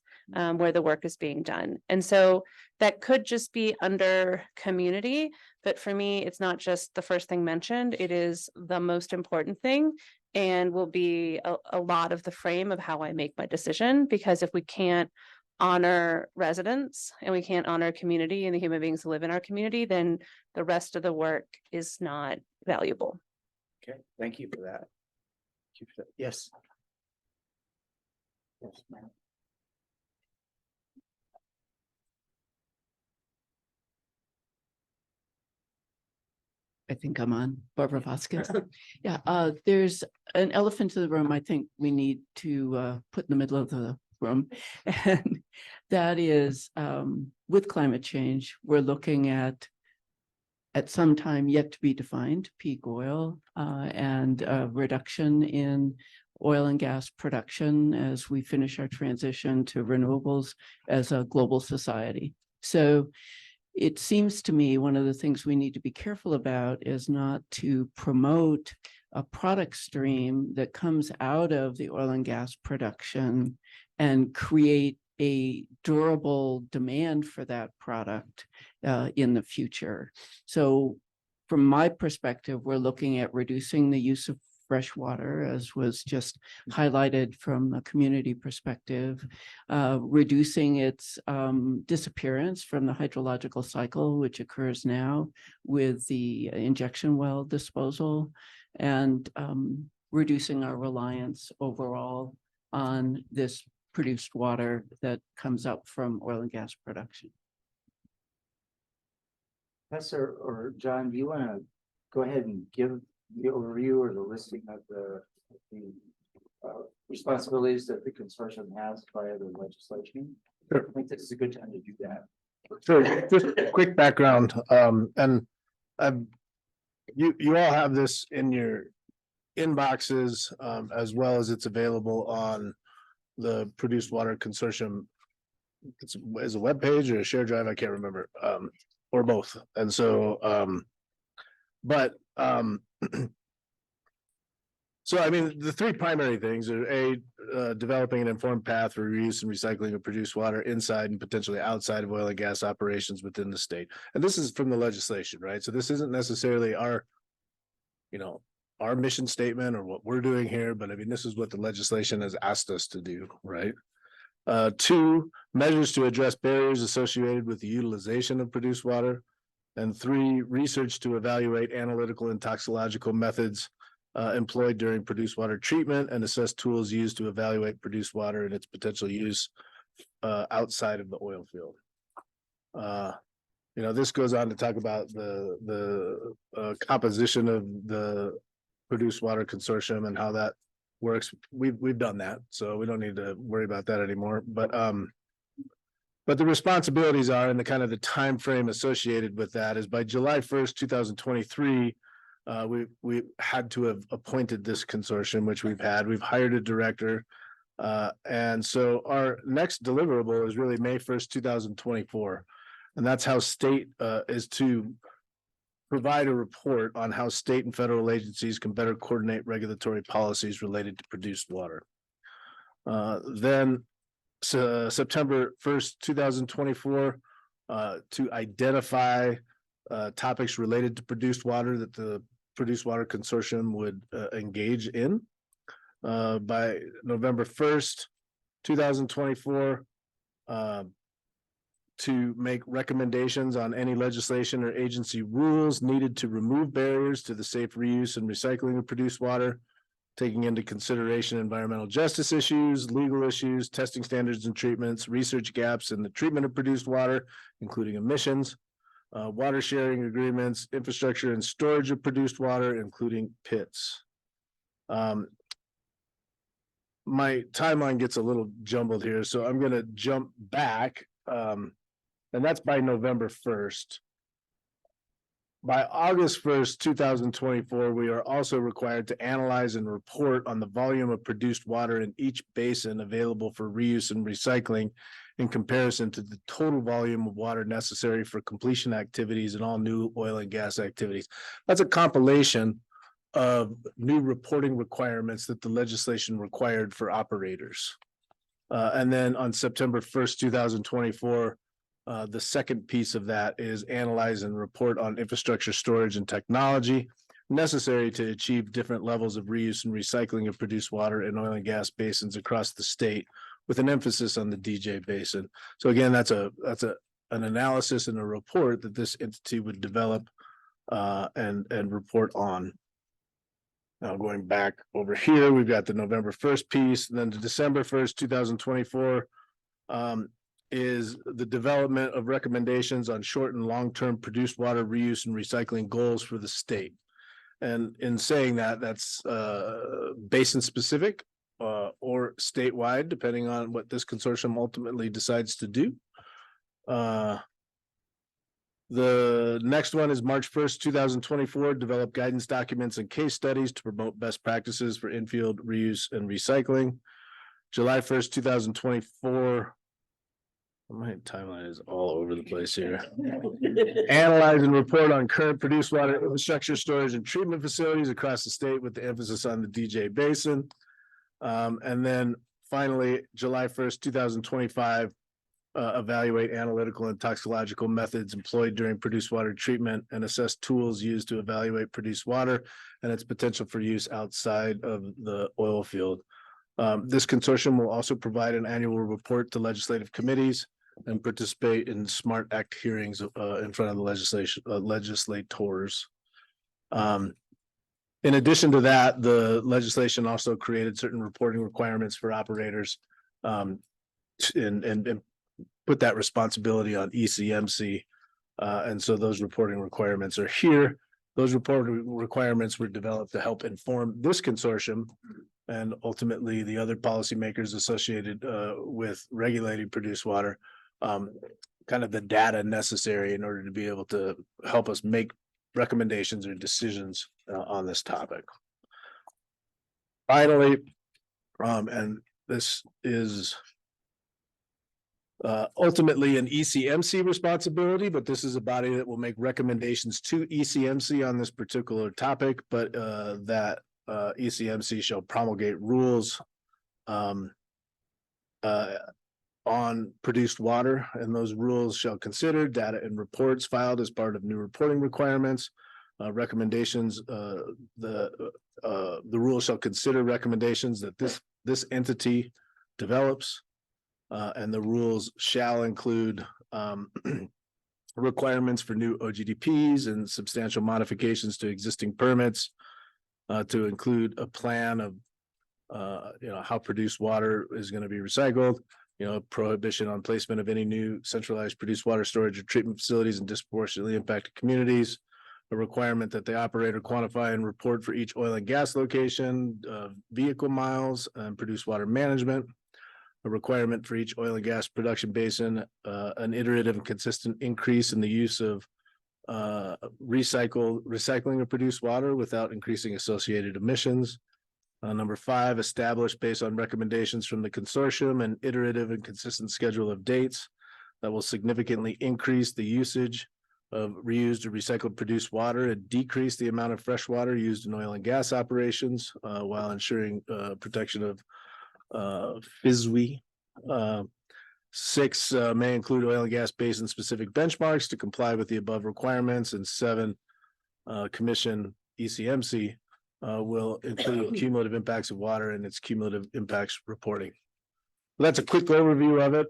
where the work is being done. And so that could just be under community, but for me, it's not just the first thing mentioned, it is the most important thing and will be a lot of the frame of how I make my decision, because if we can't honor residents and we can't honor community and the human beings who live in our community, then the rest of the work is not valuable. Okay, thank you for that. Yes. Yes, ma'am. I think I'm on, Barbara Vasquez. Yeah, there's an elephant in the room I think we need to put in the middle of the room. And that is with climate change, we're looking at some time yet to be defined, peak oil and reduction in oil and gas production as we finish our transition to renewables as a global society. So it seems to me one of the things we need to be careful about is not to promote a product stream that comes out of the oil and gas production and create a durable demand for that product in the future. So from my perspective, we're looking at reducing the use of fresh water, as was just highlighted from a community perspective, reducing its disappearance from the hydrological cycle, which occurs now with the injection well disposal, and reducing our reliance overall on this produced water that comes up from oil and gas production. Professor or John, do you want to go ahead and give the overview or the listing of the responsibilities that the consortium has via the legislation? Sure. I think this is a good time to do that. Sure, just a quick background, and you all have this in your inboxes, as well as it's available on the Produced Water Consortium. It's a web page or a share drive, I can't remember, or both. And so, so I mean, the three primary things are developing an informed path for reuse and recycling of produced water inside and potentially outside of oil and gas operations within the state. And this is from the legislation, right? So this isn't necessarily our mission statement or what we're doing here, but I mean, this is what the legislation has asked us to do, right? 2, measures to address barriers associated with the utilization of produced water. And 3, research to evaluate analytical and toxicological methods employed during produced water treatment and assess tools used to evaluate produced water and its potential use outside of the oil field. This goes on to talk about the composition of the Produced Water Consortium and how that works. We've done that, so we don't need to worry about that anymore. But the responsibilities are, and the kind of the time frame associated with that is by July 1st, 2023, we had to have appointed this consortium, which we've had. We've hired a director, and so our next deliverable is really May 1st, 2024, and that's how state is to provide a report on how state and federal agencies can better coordinate regulatory policies related to produced water. Then September 1st, 2024, to identify topics related to produced water that the Produced Water Consortium would engage in. By November 1st, 2024, to make recommendations on any legislation or agency rules needed to remove barriers to the safe reuse and recycling of produced water, taking into consideration environmental justice issues, legal issues, testing standards and treatments, research gaps in the treatment of produced water, including emissions, water sharing agreements, infrastructure and storage of produced water, including pits. My timeline gets a little jumbled here, so I'm going to jump back. And that's by November 1st. By August 1st, 2024, we are also required to analyze and report on the volume of produced water in each basin available for reuse and recycling in comparison to the total volume of water necessary for completion activities and all new oil and gas activities. That's a compilation of new reporting requirements that the legislation required for operators. And then on September 1st, 2024, the second piece of that is analyze and report on infrastructure, storage, and technology necessary to achieve different levels of reuse and recycling of produced water in oil and gas basins across the state with an emphasis on the DJ basin. So again, that's an analysis and a report that this entity would develop and report on. Now going back over here, we've got the November 1st piece, and then the December 1st, 2024 is the development of recommendations on short and long-term produced water reuse and recycling goals for the state. And in saying that, that's basin specific or statewide, depending on what this consortium ultimately decides to do. The next one is March 1st, 2024, develop guidance documents and case studies to promote best practices for infield reuse and recycling. July 1st, 2024. My timeline is all over the place here. Analyze and report on current produced water infrastructure, storage and treatment facilities across the state with the emphasis on the DJ basin. And then finally, July 1st, 2025, evaluate analytical and toxicological methods employed during produced water treatment and assess tools used to evaluate produced water and its potential for use outside of the oil field. This consortium will also provide an annual report to legislative committees and participate in SMART Act hearings in front of the legislators. In addition to that, the legislation also created certain reporting requirements for operators and put that responsibility on ECMC. And so those reporting requirements are here. Those reporting requirements were developed to help inform this consortium and ultimately the other policymakers associated with regulating produced water, kind of the data necessary in order to be able to help us make recommendations or decisions on this topic. Finally, and this is ultimately an ECMC responsibility, but this is a body that will make recommendations to ECMC on this particular topic, but that ECMC shall promulgate rules on produced water, and those rules shall consider data and reports filed as part of new reporting requirements. Recommendations, the rules shall consider recommendations that this entity develops. And the rules shall include requirements for new OGDPs and substantial modifications to existing permits to include a plan of how produced water is going to be recycled, prohibition on placement of any new centralized produced water storage or treatment facilities in disproportionately impacted communities, a requirement that they operate or quantify and report for each oil and gas location, vehicle miles, and produced water management. A requirement for each oil and gas production basin, an iterative and consistent increase in the use of recycling of produced water without increasing associated emissions. Number 5, established based on recommendations from the consortium, an iterative and consistent schedule of dates that will significantly increase the usage of reused or recycled produced water and decrease the amount of fresh water used in oil and gas operations while ensuring protection of FSWE. 6 may include oil and gas basin specific benchmarks to comply with the above requirements, and 7 commission ECMC will include cumulative impacts of water and its cumulative impacts reporting. That's a quick overview of it.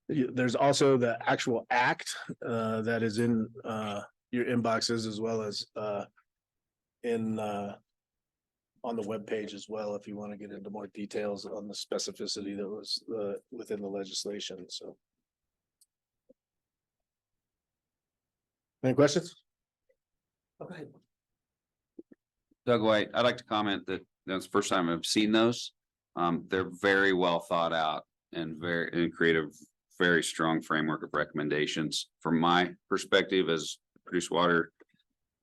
There's also the actual act that is in your inboxes, as well as in on the webpage as well, if you want to get into more details on the specificity that was within the legislation. So, any questions? Oh, go ahead. Doug White, I'd like to comment that that's the first time I've seen those. They're very well thought out and create a very strong framework of recommendations. From my perspective as produced water,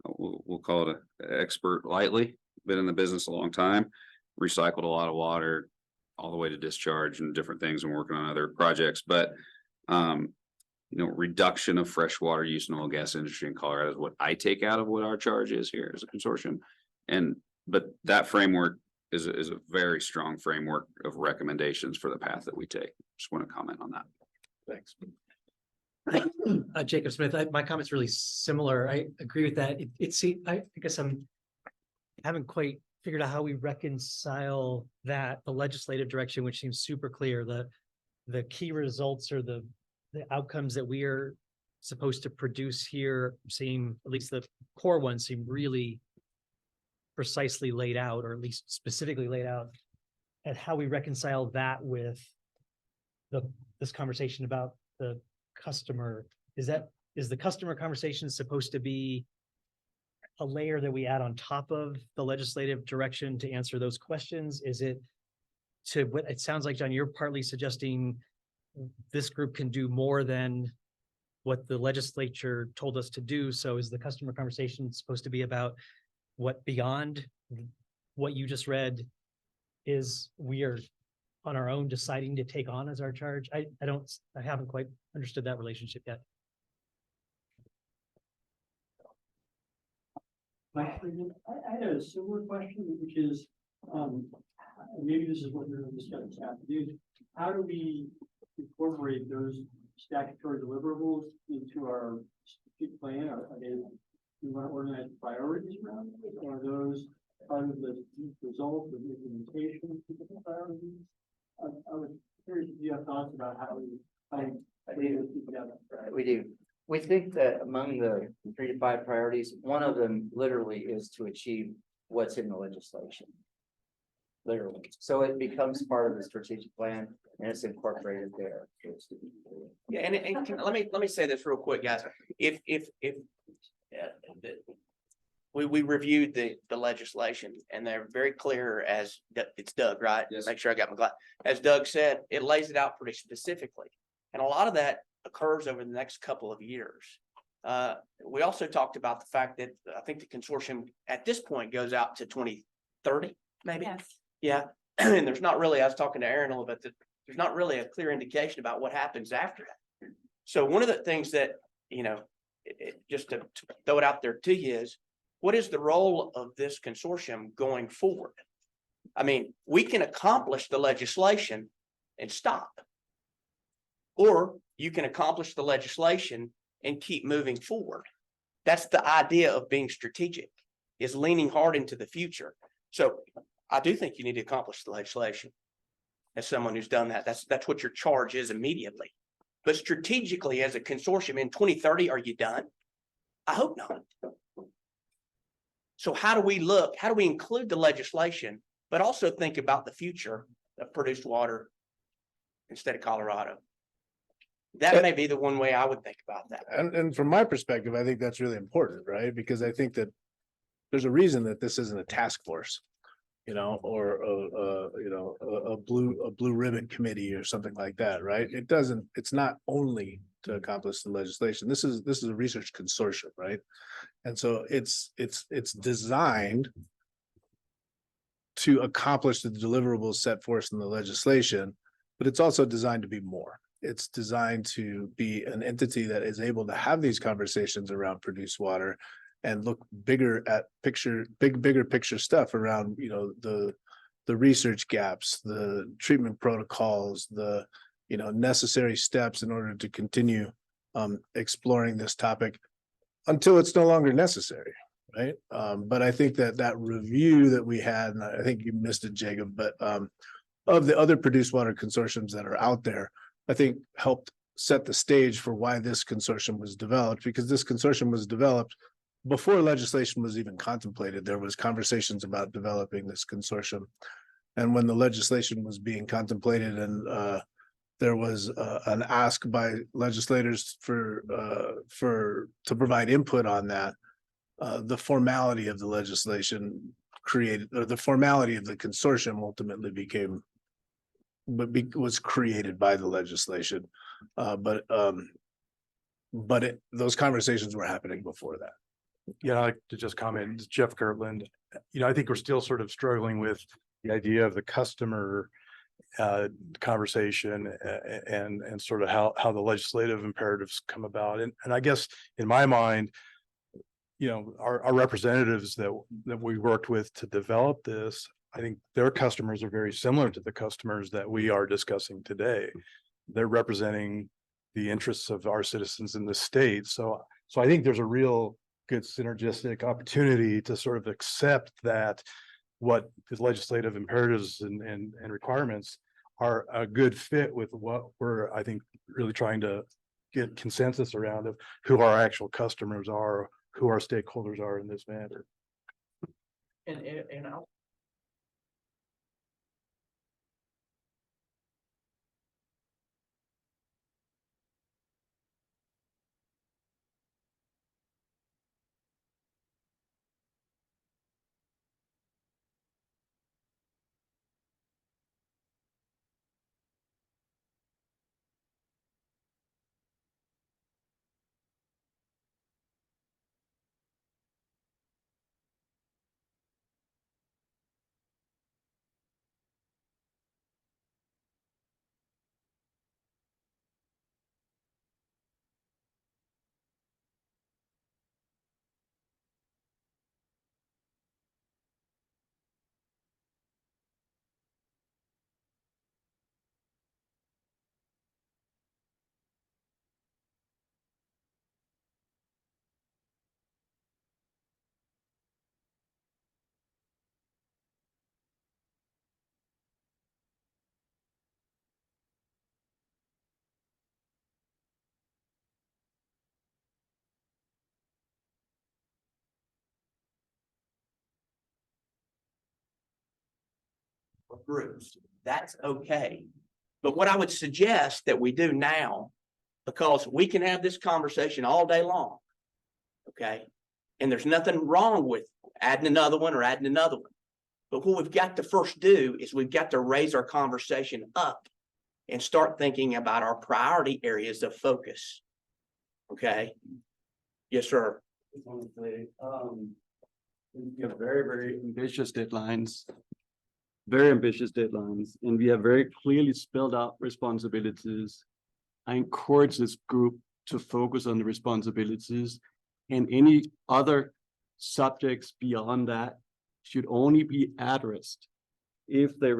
we'll call it an expert lightly, been in the business a long time, recycled a lot of water all the way to discharge and different things and working on other projects. But reduction of fresh water use in the oil and gas industry in Colorado is what I take out of what our charge is here as a consortium. But that framework is a very strong framework of recommendations for the path that we take. Just want to comment on that. Thanks. Jacob Smith, my comment's really similar. I agree with that. I guess I haven't quite figured out how we reconcile that, the legislative direction, which seems super clear, the key results or the outcomes that we are supposed to produce here seem, at least the core ones seem really precisely laid out, or at least specifically laid out, and how we reconcile that with this conversation about the customer. Is the customer conversation supposed to be a layer that we add on top of the legislative direction to answer those questions? Is it to what it sounds like, John, you're partly suggesting this group can do more than what the legislature told us to do. So is the customer conversation supposed to be about what beyond what you just read is we are on our own deciding to take on as our charge? I haven't quite understood that relationship yet. I had a similar question, which is, maybe this is what you're discussing this afternoon. How do we incorporate those statutory deliverables into our strategic plan? Are they, we want to organize priorities around it? Or are those part of the result of the implementation of the priorities? I was curious if you have thoughts about how we together. We do. We think that among the 3 to 5 priorities, one of them literally is to achieve what's in the legislation. Literally. So it becomes part of the strategic plan and it's incorporated there. Yeah, and let me say this real quick, guys. If we reviewed the legislation and they're very clear as it's Doug, right? Yes. Make sure I got my glass. As Doug said, it lays it out pretty specifically. And a lot of that occurs over the next couple of years. We also talked about the fact that I think the consortium at this point goes out to 2030, maybe. Yes. Yeah. And there's not really, I was talking to Aaron a little bit, that there's not really a clear indication about what happens after that. So one of the things that, you know, just to throw it out there to you is, what is the role of this consortium going forward? I mean, we can accomplish the legislation and stop. Or you can accomplish the legislation and keep moving forward. That's the idea of being strategic, is leaning hard into the future. So I do think you need to accomplish the legislation. As someone who's done that, that's what your charge is immediately. But strategically, as a consortium in 2030, are you done? I hope not. So how do we look? How do we include the legislation, but also think about the future of produced water instead of Colorado? That may be the one way I would think about that. And from my perspective, I think that's really important, right? Because I think that there's a reason that this isn't a task force, you know, or a blue ribbon committee or something like that, right? It's not only to accomplish the legislation. This is a research consortium, right? And so it's designed to accomplish the deliverables set forth in the legislation, but it's also designed to be more. It's designed to be an entity that is able to have these conversations around produced water and look bigger at bigger picture stuff around, you know, the research gaps, the treatment protocols, the, you know, necessary steps in order to continue exploring this topic until it's no longer necessary, right? But I think that review that we had, and I think you missed it, Jacob, but of the other produced water consortiums that are out there, I think helped set the stage for why this consortium was developed, because this consortium was developed before legislation was even contemplated. There was conversations about developing this consortium. And when the legislation was being contemplated and there was an ask by legislators to provide input on that, the formality of the legislation created, or the formality of the consortium ultimately was created by the legislation. But those conversations were happening before that. Yeah, I'd like to just comment, it's Jeff Kirtland. You know, I think we're still sort of struggling with the idea of the customer conversation and sort of how the legislative imperatives come about. And I guess in my mind, you know, our representatives that we worked with to develop this, I think their customers are very similar to the customers that we are discussing today. They're representing the interests of our citizens in the state. So I think there's a real good synergistic opportunity to sort of accept that what the legislative imperatives and requirements are a good fit with what we're, I think, really trying to get consensus around of who our actual customers are, who our stakeholders are in this matter. And I'll groups. That's okay. But what I would suggest that we do now, because we can have this conversation all day long. Okay. And there's nothing wrong with adding another one or adding another one. But what we've got to first do is we've got to raise our conversation up and start thinking about our priority areas of focus. Okay. Yes, sir. We have very ambitious deadlines. Very ambitious deadlines, and we have very clearly spelled out responsibilities. I encourage this group to focus on the responsibilities, and any other subjects beyond that should only be addressed if they,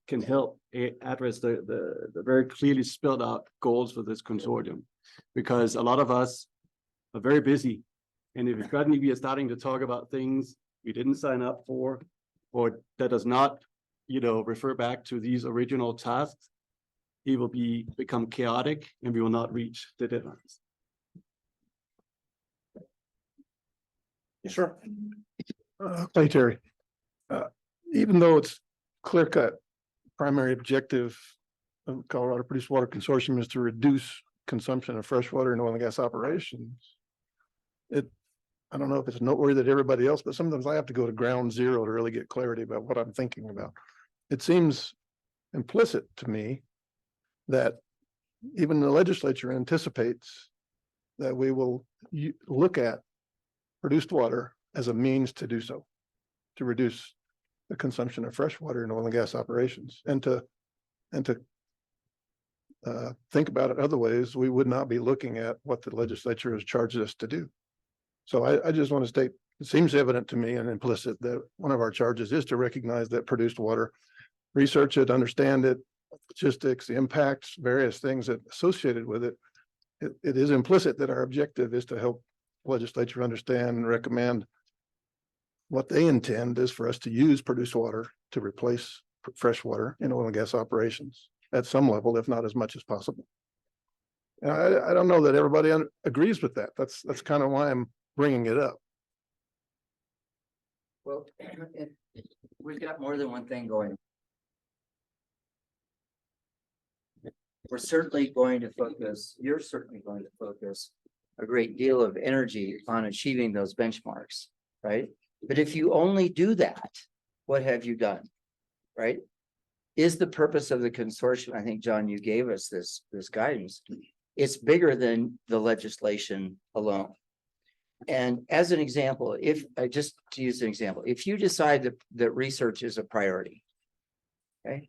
can help address the very clearly spelled out goals for this consortium. Because a lot of us are very busy, and if suddenly we are starting to talk about things we didn't sign up for, or that does not, refer back to these original tasks, it will become chaotic and we will not reach the deadlines. Yes, sir. Hey, Terry. Even though it's clear cut, primary objective of Colorado Produced Water Consortium is to reduce consumption of fresh water in oil and gas operations. I don't know if it's noteworthy that everybody else, but sometimes I have to go to ground zero to really get clarity about what I'm thinking about. It seems implicit to me that even the legislature anticipates that we will look at produced water as a means to do so, to reduce the consumption of fresh water in oil and gas operations, and to think about it other ways. We would not be looking at what the legislature has charged us to do. So I just want to state, it seems evident to me and implicit that one of our charges is to recognize that produced water, research it, understand it, logistics, the impacts, various things that associated with it. It is implicit that our objective is to help legislature understand and recommend what they intend is for us to use produced water to replace fresh water in oil and gas operations at some level, if not as much as possible. And I don't know that everybody agrees with that. That's kind of why I'm bringing it up. Well, we've got more than one thing going. We're certainly going to focus, you're certainly going to focus a great deal of energy on achieving those benchmarks, right? But if you only do that, what have you done, right? Is the purpose of the consortium, I think, John, you gave us this guidance, it's bigger than the legislation alone. And as an example, if just to use an example, if you decide that research is a priority, okay,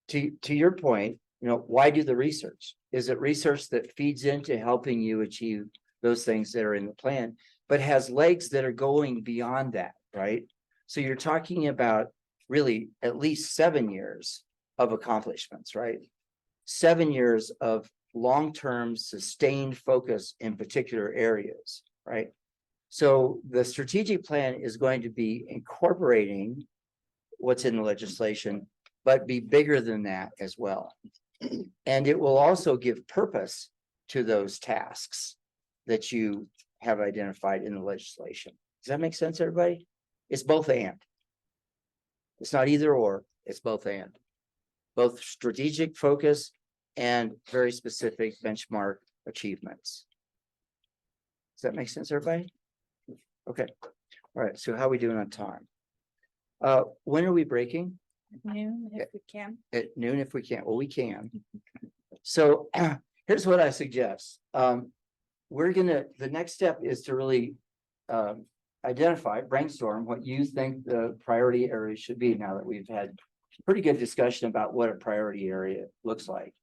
to your point, why do the research? Is it research that feeds into helping you achieve those things that are in the plan, but has legs that are going beyond that, right? So you're talking about really at least 7 years of accomplishments, right? 7 years of long-term sustained focus in particular areas, right? So the strategic plan is going to be incorporating what's in the legislation, but be bigger than that as well. And it will also give purpose to those tasks that you have identified in the legislation. Does that make sense, everybody? It's both and. It's not either or, it's both and. Both strategic focus and very specific benchmark achievements. Does that make sense, everybody? Okay, all right, so how are we doing on time? When are we breaking? Noon, if we can. At noon if we can. Well, we can. So here's what I suggest. The next step is to really identify, brainstorm what you think the priority areas should be now that we've had pretty good discussion about what a priority area looks like.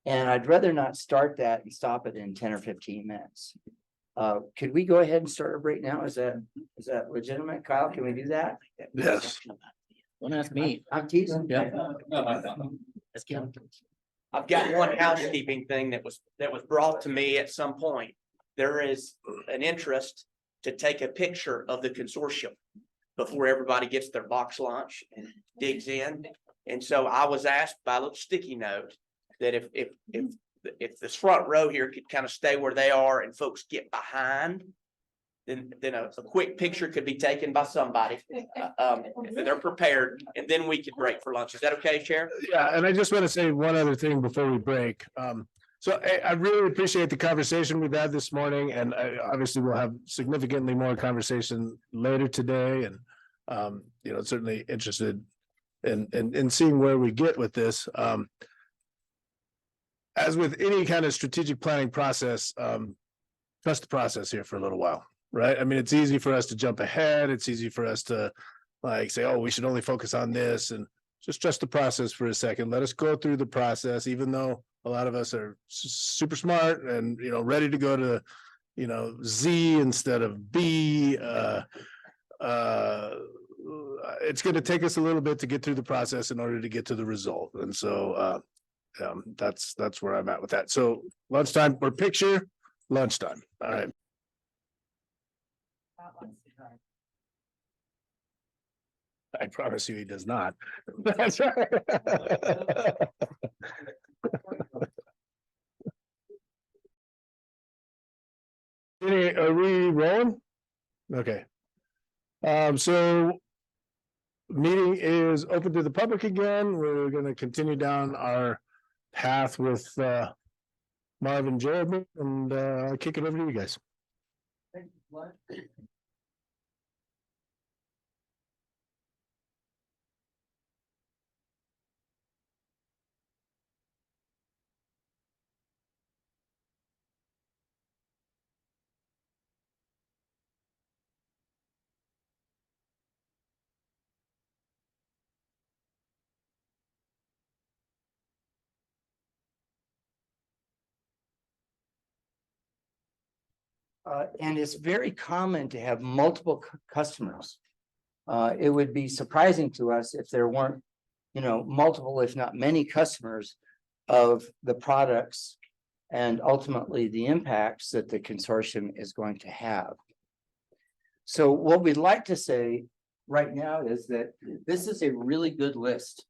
And I'd rather not start that and stop it in 10 or 15 minutes. Could we go ahead and start a break now? Is that legitimate? Kyle, can we do that? Yes. Don't ask me. I'm teasing. Yeah. I've got one housekeeping thing that was brought to me at some point. There is an interest to take a picture of the consortium before everybody gets their box lunch and digs in. And so I was asked by a little sticky note that if this front row here could kind of stay where they are and folks get behind, then a quick picture could be taken by somebody, if they're prepared, and then we could break for lunch. Is that okay, Chair? Yeah, and I just want to say one other thing before we break. So I really appreciate the conversation we've had this morning, and obviously we'll have significantly more conversation later today, and certainly interested in seeing where we get with this. As with any kind of strategic planning process, trust the process here for a little while, right? I mean, it's easy for us to jump ahead. It's easy for us to say, oh, we should only focus on this, and just trust the process for a second. Let us go through the process, even though a lot of us are super smart and, ready to go to, Z instead of B. It's going to take us a little bit to get through the process in order to get to the result. And so that's where I'm at with that. So lunchtime or picture lunchtime. All right. I promise you he does not. That's right. Are we rolling? Okay. So meeting is open to the public again. We're going to continue down our path with Marv and Jeremy, and I'll kick it over to you guys. And it's very common to have multiple customers. It would be surprising to us if there weren't, multiple, if not many customers of the products and ultimately the impacts that the consortium is going to have. So what we'd like to say right now is that this is a really good list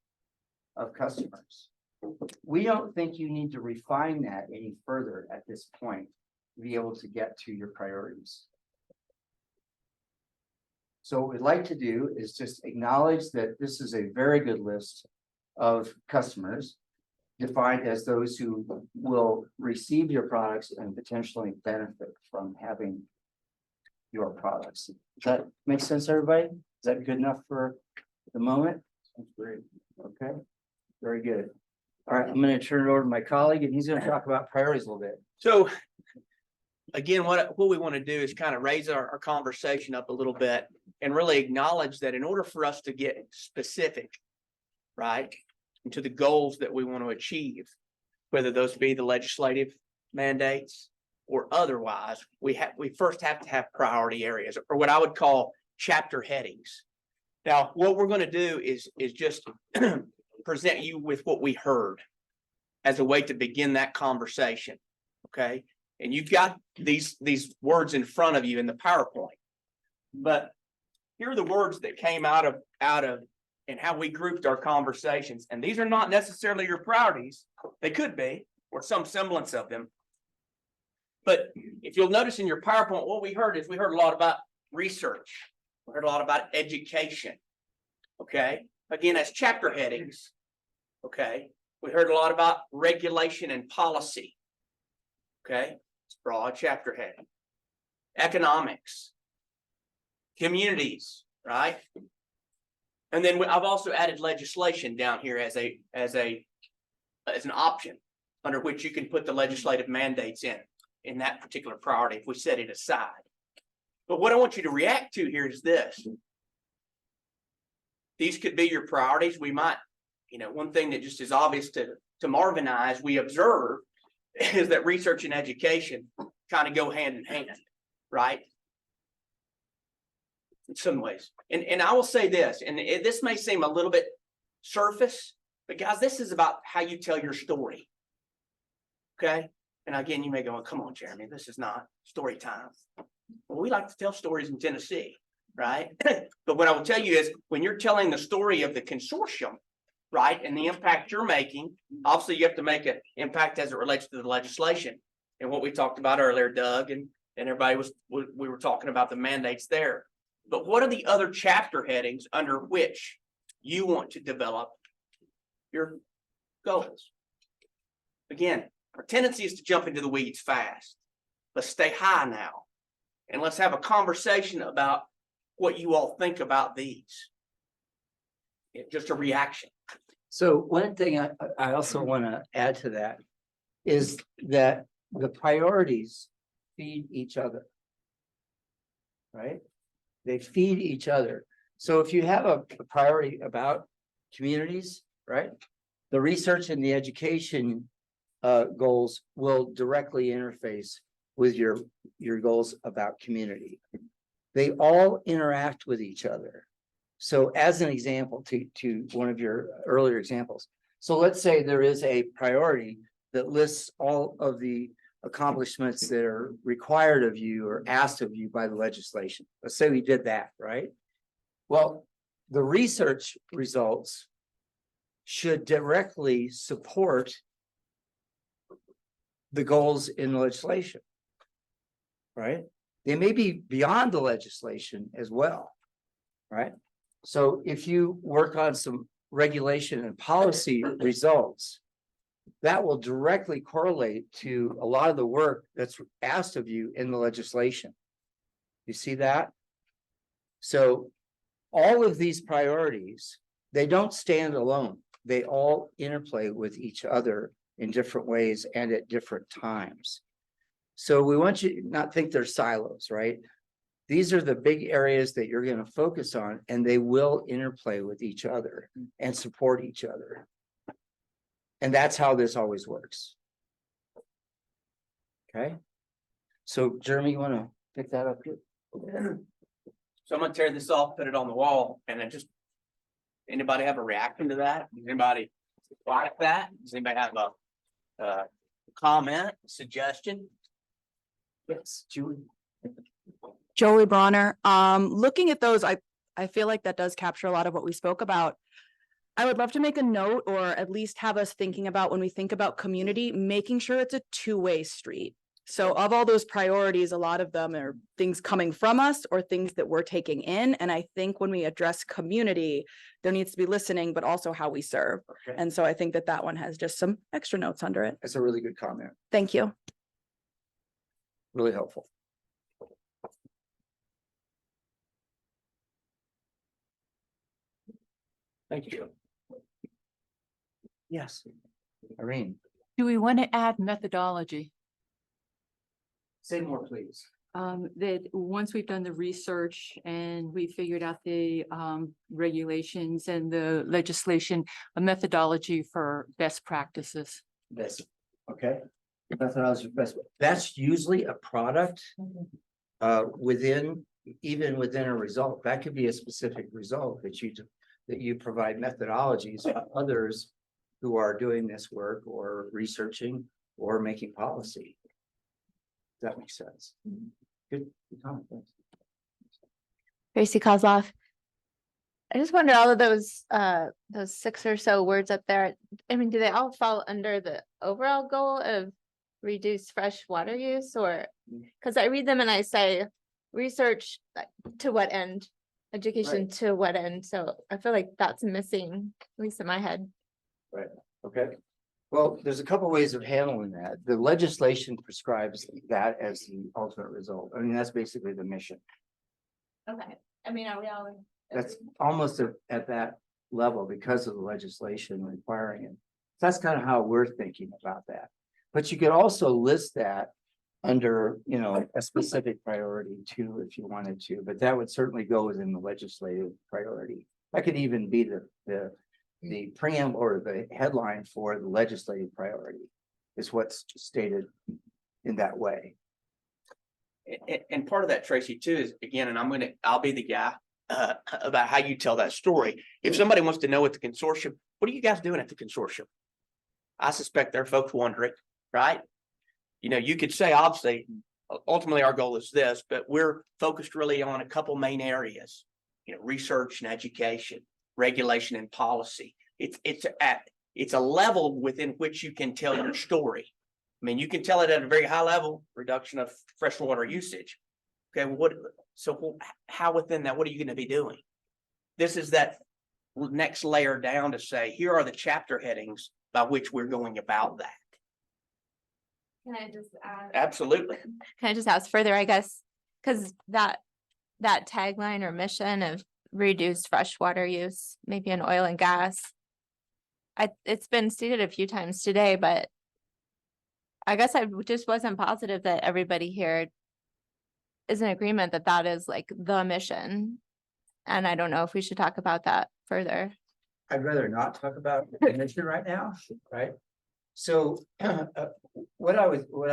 of customers. We don't think you need to refine that any further at this point to be able to get to your priorities. So what we'd like to do is just acknowledge that this is a very good list of customers defined as those who will receive your products and potentially benefit from having your products. Does that make sense, everybody? Is that good enough for the moment? That's great. Okay, very good. All right, I'm going to turn it over to my colleague, and he's going to talk about priorities a little bit. So again, what we want to do is kind of raise our conversation up a little bit and really acknowledge that in order for us to get specific, right, into the goals that we want to achieve, whether those be the legislative mandates or otherwise, we first have to have priority areas, or what I would call chapter headings. Now, what we're going to do is just present you with what we heard as a way to begin that conversation. Okay. And you've got these words in front of you in the PowerPoint, but here are the words that came out of and how we grouped our conversations. And these are not necessarily your priorities. They could be, or some semblance of them. But if you'll notice in your PowerPoint, what we heard is we heard a lot about research. We heard a lot about education. Okay. Again, as chapter headings. Okay. We heard a lot about regulation and policy. Okay. It's broad chapter heading. Economics. Communities, right? And then I've also added legislation down here as an option under which you can put the legislative mandates in that particular priority if we set it aside. But what I want you to react to here is this. These could be your priorities. We might, one thing that just is obvious to Marvin and I as we observe is that research and education kind of go hand in hand, right? In some ways. And I will say this, and this may seem a little bit surface, but guys, this is about how you tell your story. Okay. And again, you may go, come on, Jeremy, this is not story time. Well, we like to tell stories in Tennessee, right? But what I will tell you is when you're telling the story of the consortium, right, and the impact you're making, obviously you have to make an impact as it relates to the legislation. And what we talked about earlier, Doug, and everybody we were talking about the mandates there. But what are the other chapter headings under which you want to develop your goals? Again, our tendency is to jump into the weeds fast. Let's stay high now. And let's have a conversation about what you all think about these. Just a reaction. So one thing I also want to add to that is that the priorities feed each other. Right? They feed each other. So if you have a priority about communities, right? The research and the education goals will directly interface with your goals about community. They all interact with each other. So as an example, to one of your earlier examples. So let's say there is a priority that lists all of the accomplishments that are required of you or asked of you by the legislation. Let's say we did that, right? Well, the research results should directly support the goals in the legislation, right? They may be beyond the legislation as well, right? So if you work on some regulation and policy results, that will directly correlate to a lot of the work that's asked of you in the legislation. You see that? So all of these priorities, they don't stand alone. They all interplay with each other in different ways and at different times. So we want you to not think they're silos, right? These are the big areas that you're going to focus on, and they will interplay with each other and support each other. And that's how this always works. Okay. So Jeremy, you want to pick that up here? So I'm going to tear this off, put it on the wall, and then anybody have a reaction to that? Does anybody like that? Does anybody have a comment, suggestion? Yes, Julie. Joey Bronner, looking at those, I feel like that does capture a lot of what we spoke about. I would love to make a note or at least have us thinking about when we think about community, making sure it's a two-way street. So of all those priorities, a lot of them are things coming from us or things that we're taking in. And I think when we address community, there needs to be listening, but also how we serve. Okay. And so I think that one has just some extra notes under it. That's a really good comment. Thank you. Really helpful. Thank you. Yes, Irene, Do we want to add methodology? say more, please. That once we've done the research and we figured out the regulations and the legislation, a methodology for best practices. Best, okay. Methodology for best. That's usually a product even within a result. That could be a specific result that you provide methodologies for others who are doing this work or researching or making policy. That makes sense. Good comment. Thanks. Tracy Kozloff. I just wonder all of those 6 or so words up there. I mean, do they all fall under the overall goal of reduce fresh water use or? Cause I read them and I say research to what end, education Right. to what end? So I feel like that's missing, at least in my head. Right, okay. Well, there's a couple ways of handling that. The legislation prescribes that as the ultimate result. I mean, that's basically the mission. Okay, I mean, are we all? That's almost at that level because of the legislation requiring it. That's kind of how we're thinking about that. But you could also list that under, you know, a specific priority too, if you wanted to, but that would certainly go within the legislative priority. That could even be the preamble or the headline for the legislative priority is what's stated in that way. And part of that, Tracy, too, is again, and I'll be the guy about how you tell that story. If somebody wants to know what the consortium, what are you guys doing at the consortium? I suspect there are folks wondering, right? You know, you could say, obviously, ultimately our goal is this, but we're focused really on a couple main areas, you know, research and education, regulation and policy. It's a level within which you can tell your story. I mean, you can tell it at a very high level, reduction of freshwater usage. Okay, how within that, what are you going to be doing? This is that next layer down to say, here are the chapter headings by which we're going about that. Can I just add? Absolutely. Can I just ask further, I guess, because that tagline or mission of reduced freshwater use, maybe in oil and gas. It's been stated a few times today, but I guess I just wasn't positive that everybody here is in agreement that that is like the mission. And I don't know if we should talk about that further. I'd rather not talk about the mission right now, right? So what I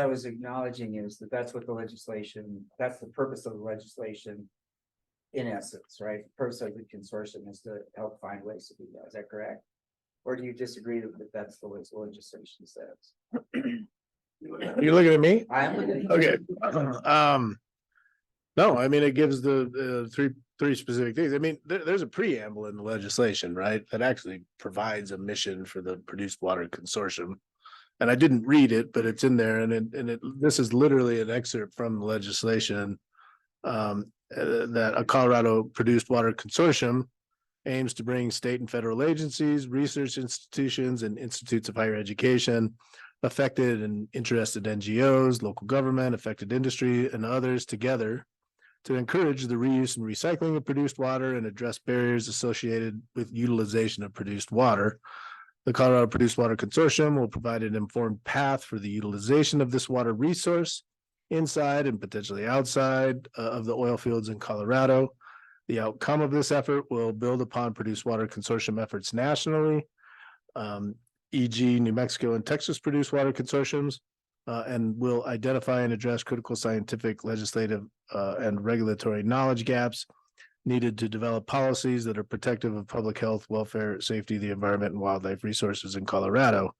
was acknowledging is that that's what the legislation, that's the purpose of the legislation. In essence, right? The purpose of the consortium is to help find ways to do that. Is that correct? Or do you disagree that that's the way the legislation says? You're looking at me? I am looking at you. Okay. No, I mean, it gives the three specific things. I mean, there's a preamble in the legislation, right? That actually provides a mission for the Produced Water Consortium. And I didn't read it, but it's in there, and this is literally an excerpt from the legislation. That a Colorado Produced Water Consortium aims to bring state and federal agencies, research institutions, and institutes of higher education, affected and interested NGOs, local government, affected industry, and others together to encourage the reuse and recycling of produced water and address barriers associated with utilization of produced water. The Colorado Produced Water Consortium will provide an informed path for the utilization of this water resource inside and potentially outside of the oil fields in Colorado. The outcome of this effort will build upon Produced Water Consortium efforts nationally, e.g. New Mexico and Texas Produced Water Consortiums, and will identify and address critical scientific, legislative, and regulatory knowledge gaps needed to develop policies that are protective of public health, welfare, safety, the environment, and wildlife resources in Colorado.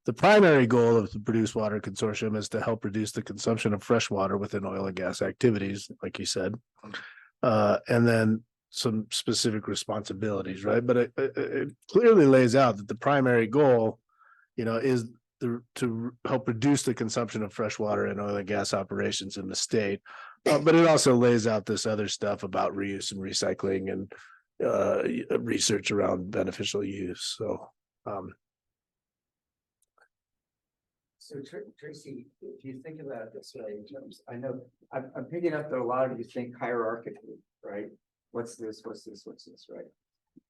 The primary goal of the Produced Water Consortium is to help reduce the consumption of fresh water within oil and gas activities, like you said. And then some specific responsibilities, right? But it clearly lays out that the primary goal, you know, is to help reduce the consumption of fresh water in oil and gas operations in the state. But it also lays out this other stuff about reuse and recycling and research around beneficial use. So, So Tracy, if you think about it this way, in terms, I know I'm picking up that a lot of you think hierarchically, right? What's this, what's this, what's this, right?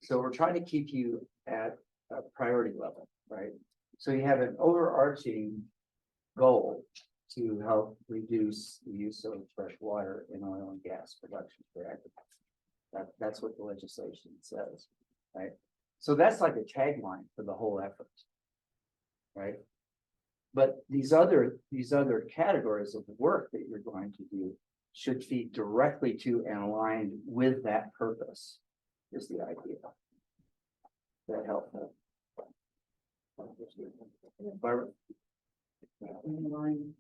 So we're trying to keep you at a priority level, right? So you have an overarching goal to help reduce the use of fresh water in oil and gas production, correct? That's what the legislation says, right? So that's like a tagline for the whole effort, right? But these other categories of work that you're going to do should feed directly to and aligned with that purpose, is the idea. That helpful. Barbara? In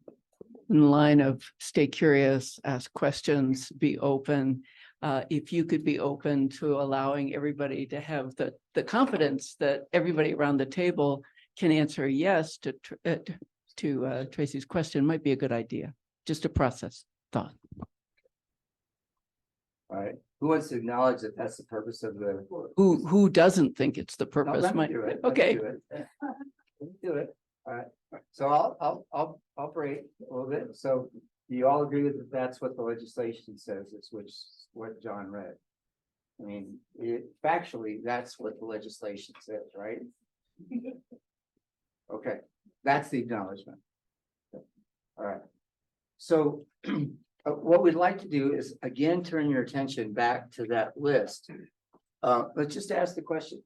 the line of stay curious, ask questions, be open. if you could be open to allowing everybody to have the confidence that everybody around the table can answer yes to Tracy's question might be a good idea, just a process thought. All right, who wants to acknowledge that that's the purpose of the? Who doesn't think it's the No, purpose let me might, do it. Let me okay. do it. Let me do it. All right, so I'll break a little bit. So do you all agree that that's what the legislation says, is what John read? I mean, factually, that's what the legislation says, right? Okay, that's the acknowledgement. All right. So what we'd like to do is again, turn your attention back to that list. Let's just ask the question.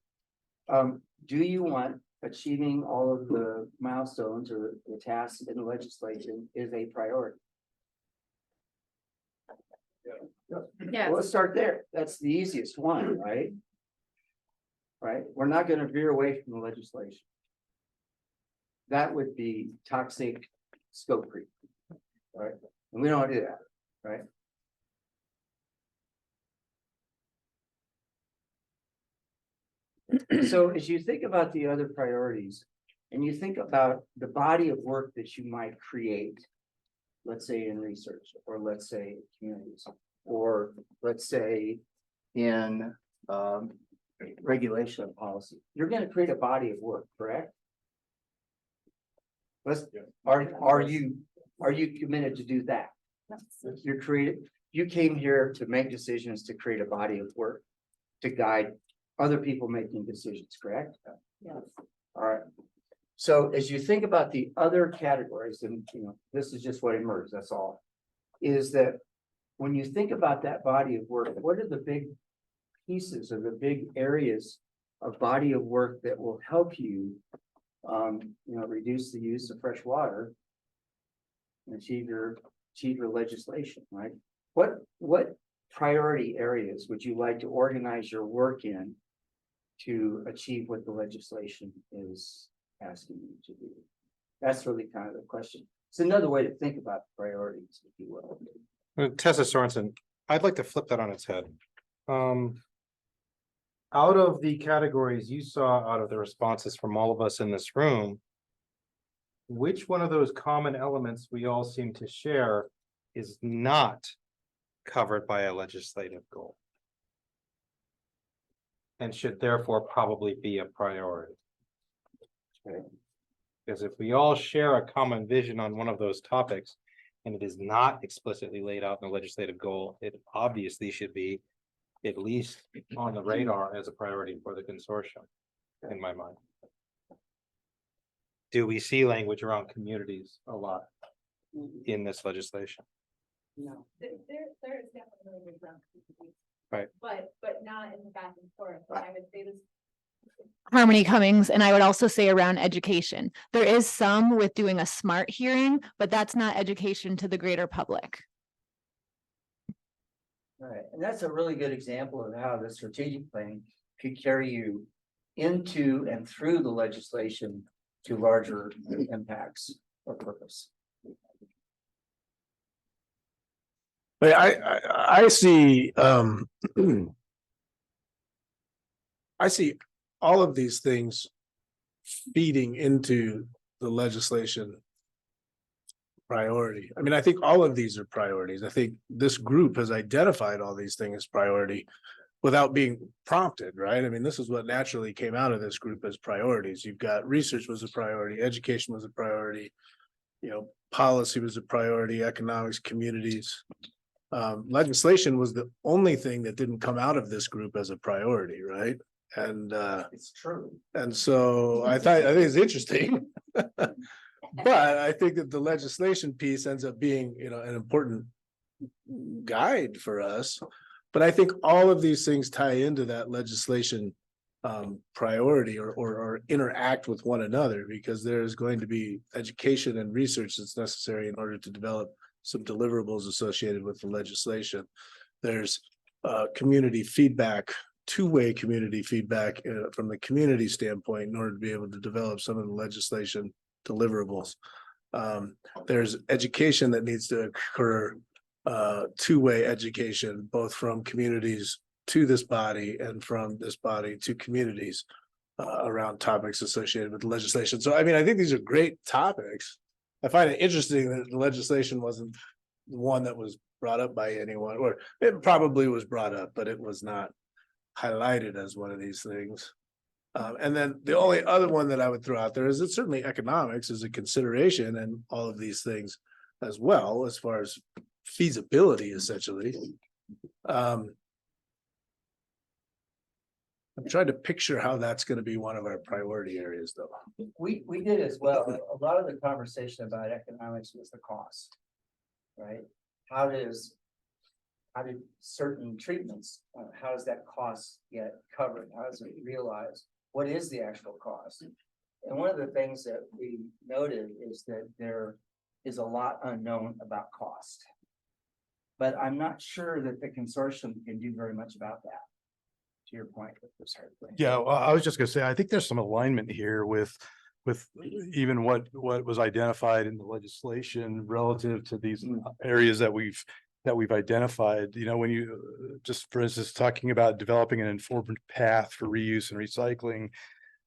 Do you want achieving all of the milestones or the tasks in the legislation is a priority? Yeah. Well, let's start there. That's the easiest one, right? Right? We're not going to veer away from the legislation. That would be toxic scope creep, right? And we don't want to do that, right? So as you think about the other priorities and you think about the body of work that you might create, let's say in research, or let's say communities, or let's say in regulation of policy, you're going to create a body of work, correct? Are you committed to do that? You're created, you came here to make decisions, to create a body of work, to guide other people making decisions, correct? Yes. All right. So as you think about the other categories, and this is just what emerged, that's all, is that when you think about that body of work, what are the big pieces or the big areas of body of work that will help you reduce the use of fresh water and achieve your legislation, right? What priority areas would you like to organize your work in to achieve what the legislation is asking you to do? That's really kind of the question. It's another way to think about priorities, if you will. Tessa Sorensen, I'd like to flip that on its head. Out of the categories you saw, out of the responses from all of us in this room, which one of those common elements we all seem to share is not covered by a legislative goal? And should therefore probably be a priority. Okay. Because if we all share a common vision on one of those topics, and it is not explicitly laid out in the legislative goal, it obviously should be at least on the radar as a priority for the consortium, in my mind. Do we see language around communities a lot in this legislation? No. There is definitely around. Right. But not in the back and forth. I would say this. Harmony Cummings, and I would also say around education. There is some with doing a smart hearing, but that's not education to the greater public. Right, and that's a really good example of how the strategic plan could carry you into and through the legislation to larger impacts or purpose. But I see I see all of these things feeding into the legislation priority. I mean, I think all of these are priorities. I think this group has identified all these things as priority without being prompted, right? I mean, this is what naturally came out of this group as priorities. You've got research was a priority, education was a priority, policy was a priority, economics, communities. Legislation was the only thing that didn't come out of this group as a priority, right? And it's true. And so I think it's interesting. But I think that the legislation piece ends up being, an important guide for us. But I think all of these things tie into that legislation priority or interact with one another, because there's going to be education and research that's necessary in order to develop some deliverables associated with the legislation. There's community feedback, two-way community feedback from the community standpoint in order to be able to develop some of the legislation deliverables. There's education that needs to occur two-way education, both from communities to this body and from this body to communities around topics associated with legislation. So I mean, I think these are great topics. I find it interesting that the legislation wasn't one that was brought up by anyone, or it probably was brought up, but it was not highlighted as one of these things. And then the only other one that I would throw out there is that certainly economics is a consideration and all of these things as well, as far as feasibility essentially. I'm trying to picture how that's going to be one of our priority areas though. We did as well. A lot of the conversation about economics was the cost. Right? How do certain treatments, how does that cost get covered? How is it realized? What is the actual cost? And one of the things that we noted is that there is a lot unknown about cost. But I'm not sure that the consortium can do very much about that. To your point with this hard thing. Yeah, well, I was just gonna say, I think there's some alignment here with even what was identified in the legislation relative to these areas that we've identified. You know, when you just, for instance, talking about developing an informed path for reuse and recycling,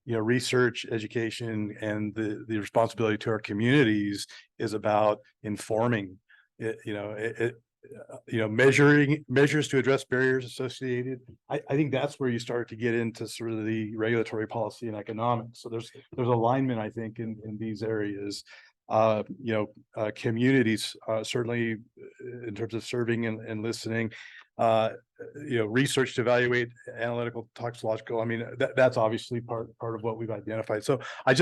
you know, research, education, and the responsibility to our communities is about informing it, measures to address barriers associated. I think that's where you start to get into sort of the regulatory policy and economics. So there's alignment, I think, in these areas. Communities, certainly in terms of serving and listening, research to evaluate analytical, toxicological. I mean, that's obviously part of what we've identified. So I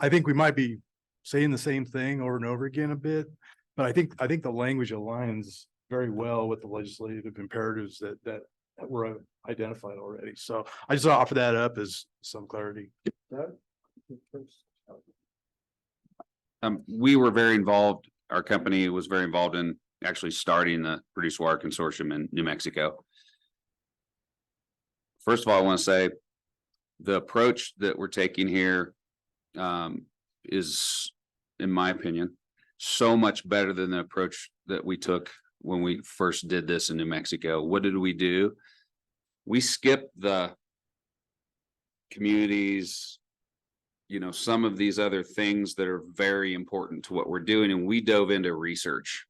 think we might be saying the same thing over and over again a bit. But I think the language aligns very well with the legislative imperatives that were identified already. So I just offer that up as some clarity. We were very involved. Our company was very involved in actually starting the Produced Water Consortium in New Mexico. First of all, I want to say the approach that we're taking here is, in my opinion, so much better than the approach that we took when we first did this in New Mexico. What did we do? We skipped the communities, some of these other things that are very important to what we're doing, and we dove into research,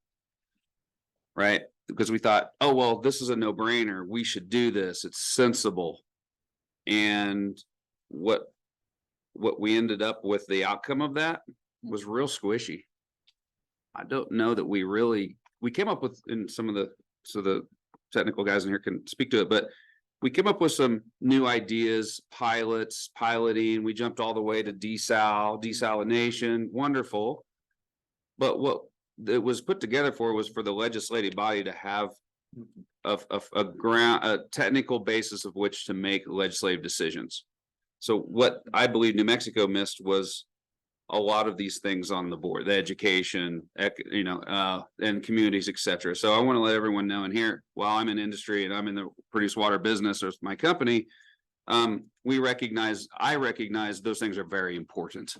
right? Because we thought, oh, well, this is a no-brainer. We should do this. It's sensible. And what we ended up with, the outcome of that was real squishy. I don't know that we came up with, in some of the technical guys in here can speak to it, but we came up with some new ideas, piloting. We jumped all the way to desalination, wonderful. But what it was put together for was for the legislative body to have a technical basis of which to make legislative decisions. So what I believe New Mexico missed was a lot of these things on the board, the education, and communities, etc. So I want to let everyone know in here, while I'm in industry and I'm in the produced water business or my company, I recognize those things are very important.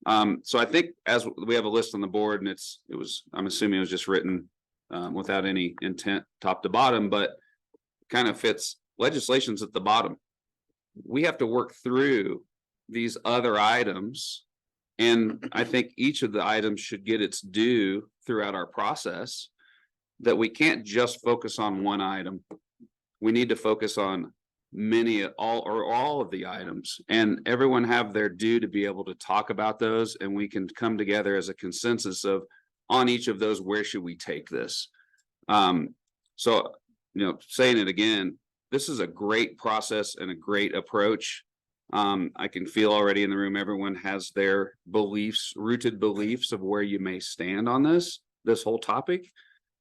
So I think as we have a list on the board, and I'm assuming it was just written without any intent top to bottom, but kind of fits. Legislation's at the bottom. We have to work through these other items. And I think each of the items should get its due throughout our process, that we can't just focus on one item. We need to focus on all of the items, and everyone have their due to be able to talk about those. And we can come together as a consensus of, on each of those, where should we take this? So, saying it again, this is a great process and a great approach. I can feel already in the room, everyone has their rooted beliefs of where you may stand on this whole topic.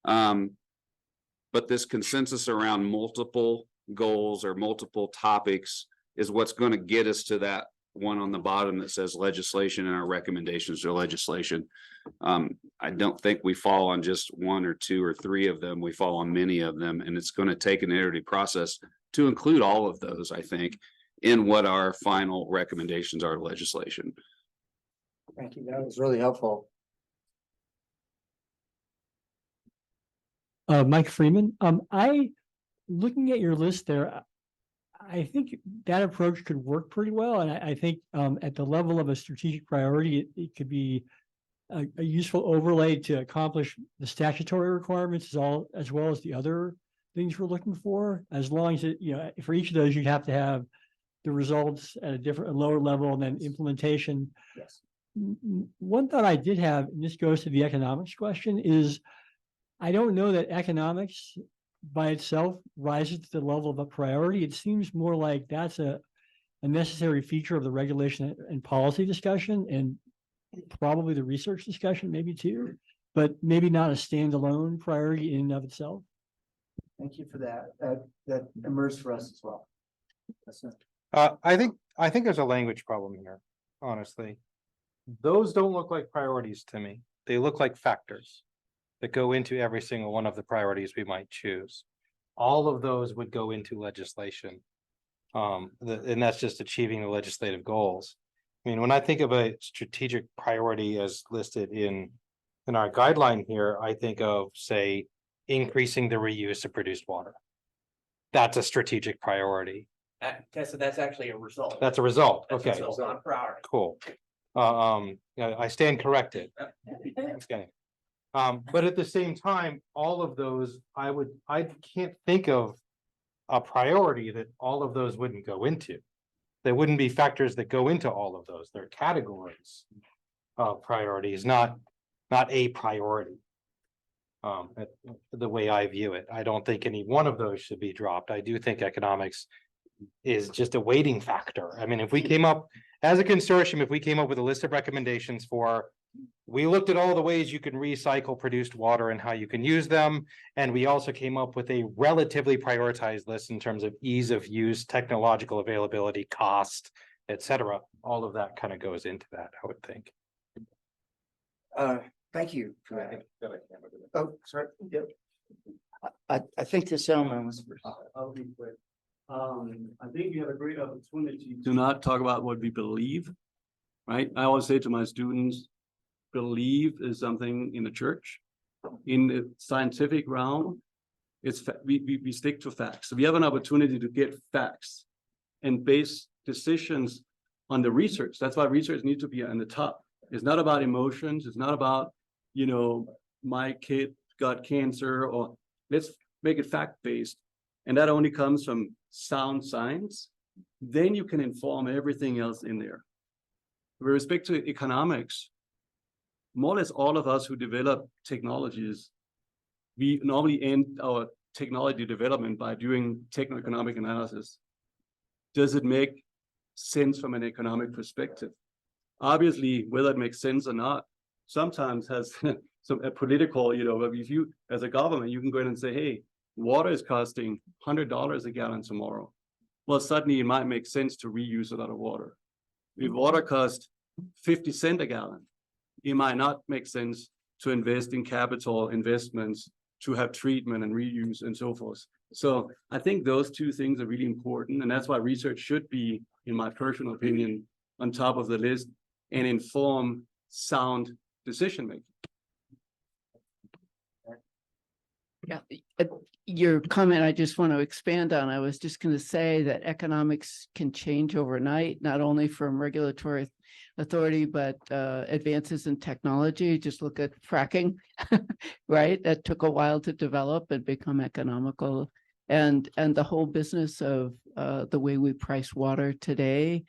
But this consensus around multiple goals or multiple topics is what's going to get us to that one on the bottom that says legislation and our recommendations to legislation. I don't think we fall on just one or two or three of them. We fall on many of them, and it's going to take an iterative process to include all of those, I think, in what our final recommendations are to legislation. Thank you. That was really helpful. Mike Freeman. Looking at your list there, I think that approach could work pretty well. And I think, at the level of a strategic priority, it could be a useful overlay to accomplish the statutory requirements as well as the other things we're looking for. As long as it, for each of those, you'd have to have the results at a lower level and then implementation. Yes. One thought I did have, and this goes to the economics question, is I don't know that economics by itself rises to the level of a priority. It seems more like that's a necessary feature of the regulation and policy discussion, and probably the research discussion maybe too, but maybe not a standalone priority in and of itself. Thank you for that. That emerged for us as well. I think there's a language problem here, honestly. Those don't look like priorities to me. They look like factors that go into every single one of the priorities we might choose. All of those would go into legislation. And that's just achieving the legislative goals. I mean, when I think of a strategic priority as listed in our guideline here, I think of, say, increasing the reuse of produced water. That's a strategic priority. Tessa, that's actually a result. That's a result. That's a Okay, result, not a priority. cool. I stand corrected. Okay. But at the same time, all of those, I can't think of a priority that all of those wouldn't go into. There wouldn't be factors that go into all of those. They're categories of priorities, not a priority. The way I view it, I don't think any one of those should be dropped. I do think economics is just a weighting factor. I mean, if we came up as a consortium, if we came up with a list of recommendations we looked at all the ways you can recycle produced water and how you can use them. And we also came up with a relatively prioritized list in terms of ease of use, technological availability, cost, etc. All of that kind of goes into that, I would think. Thank you for that. Oh, sorry. Yep. I think this gentleman was first. I'll be quick. I think you have a great opportunity to not talk about what we believe, right? I always say to my students, believe is something in the church. In the scientific realm, we stick to facts. So we have an opportunity to get facts and base decisions on the research. That's why research needs to be on the top. It's not about emotions. It's not about, my kid got cancer, or let's make it fact-based. And that only comes from sound science. Then you can inform everything else in there. With respect to economics, more or less all of us who develop technologies, we normally end our technology development by doing techno-economic analysis. Does it make sense from an economic perspective? Obviously, whether it makes sense or not, sometimes has some political, if you, as a government, you can go in and say, hey, water is costing $100 a gallon tomorrow. Well, suddenly it might make sense to reuse a lot of water. If water costs 50 cents a gallon, it might not make sense to invest in capital investments to have treatment and reuse and so forth. So I think those two things are really important. And that's why research should be, in my personal opinion, on top of the list and inform sound decision-making. Yeah, your comment, I just want to expand on. I was just going to say that economics can change overnight, not only from regulatory authority, but advances in technology. Just look at fracking, right? That took a while to develop and become economical. And the whole business of the way we price water today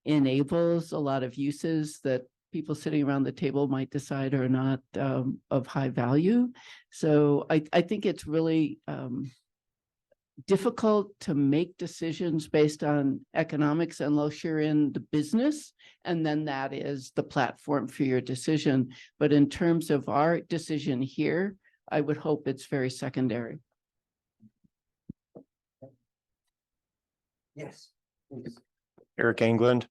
enables a lot of uses that people sitting around the table might decide are not of high value. So I think it's really difficult to make decisions based on economics unless you're in the business, and then that is the platform for your decision. But in terms of our decision here, I would hope it's very secondary. Yes. Eric England.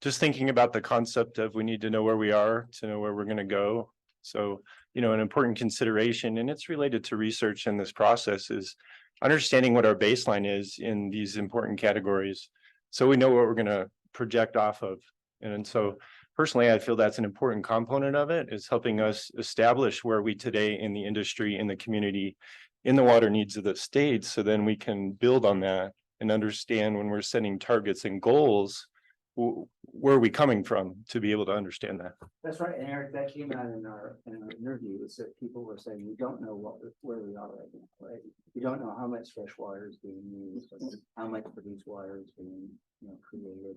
Just thinking about the concept of we need to know where we are to know where we're going to go. So, an important consideration, and it's related to research in this process, is understanding what our baseline is in these important categories. So we know what we're going to project off of. And so personally, I feel that's an important component of it, is helping us establish where we today in the industry, in the community, in the water needs of the state, so then we can build on that and understand when we're setting targets and goals, where are we coming from to be able to understand that? That's right, and Eric, that came out in our interview, is that people were saying, we don't know where we are right now, right? We don't know how much fresh water is being used, or how much produced water is being, created.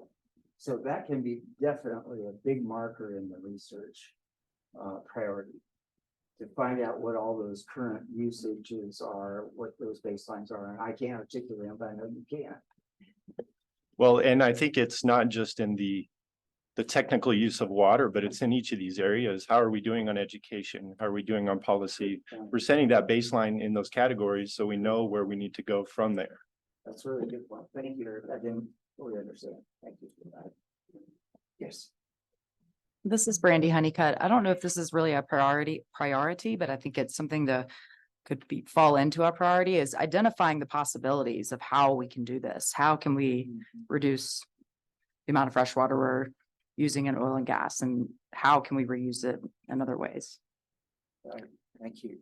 So that can be definitely a big marker in the research priority. To find out what all those current usages are, what those baselines are, and I can't articulate them, but I know you can. Well, and I think it's not just in the technical use of water, but it's in each of these areas. How are we doing on education? How are we doing on policy? We're setting that baseline in those categories so we know where we need to go from there. That's a really good one. Thank you, Eric. I didn't fully understand. Thank you for that. Yes. This is Brandy Honeycutt. I don't know if this is really a priority, but I think it's something that could fall into our priority, is identifying the possibilities of how we can do this. How can we reduce the amount of fresh water we're using in oil and gas, and how can we reuse it in other ways? Thank you.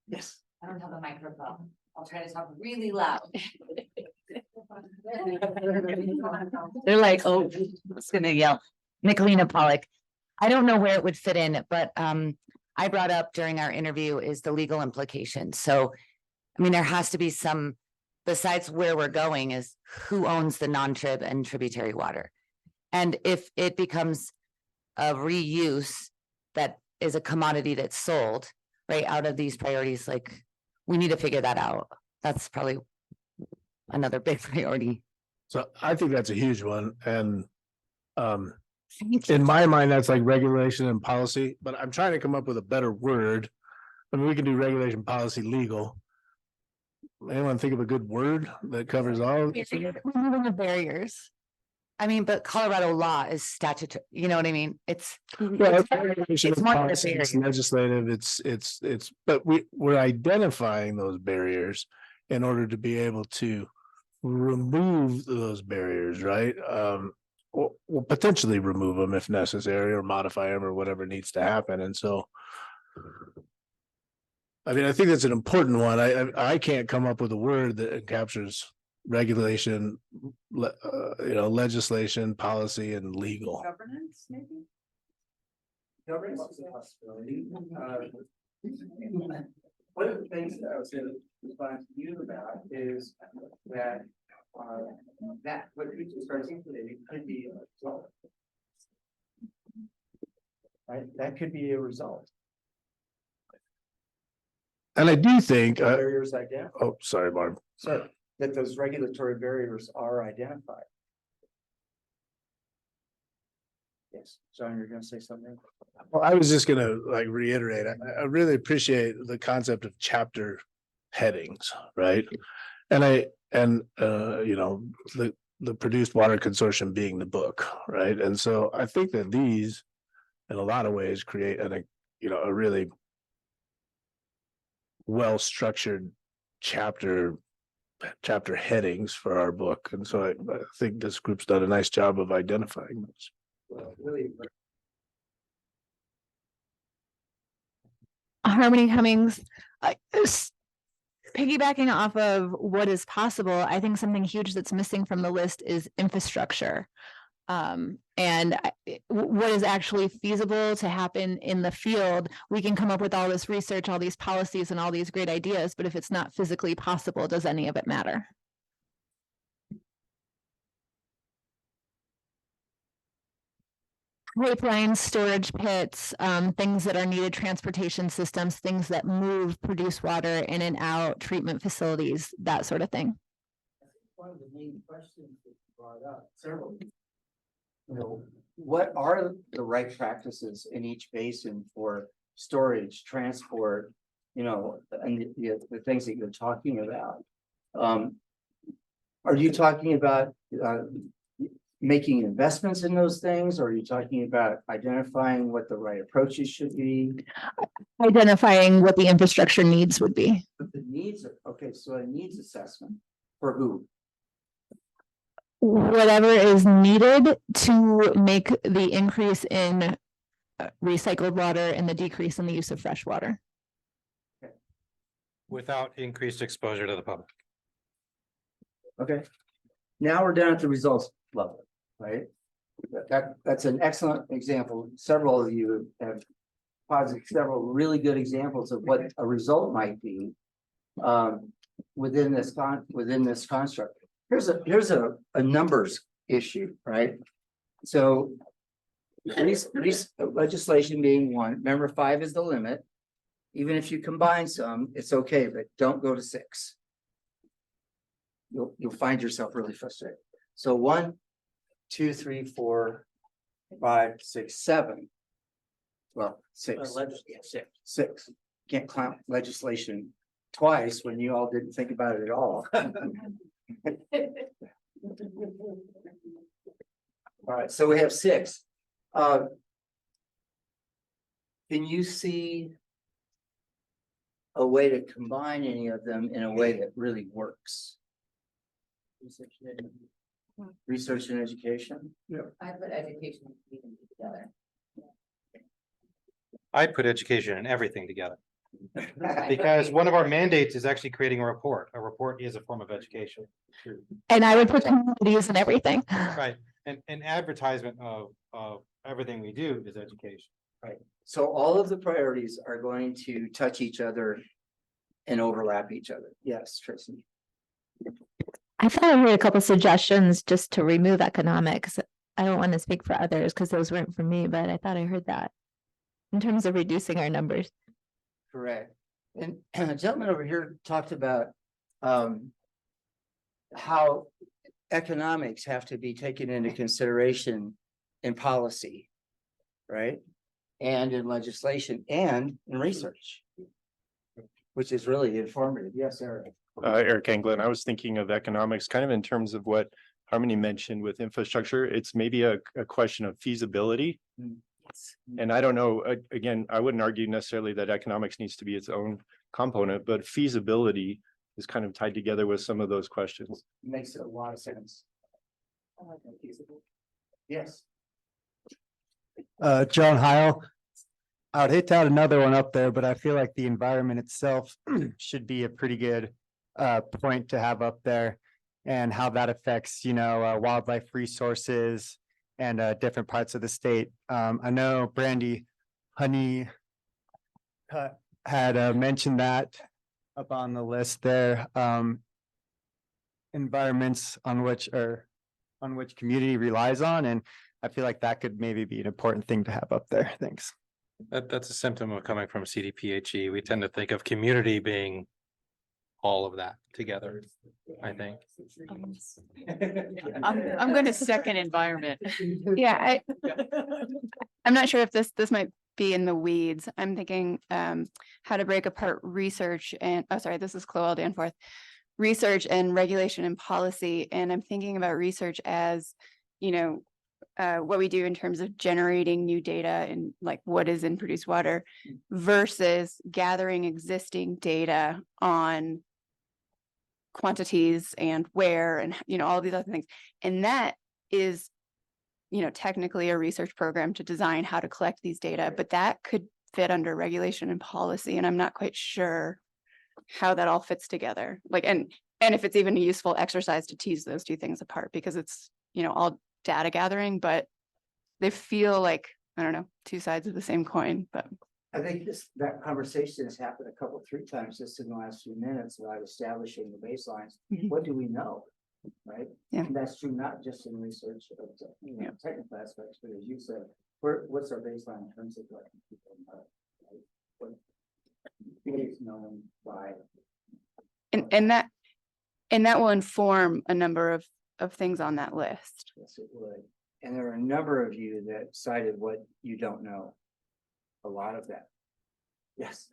Yes. I don't have a microphone. I'll try to talk really loud. They're like, oh, I was gonna yell. Nicolina Pollock. I don't know where it would fit in, but I brought up during our interview is the legal implications. So, I mean, there has to be some, besides where we're going, is who owns the non-trib and tributary water. And if it becomes a reuse that is a commodity that's sold right out of these priorities, like we need to figure that out. That's probably another big priority. So I think that's a huge one. And in my mind, that's like regulation and policy, but I'm trying to come up with a better word. I mean, we can do regulation, policy, legal. Anyone think of a good word that covers all? Removing the barriers. I mean, but Colorado law is statutory, you know what I mean? It's Regulation, it's more than a policy, it's barrier. legislative, it's, but we're identifying those barriers in order to be able to remove those barriers, right? Or potentially remove them if necessary, or modify them, or whatever needs to happen. And so, I mean, I think that's an important one. I can't come up with a word that captures regulation, legislation, policy, and legal. Governance, maybe? Governance is a possibility. One of the things that I was going to respond to you about is that that what you just articulated could be a result. Right, that could be a result. And I do think, Barriers identified. oh, sorry, Barb. So that those regulatory barriers are identified. Yes, John, you're gonna say something? Well, I was just gonna like reiterate, I really appreciate the concept of chapter headings, right? And the Produced Water Consortium being the book, right? And so I think that these, in a lot of ways, create a really well-structured chapter headings for our book. And so I think this group's done a nice job of identifying those. Really. Harmony Cummings, piggybacking off of what is possible, I think something huge that's missing from the list is infrastructure. And what is actually feasible to happen in the field. We can come up with all this research, all these policies, and all these great ideas, but if it's not physically possible, does any of it matter? Pipelines, storage pits, things that are needed, transportation systems, things that move, produce water in and out, treatment facilities, that sort of thing. One of the main questions that you brought up, several. What are the right practices in each basin for storage, transport, and the things that you're talking about? Are you talking about making investments in those things? Or are you talking about identifying what the right approaches should be? Identifying what the infrastructure needs would be. But the needs, okay, so a needs assessment for who? whatever is needed to make the increase in recycled water and the decrease in the use of fresh water. Without increased exposure to the public. Okay. Now we're down at the results level, right? That's an excellent example. Several of you have posited several really good examples of what a result might be within this construct. Here's a numbers issue, right? So legislation being one, remember 5 is the limit. Even if you combine some, it's okay, but don't go to 6. You'll find yourself really frustrated. So 1, 2, 3, 4, 5, 6, 7. Well, 6. 6. Can't count legislation twice when you all didn't think about it at all. All right, so we have 6. Can you see a way to combine any of them in a way that really works? Research and education? I put education and community together. I put education and everything together. Because one of our mandates is actually creating a report. A report is a form of education. And I would put communities and everything. Right, and advertisement of everything we do is education. Right, so all of the priorities are going to touch each other and overlap each other. Yes, Tracy. I thought I heard a couple suggestions just to remove economics. I don't want to speak for others because those weren't for me, but I thought I heard that in terms of reducing our numbers. Correct. And a gentleman over here talked about how economics have to be taken into consideration in policy, right? And in legislation and in research, which is really informative. Yes, Eric. Eric Anglin, I was thinking of economics kind of in terms of what Harmony mentioned with infrastructure. It's maybe a question of feasibility. And I don't know, again, I wouldn't argue necessarily that economics needs to be its own component, but feasibility is kind of tied together with some of those questions. Makes a lot of sense. Yes. John Heil. I would hate to add another one up there, but I feel like the environment itself should be a pretty good point to have up there, and how that affects, wildlife resources and different parts of the state. I know Brandy Honey had mentioned that up on the list there. Environments on which community relies on, and I feel like that could maybe be an important thing to have up there. Thanks. That's a symptom of coming from CDPHE. We tend to think of community being all of that together, I think. I'm going to second environment. Yeah, I'm not sure if this might be in the weeds. I'm thinking how to break apart research and, oh, sorry, this is Chloe Danforth. Research and regulation and policy. And I'm thinking about research as, what we do in terms of generating new data and like what is in produced water versus gathering existing data on quantities and where and all these other things. And that is technically a research program to design how to collect these data, but that could fit under regulation and policy, and I'm not quite sure how that all fits together, and if it's even a useful exercise to tease those two things apart, because it's all data gathering, but they feel like, I don't know, two sides of the same coin. But I think that conversation has happened three times just in the last few minutes about establishing the baselines. What do we know? Right. Yeah. And that's true not just in research of technical aspects, but as you said, what's our baseline in terms of what is known by, and that will inform a number of things on that list. yes, it would. And there are a number of you that cited what you don't know. A lot of that. Yes.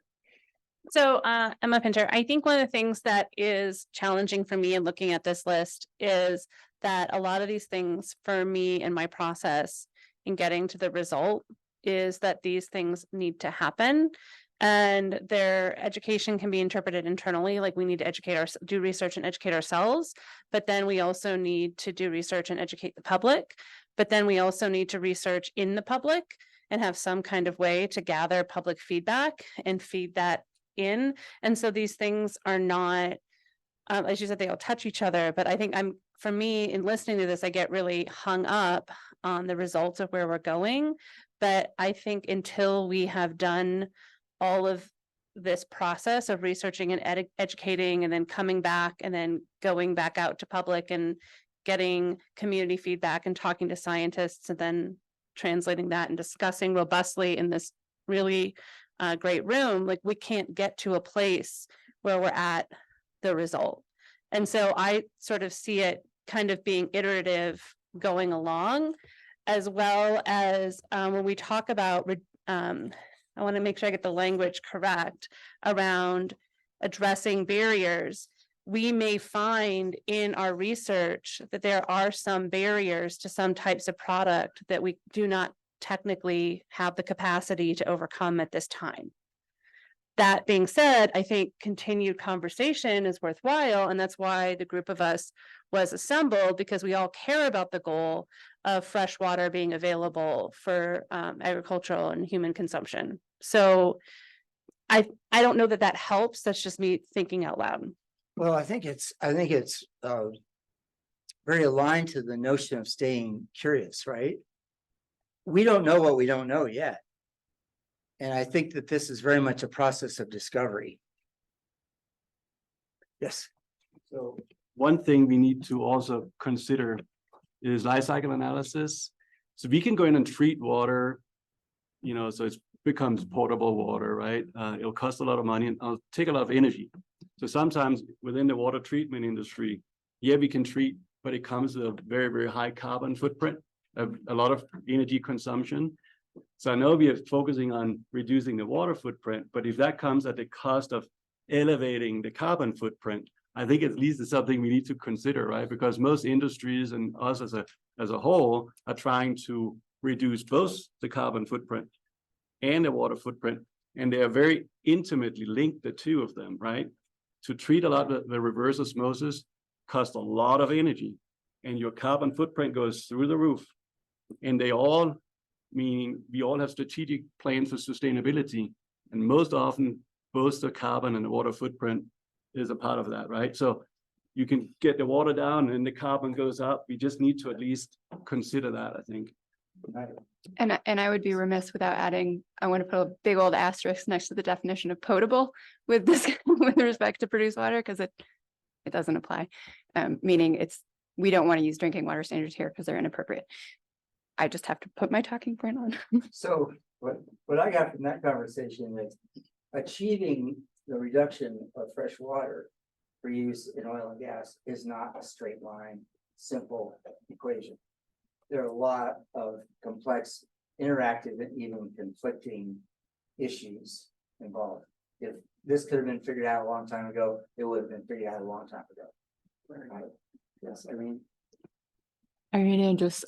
So Emma Pinter, I think one of the things that is challenging for me in looking at this list is that a lot of these things for me in my process in getting to the result is that these things need to happen. And their education can be interpreted internally, like we need to do research and educate ourselves. But then we also need to do research and educate the public. But then we also need to research in the public and have some kind of way to gather public feedback and feed that in. And so these things are not, as you said, they all touch each other. But I think for me, in listening to this, I get really hung up on the results of where we're going. But I think until we have done all of this process of researching and educating and then coming back and then going back out to public and getting community feedback and talking to scientists and then translating that and discussing robustly in this really great room, like we can't get to a place where we're at the result. And so I sort of see it kind of being iterative going along, as well as when we talk about I want to make sure I get the language correct around addressing barriers. We may find in our research that there are some barriers to some types of product that we do not technically have the capacity to overcome at this time. That being said, I think continued conversation is worthwhile, and that's why the group of us was assembled, because we all care about the goal of fresh water being available for agricultural and human consumption. So I don't know that that helps. That's just me thinking out loud. Well, I think it's very aligned to the notion of staying curious, right? We don't know what we don't know yet. And I think that this is very much a process of discovery. Yes. So one thing we need to also consider is life cycle analysis. So we can go in and treat water, so it becomes potable water, right? It'll cost a lot of money and it'll take a lot of energy. So sometimes within the water treatment industry, yeah, we can treat, but it comes with a very, very high carbon footprint, a lot of energy consumption. So I know we are focusing on reducing the water footprint, but if that comes at the cost of elevating the carbon footprint, I think at least it's something we need to consider, right? Because most industries and us as a whole are trying to reduce both the carbon footprint and the water footprint. And they are very intimately linked, the two of them, right? To treat a lot of the reverse osmosis costs a lot of energy, and your carbon footprint goes through the roof. And they all, meaning we all have strategic plans for sustainability. And most often, both the carbon and the water footprint is a part of that, right? So you can get the water down and the carbon goes up. We just need to at least consider that, I think. And I would be remiss without adding, I want to put a big old asterisk next to the definition of potable with this, with respect to produced water, because it doesn't apply. Meaning we don't want to use drinking water standards here because they're inappropriate. I just have to put my talking point on. So what I got from that conversation is achieving the reduction of fresh water for use in oil and gas is not a straight line, simple equation. There are a lot of complex, interactive, and even conflicting issues involved. If this could have been figured out a long time ago, it would have been figured out a long time ago. Right. Yes, Irene. Andrews,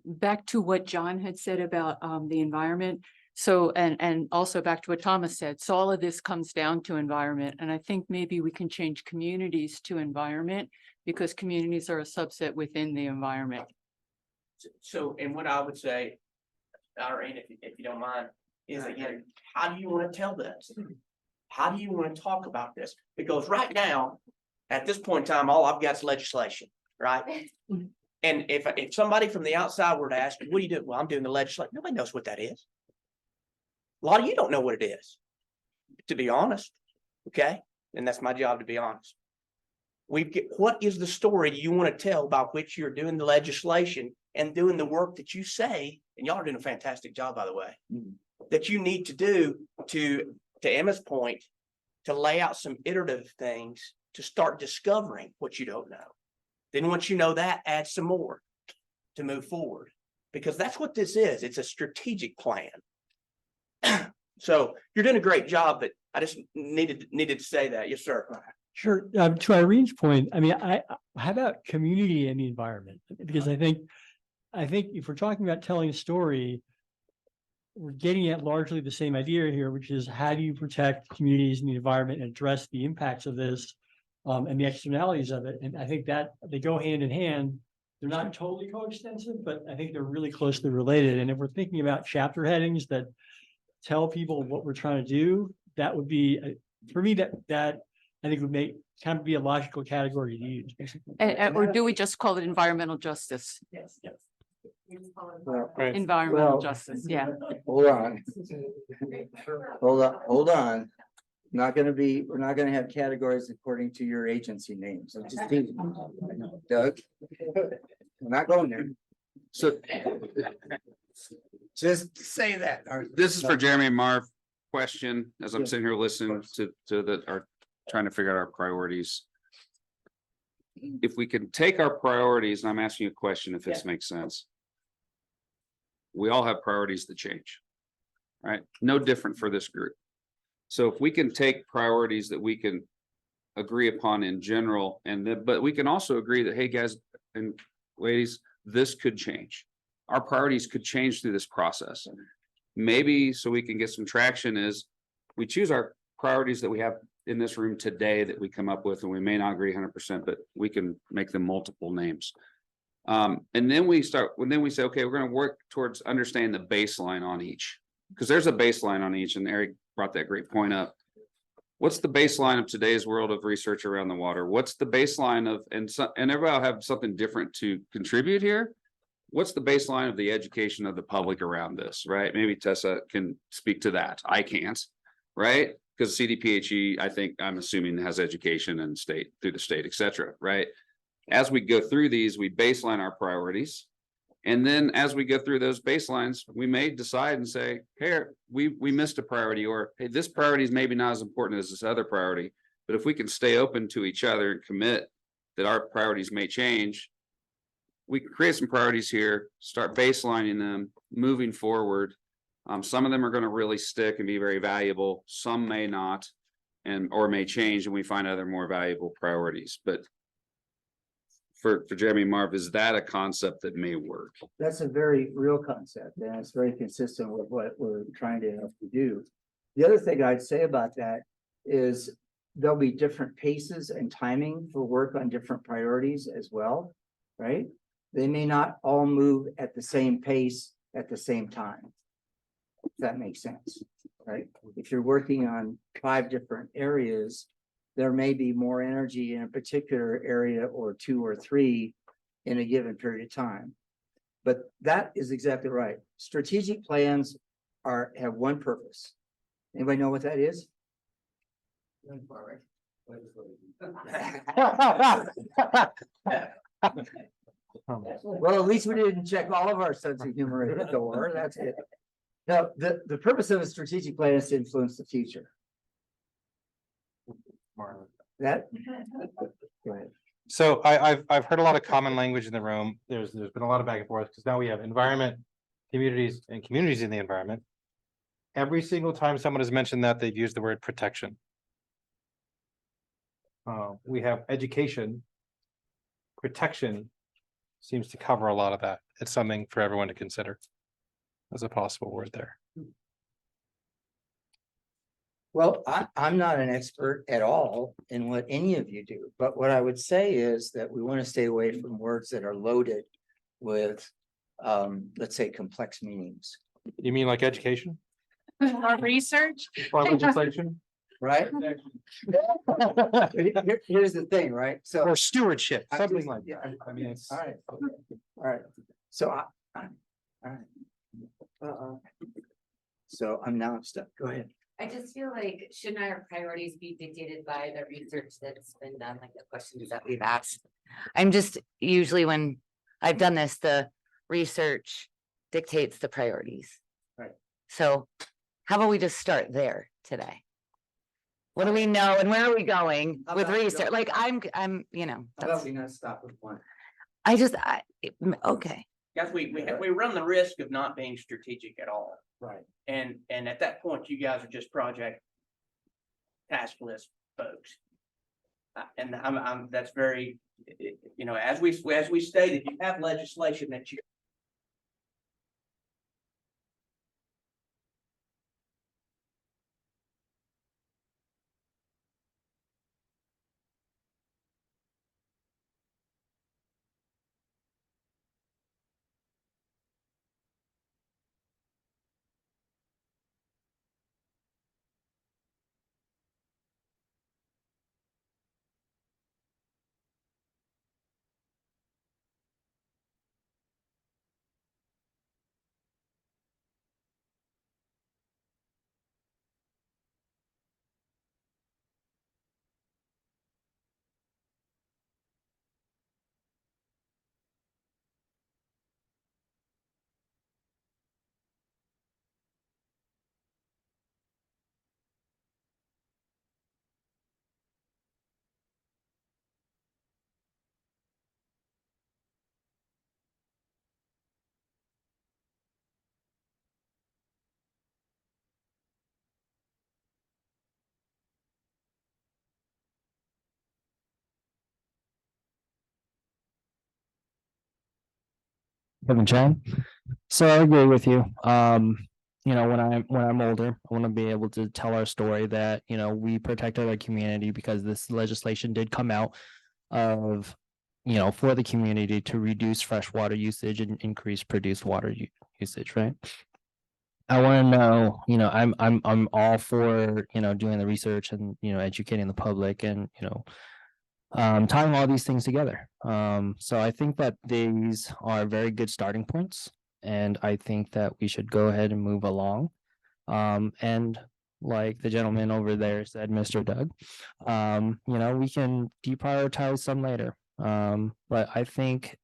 back to what John had said about the environment. So, and also back to what Thomas said. So all of this comes down to environment. And I think maybe we can change communities to environment, because communities are a subset within the environment. So, and what I would say, Irene, if you don't mind, is again, how do you want to tell this? How do you want to talk about this? Because right now, at this point in time, all I've got is legislation, right? And if somebody from the outside were to ask, what do you do? Well, I'm doing the legislation. Nobody knows what that is. A lot of you don't know what it is, to be honest. Okay. And that's my job, to be honest. What is the story you want to tell about which you're doing the legislation and doing the work that you say, and y'all are doing a fantastic job, by the way, that you need to do to Emma's point, to lay out some iterative things to start discovering what you don't know. Then once you know that, add some more to move forward, because that's what this is. It's a strategic plan. So you're doing a great job, but I just needed to say that. Yes, sir. Sure. To Irene's point, I mean, how about community and the environment? Because I think if we're talking about telling a story, we're getting at largely the same idea here, which is how do you protect communities and the environment and address the impacts of this and the externalities of it. And I think that they go hand in hand. They're not totally coextensive, but I think they're really closely related. And if we're thinking about chapter headings that tell people what we're trying to do, that would be, for me, that I think would make kind of be a logical category to use, basically. Or do we just call it environmental justice? Yes. Yes. Environmental justice, yeah. Hold on. Hold on. We're not gonna have categories according to your agency names. I'm just teasing. Doug. We're not going there. So Just say that. this is for Jeremy Marv question, as I'm sitting here listening to trying to figure out our priorities. If we can take our priorities, and I'm asking you a question if this makes sense. We all have priorities that change, right? No different for this group. So if we can take priorities that we can agree upon in general, but we can also agree that, hey, guys and ladies, this could change. Our priorities could change through this process. Maybe so we can get some traction is we choose our priorities that we have in this room today that we come up with, and we may not agree 100%, but we can make them multiple names. And then we say, okay, we're going to work towards understanding the baseline on each, because there's a baseline on each. And Eric brought that great point up. What's the baseline of today's world of research around the water? What's the baseline of, and everybody will have something different to contribute here. What's the baseline of the education of the public around this, right? Maybe Tessa can speak to that. I can't, right? Because CDPHE, I'm assuming has education and through the state, et cetera, right? As we go through these, we baseline our priorities. And then as we go through those baselines, we may decide and say, hey, we missed a priority, or hey, this priority is maybe not as important as this other priority. But if we can stay open to each other and commit that our priorities may change, we can create some priorities here, start baselining them, moving forward. Some of them are going to really stick and be very valuable. Some may not, or may change, and we find other more valuable priorities. But for Jeremy Marv, is that a concept that may work? That's a very real concept, and it's very consistent with what we're trying to do. The other thing I'd say about that is there'll be different paces and timing for work on different priorities as well, right? They may not all move at the same pace at the same time. If that makes sense, right? If you're working on 5 different areas, there may be more energy in a particular area or 2 or 3 in a given period of time. But that is exactly right. Strategic plans have one purpose. Anybody know what that is? Well, at least we didn't check all of our sense of humor at the door. That's it. Now, the purpose of a strategic plan is to influence the future. That. Go ahead. So I've heard a lot of common language in the room. There's been a lot of back and forth because now we have environment, communities, and communities in the environment. Every single time someone has mentioned that, they've used the word protection. We have education. Protection seems to cover a lot of that. It's something for everyone to consider as a possible word there. Well, I'm not an expert at all in what any of you do, but what I would say is that we want to stay away from words that are loaded with, let's say, complex meanings. You mean like education? Or research? Or legislation? Right? Here's the thing, right? So, or stewardship, something just, like yeah, that. I mean, it's all right. So all right. So I'm stuck. Go ahead. I just feel like, shouldn't our priorities be dictated by the research that's been done, like the questions that we've asked? I'm just, usually when I've done this, the research dictates the priorities. Right. So how about we just start there today? What do we know and where are we going with research? Like I'm, How about we not stop with one? Okay. Guys, we run the risk of not being strategic at all. Right. And at that point, you guys are just project task list folks. And that's very, as we stated, you have legislation that you Kevin Chang. So I agree with you. You know, when I'm older, I want to be able to tell our story that, you know, we protected our community because this legislation did come out of, you know, for the community to reduce freshwater usage and increase produced water usage, right? I want to know, you know, I'm all for, you know, doing the research and, you know, educating the public and, you know, tying all these things together. So I think that these are very good starting points. And I think that we should go ahead and move along. And like the gentleman over there said, Mr. Doug, you know, we can deprioritize some later. But I think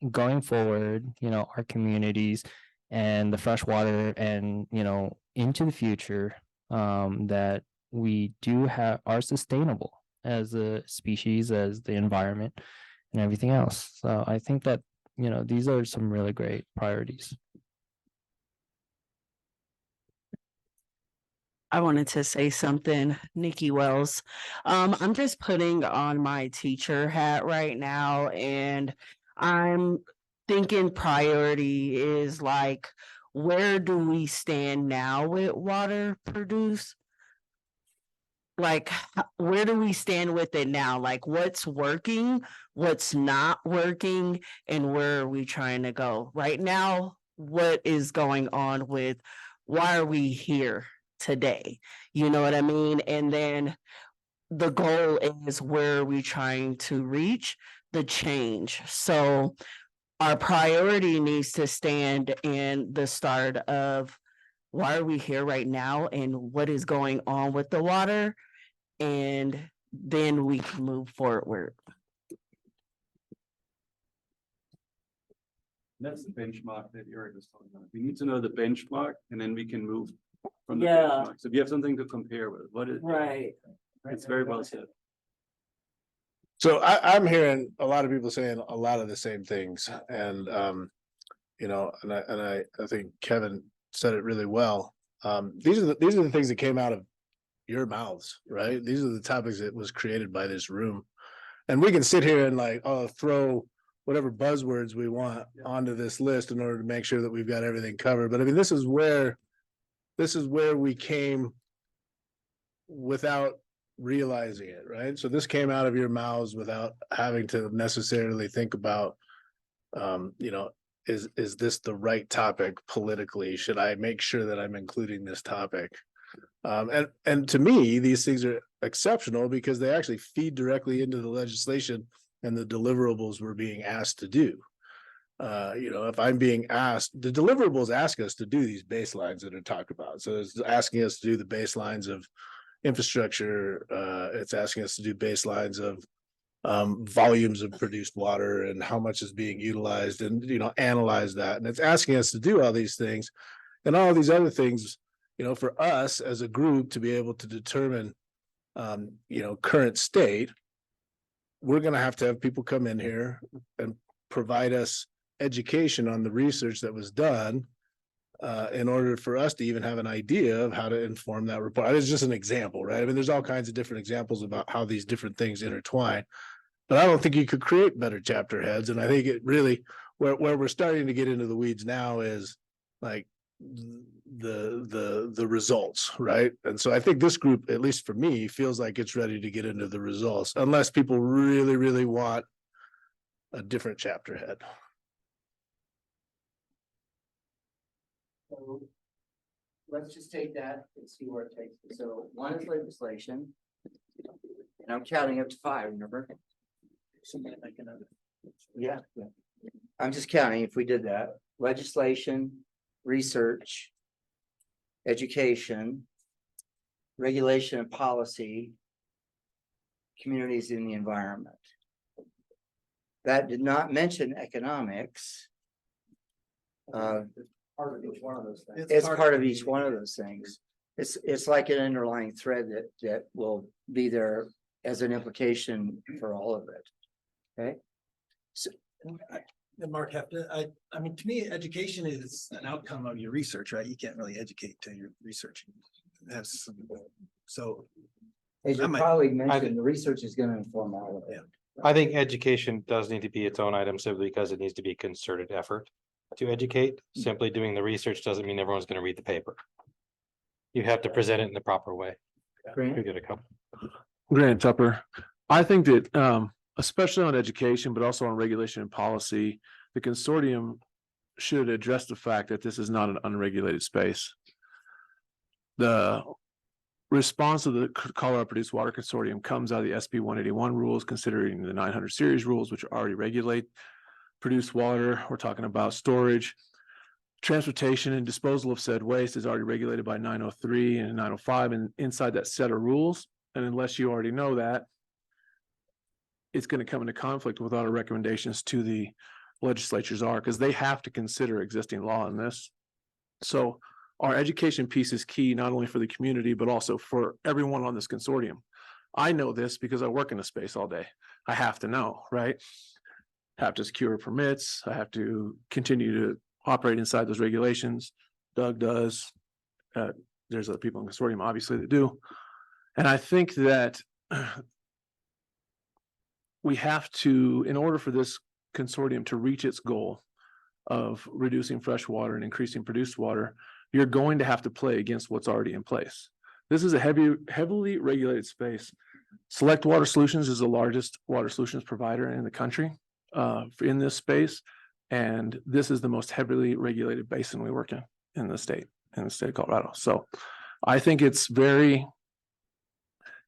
going forward, you know, our communities and the freshwater and, you know, into the future, that we do have are sustainable as a species, as the environment and everything else. So I think that, you know, these are some really great priorities. I wanted to say something, Nikki Wells. I'm just putting on my teacher hat right now, and I'm thinking priority is like, where do we stand now with water produce? Like, where do we stand with it now? Like, what's working, what's not working, and where are we trying to go? Right now, what is going on with why are we here today? You know what I mean? And then the goal is where are we trying to reach the change? So our priority needs to stand in the start of why are we here right now and what is going on with the water? And then we can move forward. That's the benchmark that Eric was talking about. We need to know the benchmark and then we can move from the Yeah. benchmark. So if you have something to compare with, what is? Right. It's very well said. So I'm hearing a lot of people saying a lot of the same things, and you know, and I think Kevin said it really well. These are the things that came out of your mouths, right? These are the topics that was created by this room, and we can sit here and like, oh, throw whatever buzzwords we want onto this list in order to make sure that we've got everything covered. But I mean, this is where we came without realizing it, right? So this came out of your mouths without having to necessarily think about, you know, is this the right topic politically? Should I make sure that I'm including this topic? And to me, these things are exceptional because they actually feed directly into the legislation and the deliverables we're being asked to do. You know, if I'm being asked, the deliverables ask us to do these baselines that are talked about. So it's asking us to do the baselines of infrastructure. It's asking us to do baselines of volumes of produced water and how much is being utilized, and, you know, analyze that. And it's asking us to do all these things and all these other things, you know, for us as a group to be able to determine, you know, current state. We're going to have people come in here and provide us education on the research that was done, in order for us to even have an idea of how to inform that report. It's just an example, right? I mean, there's all kinds of different examples about how these different things intertwine, but I don't think you could create better chapter heads. And I think it really, where we're starting to get into the weeds now is like the results, right? And so I think this group, at least for me, feels like it's ready to get into the results, unless people really, really want a different chapter head. So let's just take that and see where it takes us. So one is legislation. And I'm counting up to 5, remember? Yeah. I'm just counting if we did that. Legislation, research, education, regulation and policy, communities in the environment. That did not mention economics. Part of each one of those things. It's part of each one of those things. It's like an underlying thread that will be there as an implication for all of it. Okay. So, And Mark, I mean, to me, education is an outcome of your research, right? You can't really educate till you're researching. That's so. as your colleague mentioned, the research is going to inform all of it. I think education does need to be its own item simply because it needs to be a concerted effort. to educate. Simply doing the research doesn't mean everyone's gonna read the paper. You have to present it in the proper way. Grant? We get a couple. Grant Tupper, I think that especially on education, but also on regulation and policy, the consortium should address the fact that this is not an unregulated space. The response of the Colorado Produced Water Consortium comes out of the SB 181 rules, considering the 900 series rules, which already regulate produced water. We're talking about storage, transportation, and disposal of said waste is already regulated by 903 and 905, and inside that set of rules. And unless you already know that, it's going to come into conflict with our recommendations to the legislatures are, because they have to consider existing law in this. So our education piece is key, not only for the community, but also for everyone on this consortium. I know this because I work in the space all day. I have to know, right? Have to secure permits. I have to continue to operate inside those regulations. Doug does. There's other people in the consortium, obviously, that do. And I think that we have to, in order for this consortium to reach its goal of reducing fresh water and increasing produced water, you're going to have to play against what's already in place. This is a heavily regulated space. Select Water Solutions is the largest water solutions provider in the country in this space. And this is the most heavily regulated basin we work in the state of Colorado. So I think it's very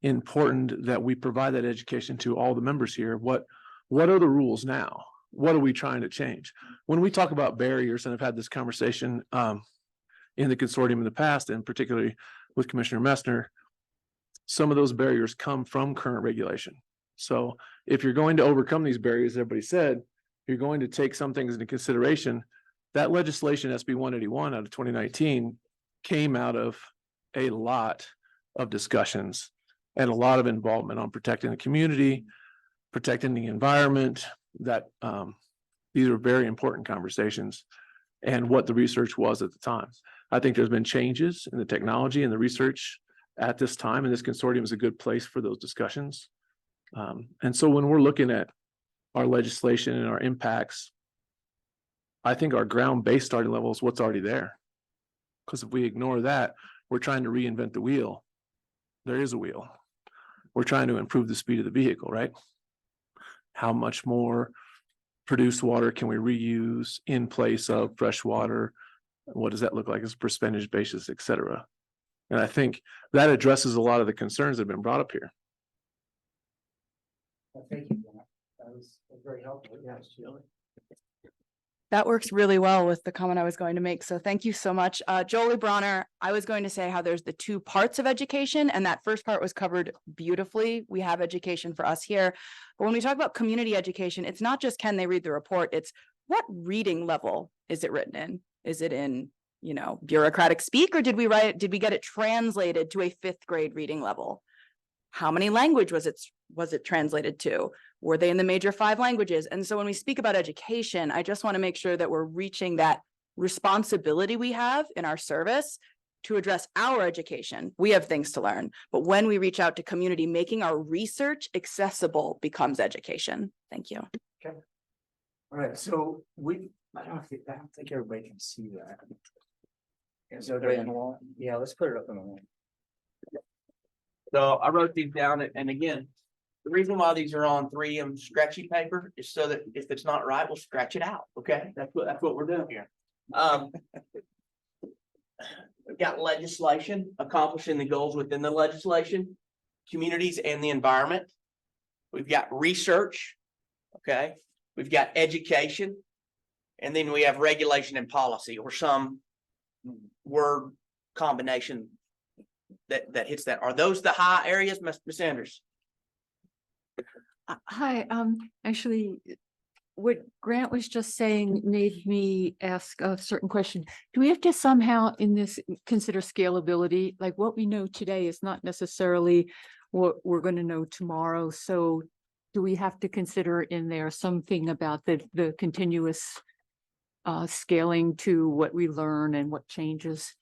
important that we provide that education to all the members here. What are the rules now? What are we trying to change? When we talk about barriers, and I've had this conversation in the consortium in the past, and particularly with Commissioner Messner, some of those barriers come from current regulation. So if you're going to overcome these barriers, everybody said, you're going to take some things into consideration. That legislation, SB 181 out of 2019, came out of a lot of discussions and a lot of involvement on protecting the community, protecting the environment. That these are very important conversations, and what the research was at the time. I think there's been changes in the technology and the research at this time, and this consortium is a good place for those discussions. And so when we're looking at our legislation and our impacts, I think our ground-based starting level is what's already there. Because if we ignore that, we're trying to reinvent the wheel. There is a wheel. We're trying to improve the speed of the vehicle, right? How much more produced water can we reuse in place of fresh water? What does that look like as a percentage basis, et cetera? And I think that addresses a lot of the concerns that have been brought up here. Thank you. That was very helpful. Yes, Julie. That works really well with the comment I was going to make. So thank you so much. Jolie Bronner, I was going to say how there's the two parts of education, and that first part was covered beautifully. We have education for us here. But when we talk about community education, it's not just can they read the report, it's what reading level is it written in? Is it in, bureaucratic speak, or did we get it translated to a 5th grade reading level? How many language was it translated to? Were they in the major 5 languages? And so when we speak about education, I just want to make sure that we're reaching that responsibility we have in our service to address our education. We have things to learn, but when we reach out to community, making our research accessible becomes education. Thank you. Okay. All right, so I don't think everybody can see that. Is there on the wall? Yeah, let's put it up on the wall. So I wrote these down, and again, the reason why these are on 3M stretchy paper is so that if it's not right, we'll scratch it out. Okay, that's what we're doing here. We've got legislation, accomplishing the goals within the legislation, communities and the environment. We've got research. Okay, we've got education, and then we have regulation and policy, or some word combination that hits that. Are those the high areas, Ms. Sanders? Hi, actually, what Grant was just saying made me ask a certain question. Do we have to somehow in this consider scalability? Like what we know today is not necessarily what we're going to know tomorrow. So do we have to consider in there something about the continuous scaling to what we learn and what changes?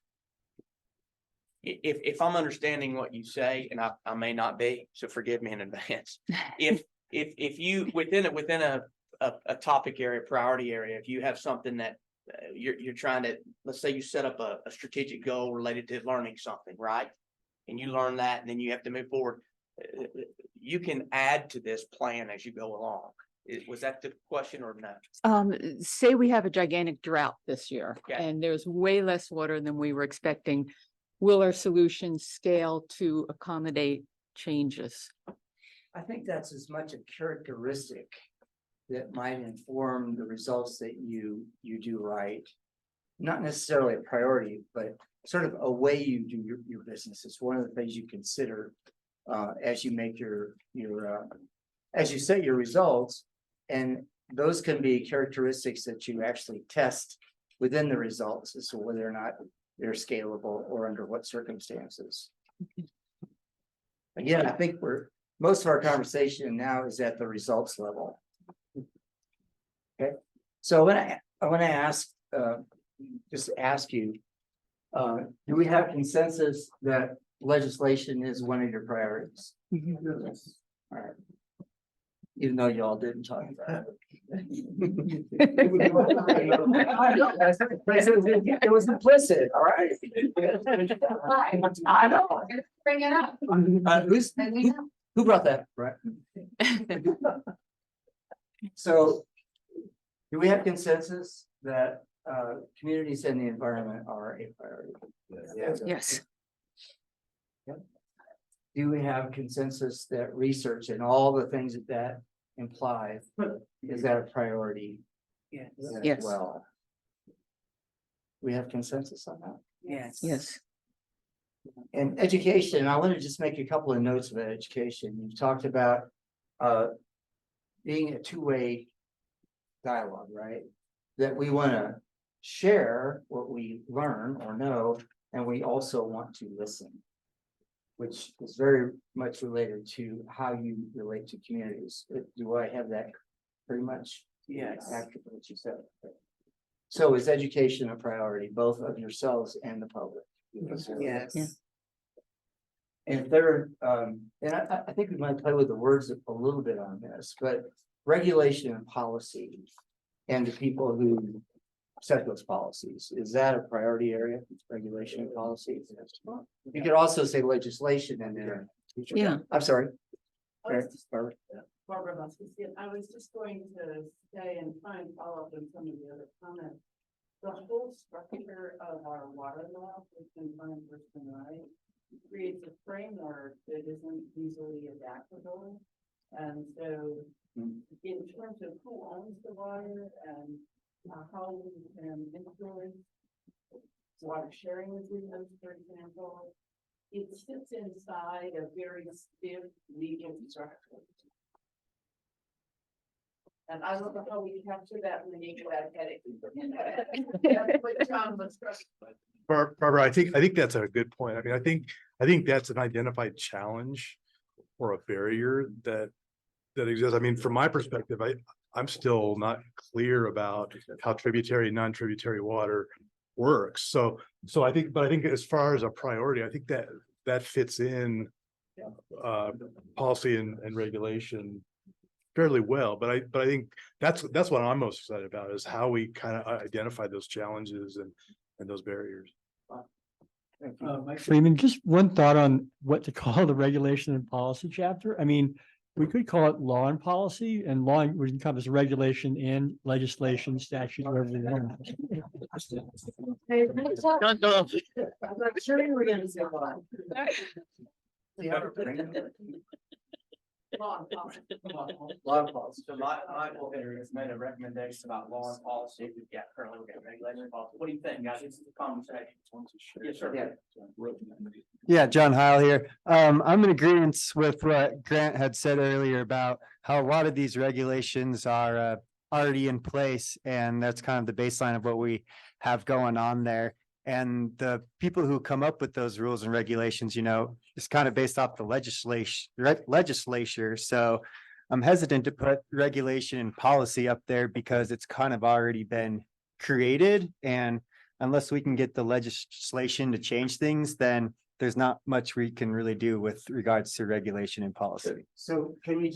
If I'm understanding what you say, and I may not be, so forgive me in advance. If you within a topic area, priority area, if you have something that you're trying to, let's say you set up a strategic goal related to learning something, right? And you learn that, and then you have to move forward. You can add to this plan as you go along. Was that the question or no? Say we have a gigantic drought this year Okay. and there's way less water than we were expecting. Will our solution scale to accommodate changes? I think that's as much a characteristic that might inform the results that you do right. Not necessarily a priority, but sort of a way you do your business. It's one of the things you consider as you make your as you set your results. And those can be characteristics that you actually test within the results as to whether or not they're scalable or under what circumstances. Again, I think most of our conversation now is at the results level. Okay, so I want to ask, just ask you, do we have consensus that legislation is one of your priorities? All right. Even though y'all didn't talk about it. It was implicit, all right? I know. Bring it up. Who brought that? Right. So, do we have consensus that communities and the environment are a priority? Yes. Do we have consensus that research and all the things that implies, is that a priority? Yes. as Yes. Well. We have consensus on that? Yes. Yes. And education, I want to just make a couple of notes about education. You've talked about being a two-way dialogue, right? That we want to share what we learn or know, and we also want to listen, which is very much related to how you relate to communities. Do I have that pretty much? Yes. After what you said. So is education a priority, both of yourselves and the public? Yes. Yeah. And third, and I think we might play with the words a little bit on this, but regulation and policy and the people who set those policies, is that a priority area? Regulation and policy? You could also say legislation in there. Yeah. I'm sorry. Barbara Vasquez, I was just going to say and try and follow up on some of the other comments. The whole structure of our water law, which in person, right, creates a framework that isn't easily adaptable. And so in terms of who owns the water and how we can influence water sharing agreements, for example, it sits inside a very stiff legal structure. And I don't know how we capture that in the nature of that headache. Barbara, I think that's a good point. I mean, I think that's an identified challenge or a barrier that exists. I mean, from my perspective, I'm still not clear about how tributary and non-tributary water works. So I think as far as a priority, I think that fits in policy and regulation fairly well. But I think that's what I'm most excited about, is how we kind of identify those challenges and those barriers. Freeman, just one thought on what to call the regulation and policy chapter. I mean, we could call it law and policy, and law would encompass regulation and legislation, statute, whatever we want. I'm sure you were gonna say law. Law and policy. So Michael has made a recommendation about law and policy. Yeah, currently we're getting regulation and policy. What do you think, guys? This is a conversation. Yes, sir. Yeah, John Heil here. I'm in agreement with what Grant had said earlier about how a lot of these regulations are already in place, and that's kind of the baseline of what we have going on there. And the people who come up with those rules and regulations, is kind of based off the legislature. So I'm hesitant to put regulation and policy up there because it's kind of already been created. And unless we can get the legislation to change things, then there's not much we can really do with regards to regulation and policy. So can we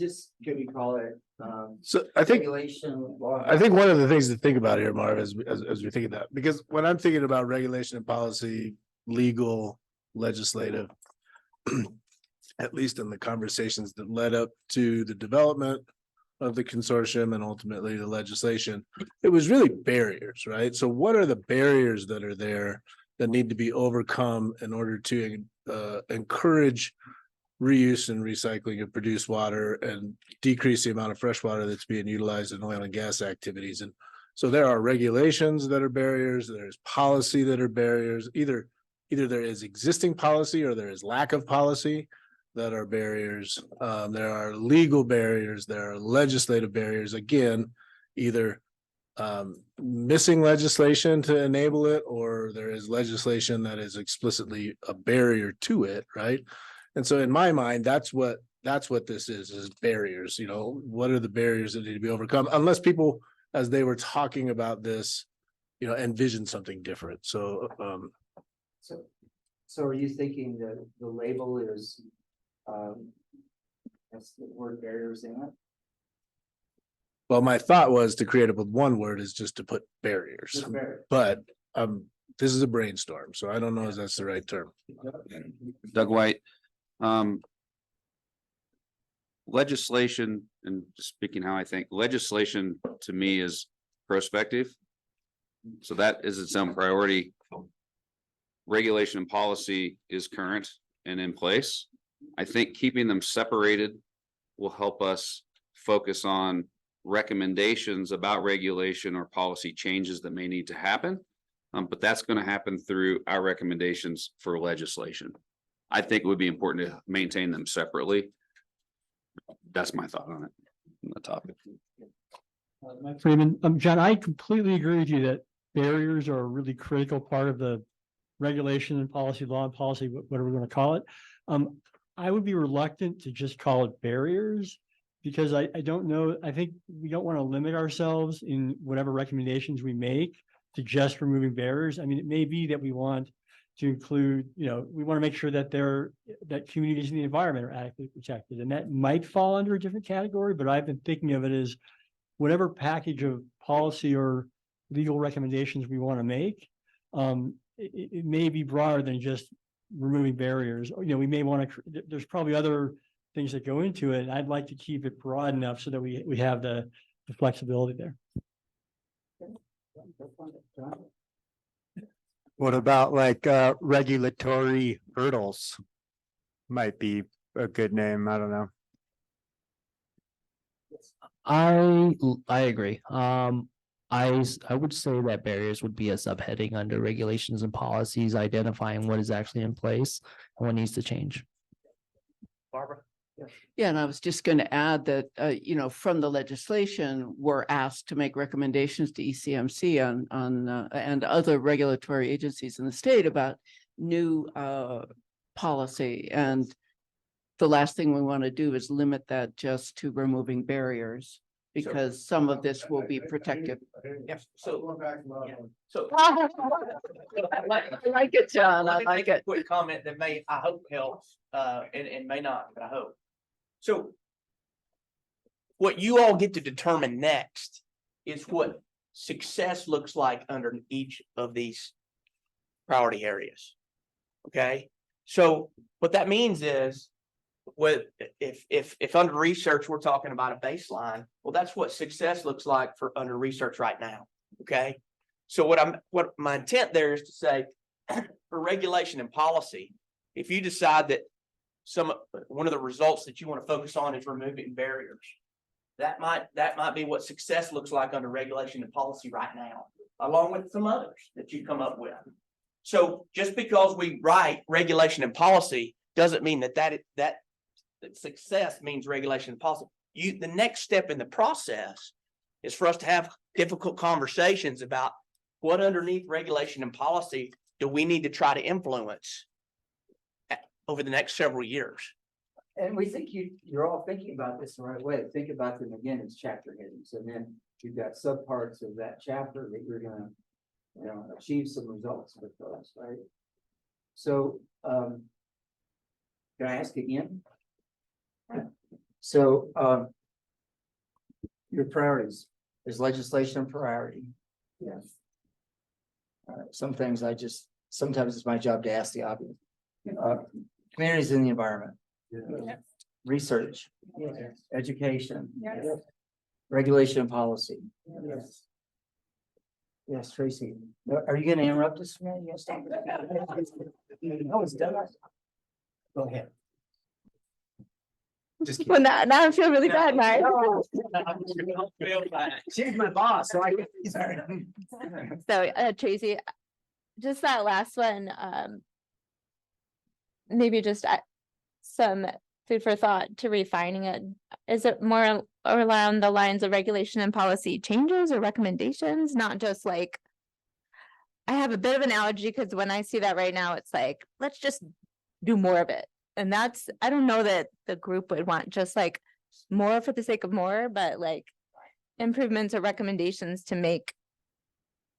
call it, So I think regulation? I think one of the things to think about here, Marv, as we think of that, because when I'm thinking about regulation and policy, legal, legislative, at least in the conversations that led up to the development of the consortium and ultimately the legislation, it was really barriers, right? So what are the barriers that are there that need to be overcome in order to encourage reuse and recycling of produced water and decrease the amount of fresh water that's being utilized in oil and gas activities? And so there are regulations that are barriers, there's policy that are barriers, either there is existing policy or there is lack of policy that are barriers. There are legal barriers, there are legislative barriers, again, either missing legislation to enable it, or there is legislation that is explicitly a barrier to it, right? And so in my mind, that's what this is barriers. You know, what are the barriers that need to be overcome? Unless people, as they were talking about this, you know, envision something different. So So are you thinking that the label is, that's the word barriers in it? well, my thought was to create it with one word is just to put barriers, Just barriers. but this is a brainstorm, so I don't know if that's the right term. Doug White. Legislation, and speaking how I think, legislation to me is prospective. So that is its own priority. Regulation and policy is current and in place. I think keeping them separated will help us focus on recommendations about regulation or policy changes that may need to happen. But that's going to happen through our recommendations for legislation. I think it would be important to maintain them separately. That's my thought on it, on the topic. Mike Freeman, John, I completely agree with you that barriers are a really critical part of the regulation and policy, law and policy, whatever we're going to call it. I would be reluctant to just call it barriers because I don't know. I think we don't want to limit ourselves in whatever recommendations we make to just removing barriers. I mean, it may be that we want to include, you know, we want to make sure that that communities in the environment are adequately protected, and that might fall under a different category. But I've been thinking of it as whatever package of policy or legal recommendations we want to make. It may be broader than just removing barriers. You know, we may want to. There's probably other things that go into it. And I'd like to keep it broad enough so that we have the flexibility there. What about like regulatory hurdles? Might be a good name. I don't know. I agree. I would say that barriers would be a subheading under regulations and policies, identifying what is actually in place and what needs to change. Barbara? Yeah, and I was just going to add that, you know, from the legislation, we're asked to make recommendations to ECMC on and other regulatory agencies in the state about new policy. And the last thing we want to do is limit that just to removing barriers, because some of this will be protective. Yes, so. Yeah. So. I like it, John. I like it. Quick comment that may, I hope helps, and may not, but I hope. So. What you all get to determine next is what success looks like under each of these priority areas. Okay, so what that means is, if under research we're talking about a baseline, well, that's what success looks like for under research right now. Okay, so what my intent there is to say, for regulation and policy, if you decide that one of the results that you want to focus on is removing barriers, that might be what success looks like under regulation and policy right now, along with some others that you come up with. So just because we write regulation and policy doesn't mean that success means regulation and policy. The next step in the process is for us to have difficult conversations about what underneath regulation and policy do we need to try to influence over the next several years. And we think you're all thinking about this the right way. Think about them again as chapter headings, and then you've got subparts of that chapter that you're gonna, you know, achieve some results with those, right? So Can I ask again? So, your priorities, is legislation a priority? Yes. Some things sometimes it's my job to ask the obvious. Communities in the environment. Research. Education. Regulation and policy. Yes, Tracy. Are you gonna interrupt us? Man? You gonna stop? No, it's done. Go ahead. Just Well, now I feel really bad, Mike. She's my boss, so I. So, Tracy, just that last one, maybe just some food for thought to refining it. Is it more around the lines of regulation and policy changes or recommendations, not just like, I have a bit of an allergy because when I see that right now, it's like, let's just do more of it. And that's, I don't know that the group would want just like more for the sake of more, but like improvements or recommendations to make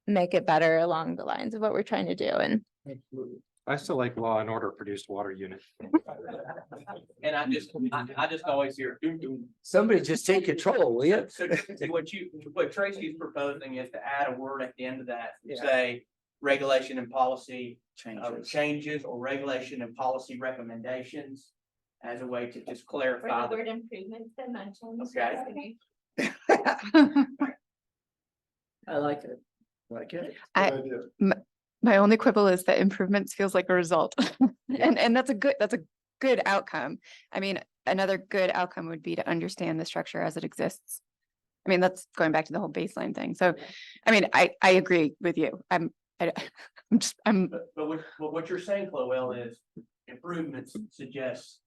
it better along the lines of what we're trying to do. And I still like Law and Order Produced Water Unit. And I just always hear. "Doom, doom." Somebody just take control, will you? So what Tracy's proposing is to add a word at the end of that, Yeah. say regulation and policy Changes. changes or regulation and policy recommendations as a way to just clarify. word improvements that mentioned. Okay. I like it. Like it. My only quibble is that improvements feels like a result. And that's a good outcome. I mean, another good outcome would be to understand the structure as it exists. I mean, that's going back to the whole baseline thing. So, I mean, I agree with you. But what you're saying, Chloe, is improvements suggest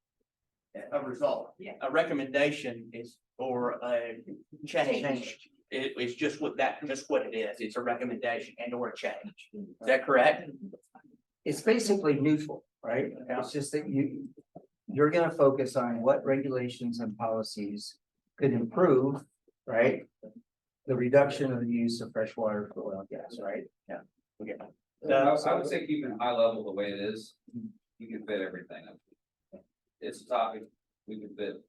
a result. Yeah. A recommendation is for a change. It's just what it is. It's a recommendation and or a change. Is that correct? It's basically neutral, right? It's just that you're gonna focus on what regulations and policies could improve, right? The reduction of the use of fresh water for oil and gas, right? Yeah. Okay. I would say keeping it high level the way it is, you can fit everything. It's a topic, we can fit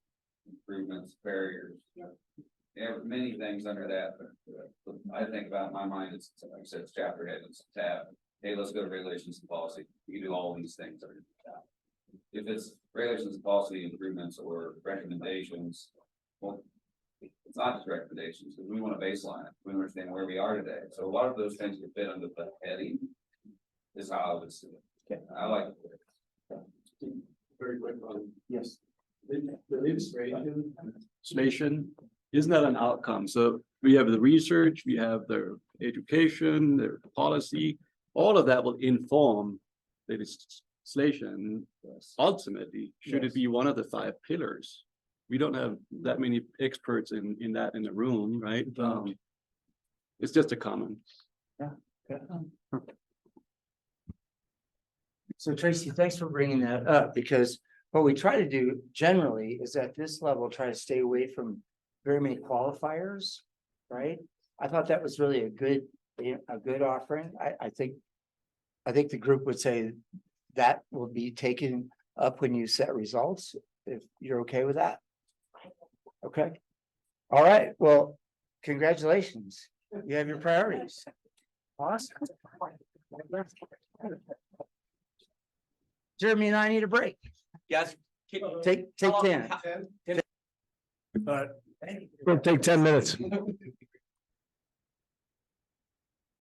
improvements, barriers. There are many things under that, but I think about in my mind, it's like I said, it's chapter head, it's a tab. Hey, let's go to regulations and policy. You do all these things under the tab. If it's regulations and policy improvements or recommendations, well, it's not just recommendations, because we want a baseline. We understand where we are today. So a lot of those things can fit under the heading is how I would see it. I like it. Very quick one. Yes. The legislation is not an outcome. So we have the research, we have the education, the policy, all of that will inform the legislation. Ultimately, should it be one of the 5 pillars? We don't have that many experts in the room, right? It's just a comment. Yeah. So Tracy, thanks for bringing that up, because what we try to do generally is at this level, try to stay away from very many qualifiers, right? I thought that was really a good offering. I think the group would say that will be taken up when you set results, if you're okay with that. Okay. All right. Well, congratulations. You have your priorities. Awesome. Jeremy and I need a break. Guys, Take 10. We'll take 10 minutes.